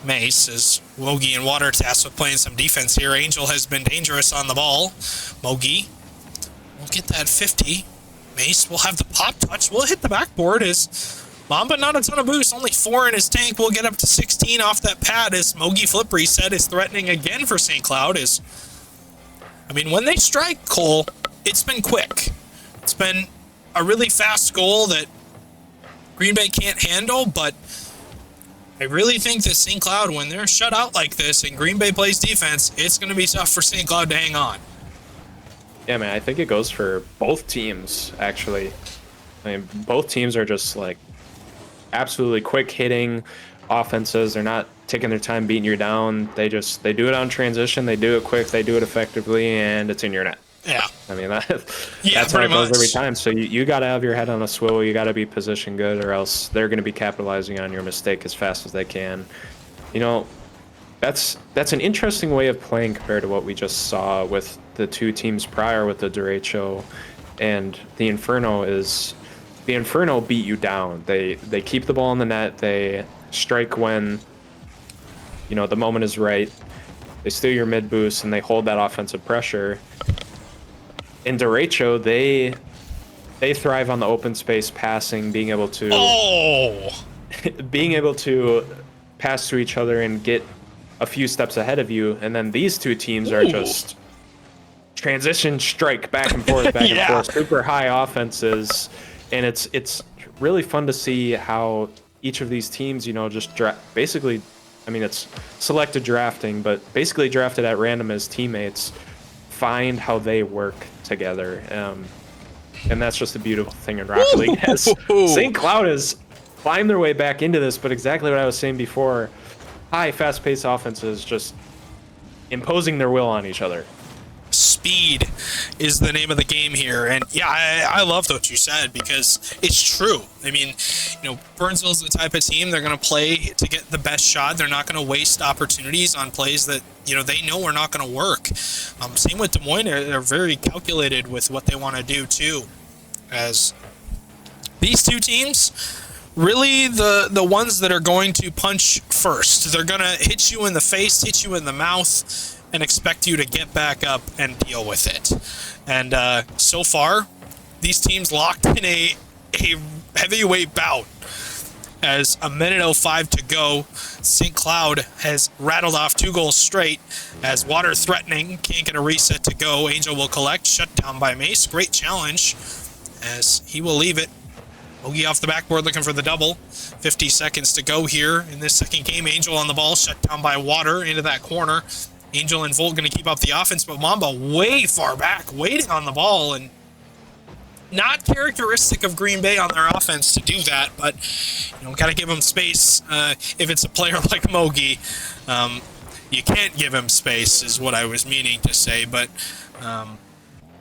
Mace as Wogi and Water tasked with playing some defense here. Angel has been dangerous on the ball. Mogi will get that 50. Mace will have the pop touch. Will hit the backboard as Mamba, not a ton of boost. Only 4 in his tank. Will get up to 16 off that pad as Mogi flip reset is threatening again for St. Cloud. When they strike, Cole, it's been quick. It's been a really fast goal that Green Bay can't handle, but I really think that St. Cloud, when they're shut out like this and Green Bay plays defense, it's going to be tough for St. Cloud to hang on. Yeah, man, I think it goes for both teams, actually. I mean, both teams are just like absolutely quick hitting offenses. They're not taking their time beating you down. They do it on transition, they do it quick, they do it effectively, and it's in your net. Yeah. I mean, Yeah, that's how it pretty goes every much. time. So you got to have your head on a swivel. You got to be positioned good, or else they're going to be capitalizing on your mistake as fast as they can. You know, that's an interesting way of playing compared to what we just saw with the two teams prior with the derecho and the Inferno. Is the Inferno beat you down? They keep the ball in the net. They strike when the moment is right. They steal your mid boost and they hold that offensive pressure. In derecho, they thrive on the open space passing, being able to pass to each other and get a few steps ahead of you. And then these two teams are just transition strike back and forth, back and forth, super high offenses. And it's really fun to see how each of these teams, just basically, I mean, it's selected drafting, but basically drafted at random as teammates, find how they work together. And that's just a beautiful thing in Rocket League. As St. Cloud has climbed their way back into this, but exactly what I was saying before, high, fast-paced offenses just imposing their will on each other. Speed is the name of the game here, and yeah, I love what you said because it's true. I mean, Burnsville's the type of team, they're going to play to get the best shot. They're not going to waste opportunities on plays that they know are not going to work. Same with Des Moines, they're very calculated with what they want to do too. As these two teams, really the ones that are going to punch first, they're going to hit you in the face, hit you in the mouth, and expect you to get back up and deal with it. And so far, these teams locked in a heavyweight bout. As a minute 05 to go, St. Cloud has rattled off 2 goals straight. As Water threatening, can't get a reset to go. Angel will collect, shut down by Mace. Great challenge, as he will leave it. Ogie off the backboard looking for the double. 50 seconds to go here in this second game. Angel on the ball, shut down by Water into that corner. Angel and Volt going to keep up the offense, but Mamba way far back, waiting on the ball, and not characteristic of Green Bay on their offense to do that, but got to give him space. If it's a player like Mogi, you can't give him space, is what I was meaning to say, but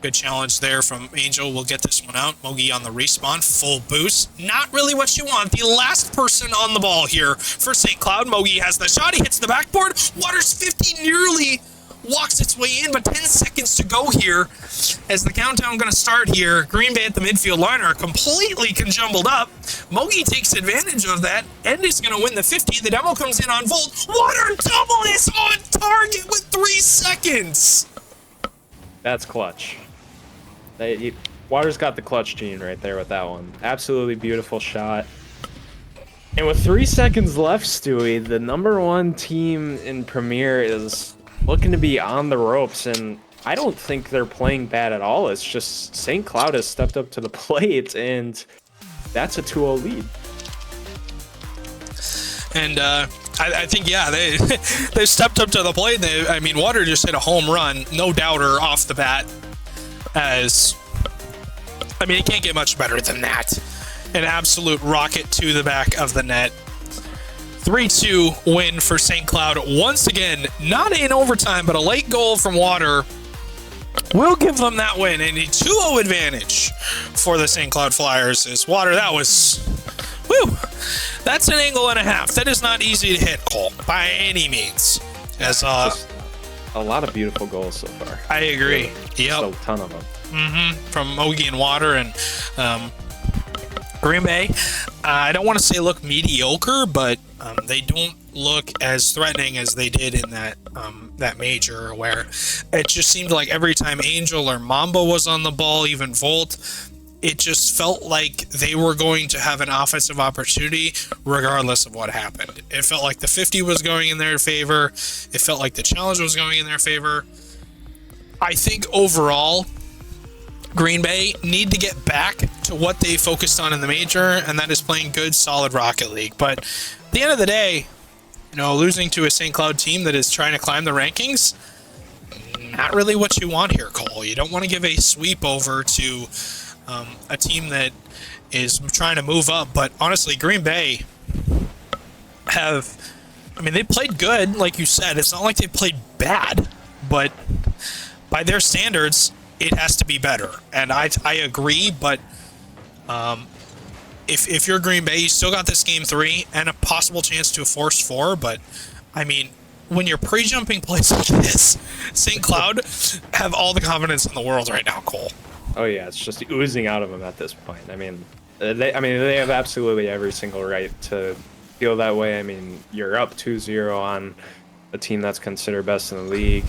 good challenge there from Angel. We'll get this one out. Mogi on the respawn, full boost. Not really what you want. The last person on the ball here for St. Cloud. Mogi has the shot. He hits the backboard. Water's 50 nearly walks its way in, but 10 seconds to go here as the countdown going to start here. Green Bay at the midfield line are completely conjumbled up. Mogi takes advantage of that and is going to win the 50. The demo comes in on Volt. Water double is on target with 3 seconds. That's clutch. Water's got the clutch gene right there with that one. Absolutely beautiful shot. And with 3 seconds left, Stewie, the #1 team in Premier is looking to be on the ropes, and I don't think they're playing bad at all. It's just St. Cloud has stepped up to the plate, and that's a 2-0 lead. And I think, yeah, they've stepped up to the plate. Water just hit a home run, no doubter, off the bat. It can't get much better than that. An absolute rocket to the back of the net. 3-2 win for St. Cloud. Once again, not in overtime, but a late goal from Water will give them that win. And a 2-0 advantage for the St. Cloud Flyers. As Water, that was... Whew! That's an angle and a half. That is not easy to hit, Cole, by any means. As Just a lot of beautiful goals so far. I agree. Yep. A ton of them. From Mogi and Water and Green Bay. I don't want to say look mediocre, but they don't look as threatening as they did in that major, where it just seemed like every time Angel or Mamba was on the ball, even Volt, it just felt like they were going to have an offensive opportunity regardless of what happened. It felt like the 50 was going in their favor. It felt like the challenge was going in their favor. I think overall, Green Bay need to get back to what they focused on in the major, and that is playing good, solid Rocket League. But at the end of the day, losing to a St. Cloud team that is trying to climb the rankings, not really what you want here, Cole. You don't want to give a sweep over to a team that is trying to move up. But honestly, Green Bay they played good, like you said. It's not like they played bad, but by their standards, it has to be better. And I agree, but if you're Green Bay, you still got this game 3 and a possible chance to force 4. But I mean, when you're pre-jumping plays like this, St. Cloud have all the confidence in the world right now, Cole. Oh yeah, it's just oozing out of them at this point. They have absolutely every single right to feel that way. I mean, you're up 2-0 on a team that's considered best in the league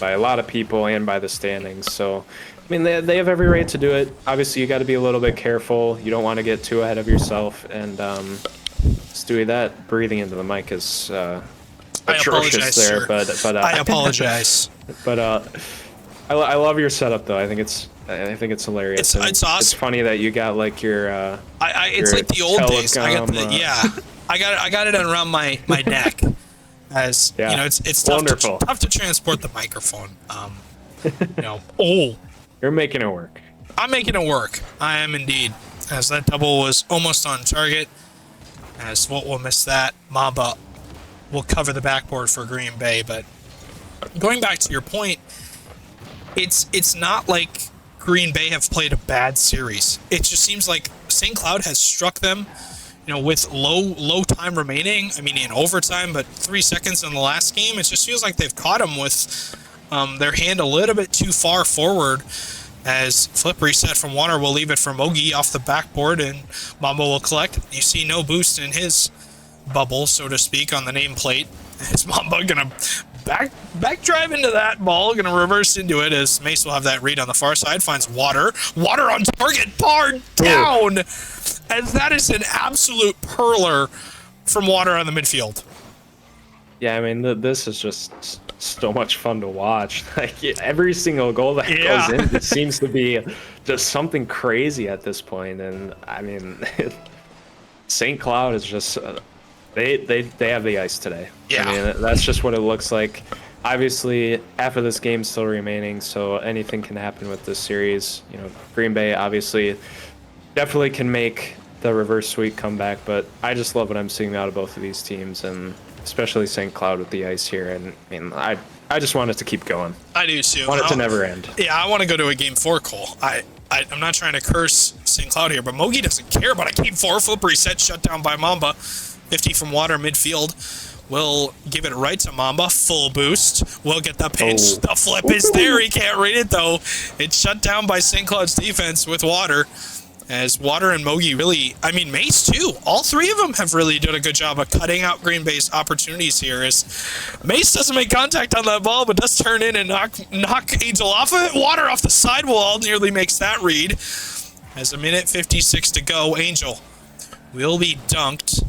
by a lot of people and by the standings. So, I mean, they have every right to do it. Obviously, you got to be a little bit careful. You don't want to get too ahead of yourself. And Stewie, that breathing into the mic is atrocious there. Sir. But I apologize. But I love your setup though. I think it's hilarious. It's awesome. It's funny that you got like your it's your like the old days. I got telecom, I got it around my neck. As Yeah. you know, it's Wonderful. tough to transport the microphone. You're making it work. I'm making it work. I am indeed. As that double was almost on target. As Volt will miss that. Mamba will cover the backboard for Green Bay. But going back to your point, it's not like Green Bay have played a bad series. It just seems like St. Cloud has struck them, with low time remaining. I mean, in overtime, but 3 seconds in the last game. It just feels like they've caught them with their hand a little bit too far forward. As flip reset from Water will leave it for Mogi off the backboard, and Mamba will collect. You see no boost in his bubble, so to speak, on the nameplate. Is Mamba gonna back drive into that ball, gonna reverse into it as Mace will have that read on the far side, finds Water on target, bar down, as that is an absolute perler from Water on the midfield. Yeah, I mean, this is just so much fun to watch. Like every single goal that goes in, it seems to be just something crazy at this point. And I mean, St. Cloud is just they have the ice today. Yeah, I mean, that's just what it looks like. Obviously, half of this game's still remaining, so anything can happen with this series. Green Bay obviously definitely can make the reverse sweep comeback, but I just love what I'm seeing out of both of these teams, and especially St. Cloud with the ice here. And I mean, I just want it to keep going. I do too. I want it to never end. Yeah, I want to go to a game 4, Cole. I'm not trying to curse St. Cloud here, but Mogi doesn't care about a game 4. Flip reset, shut down by Mamba. 50 from Water midfield. Will give it right to Mamba. Full boost. Will get the pinch. Oh. The flip is there. He can't read it though. It's shut down by St. Cloud's defense with Water. As Water and Mogi really, I mean, Mace too. All three of them have really done a good job of cutting out Green Bay's opportunities here. As Mace doesn't make contact on that ball, but does turn in and knock Angel off of it. Water off the sidewall nearly makes that read. As a minute 56 to go, Angel will be dunked.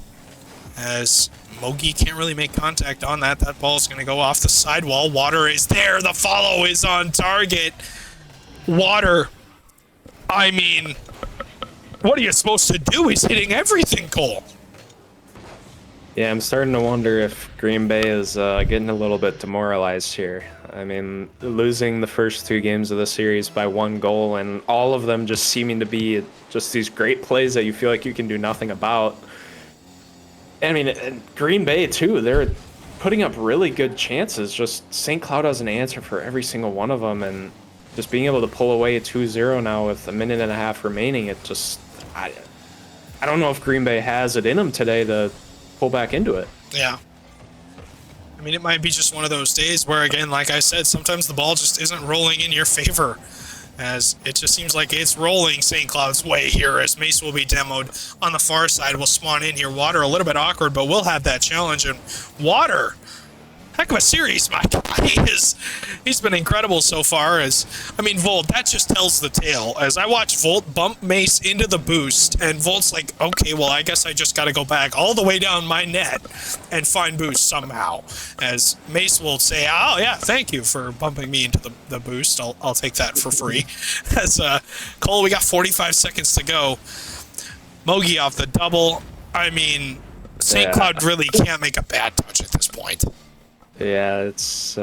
As Mogi can't really make contact on that. That ball is going to go off the sidewall. Water is there. The follow is on target. Water, I mean, what are you supposed to do? He's hitting everything, Cole. Yeah, I'm starting to wonder if Green Bay is getting a little bit demoralized here. I mean, losing the first 2 games of the series by 1 goal, and all of them just seeming to be just these great plays that you feel like you can do nothing about. I mean, Green Bay, too, they're putting up really good chances. Just St. Cloud has an answer for every single one of them, and just being able to pull away 2-0 now with a minute and a half remaining, it just... I don't know if Green Bay has it in them today to pull back into it. Yeah. I mean, it might be just one of those days where, again, like I said, sometimes the ball just isn't rolling in your favor. As it just seems like it's rolling St. Cloud's way here, as Mace will be demoed on the far side. Will spawn in here. Water a little bit awkward, but we'll have that challenge. And Water, heck of a series, my guy. He's been incredible so far. As I mean, Volt, that just tells the tale. As I watch Volt bump Mace into the boost, and Volt's like, okay, well, I guess I just got to go back all the way down my net and find boost somehow. As Mace will say, oh yeah, thank you for bumping me into the boost. I'll take that for free. As Cole, we got 45 seconds to go. Mogi off the double. I mean, St. Cloud really can't make a bad touch at this point. Yeah, it's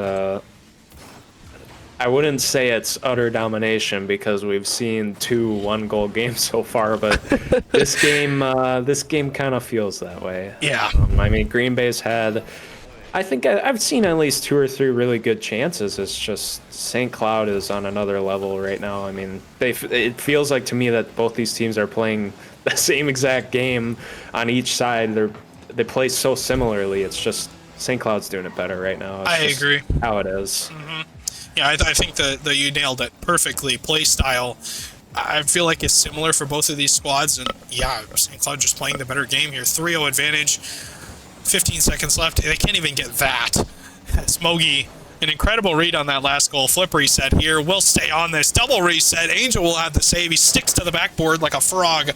I wouldn't say it's utter domination because we've seen 2 one-goal games so far, but this game kind of feels that way. Yeah. I mean, Green Bay's had, I think I've seen at least 2 or 3 really good chances. It's just St. Cloud is on another level right now. I mean, it feels like to me that both these teams are playing the same exact game on each side. They play so similarly. It's just St. Cloud's doing it better right now. I agree. How it is. Yeah, I think that you nailed it perfectly. Play style, I feel like it's similar for both of these squads, and yeah, St. Cloud just playing the better game here. 3-0 advantage, 15 seconds left. They can't even get that. Smoggy, an incredible read on that last goal. Flip reset here. We'll stay on this. Double reset. Angel will have the save. He sticks to the backboard like a frog.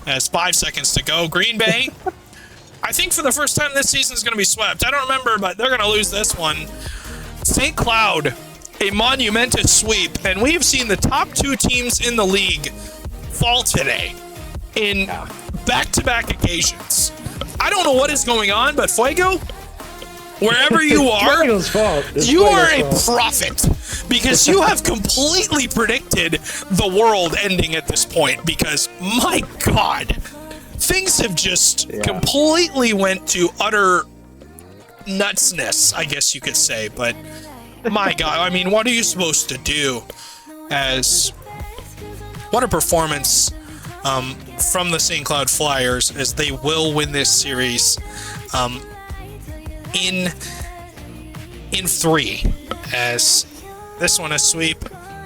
As 5 seconds to go. Green Bay, I think for the first time this season is going to be swept. I don't remember, but they're going to lose this one. St. Cloud, a monumentous sweep, and we've seen the top 2 teams in the league fall today in back-to-back occasions. I don't know what is going on, but Fuego, wherever you are, you are a prophet because you have completely predicted the world ending at this point because, my God, things have just completely went to utter nutsness, I guess you could say, but my God, I mean, what are you supposed to do what a performance from the St. Cloud Flyers as they will win this series in 3 as this one a sweep.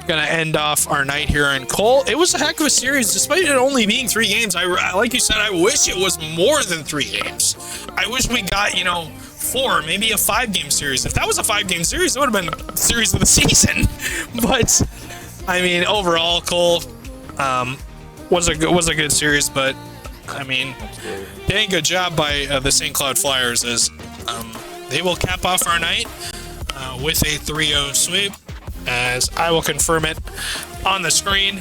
Gonna end off our night here in Cole. It was a heck of a series despite it only being 3 games. Like you said, I wish it was more than 3 games. I wish we got 4, maybe a 5-game series. If that was a 5-game series, it would have been the series of the season. But I mean, overall, Cole was a good series. But I mean, dang good job by the St. Cloud Flyers as they will cap off our night with a 3-0 sweep. As I will confirm it on the screen.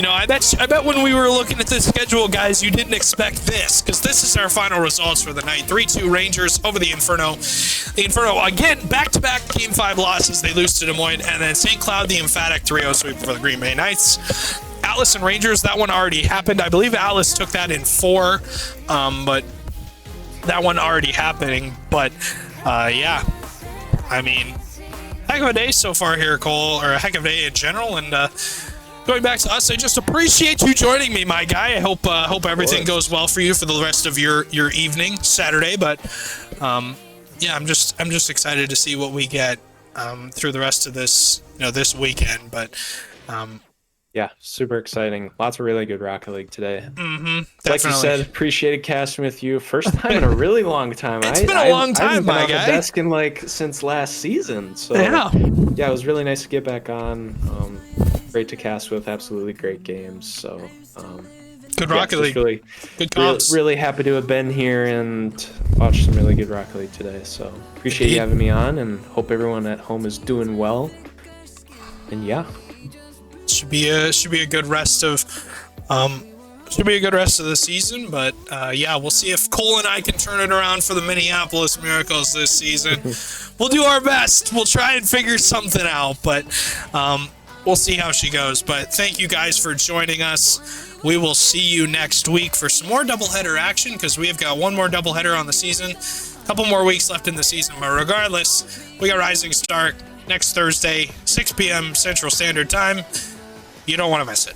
I bet when we were looking at the schedule, guys, you didn't expect this, because this is our final results for the night. 3-2 Rangers over the Inferno. The Inferno, again, back-to-back Game 5 losses. They lose to Des Moines. And then St. Cloud, the emphatic 3-0 sweep for the Green Bay Knights. Atlas and Rangers, that one already happened. I believe Atlas took that in 4, but that one already happening. But, yeah, I mean, heck of a day so far here, Cole, or a heck of a day in general. And going back to us, I just appreciate you joining me, my guy. I hope everything goes well for you for the rest of your evening, Saturday. But yeah, I'm just excited to see what we get through the rest of this this weekend. But yeah, super exciting. Lots of really good Rocket League today. Like you definitely. said, appreciated casting with you. First time in a really long time. It's been a long time, I haven't been my on guy. the desk in since last season. So Yeah. yeah, it was really nice to get back on. Great to cast with. Absolutely great games. So Good yeah, Rocket just League. Really, Good comps. really happy to have been here and watched some really good Rocket League today. So appreciate you having me on, and hope everyone at home is doing well. And yeah. Should be a good rest of the season, but yeah, we'll see if Cole and I can turn it around for the Minneapolis Miracles this season. We'll do our best. We'll try and figure something out, but we'll see how she goes. But thank you guys for joining us. We will see you next week for some more doubleheader action, because we have got one more doubleheader on the season. A couple more weeks left in the season, but regardless, we got Rising Star next Thursday, 6 p.m. Central Standard Time. You don't want to miss it.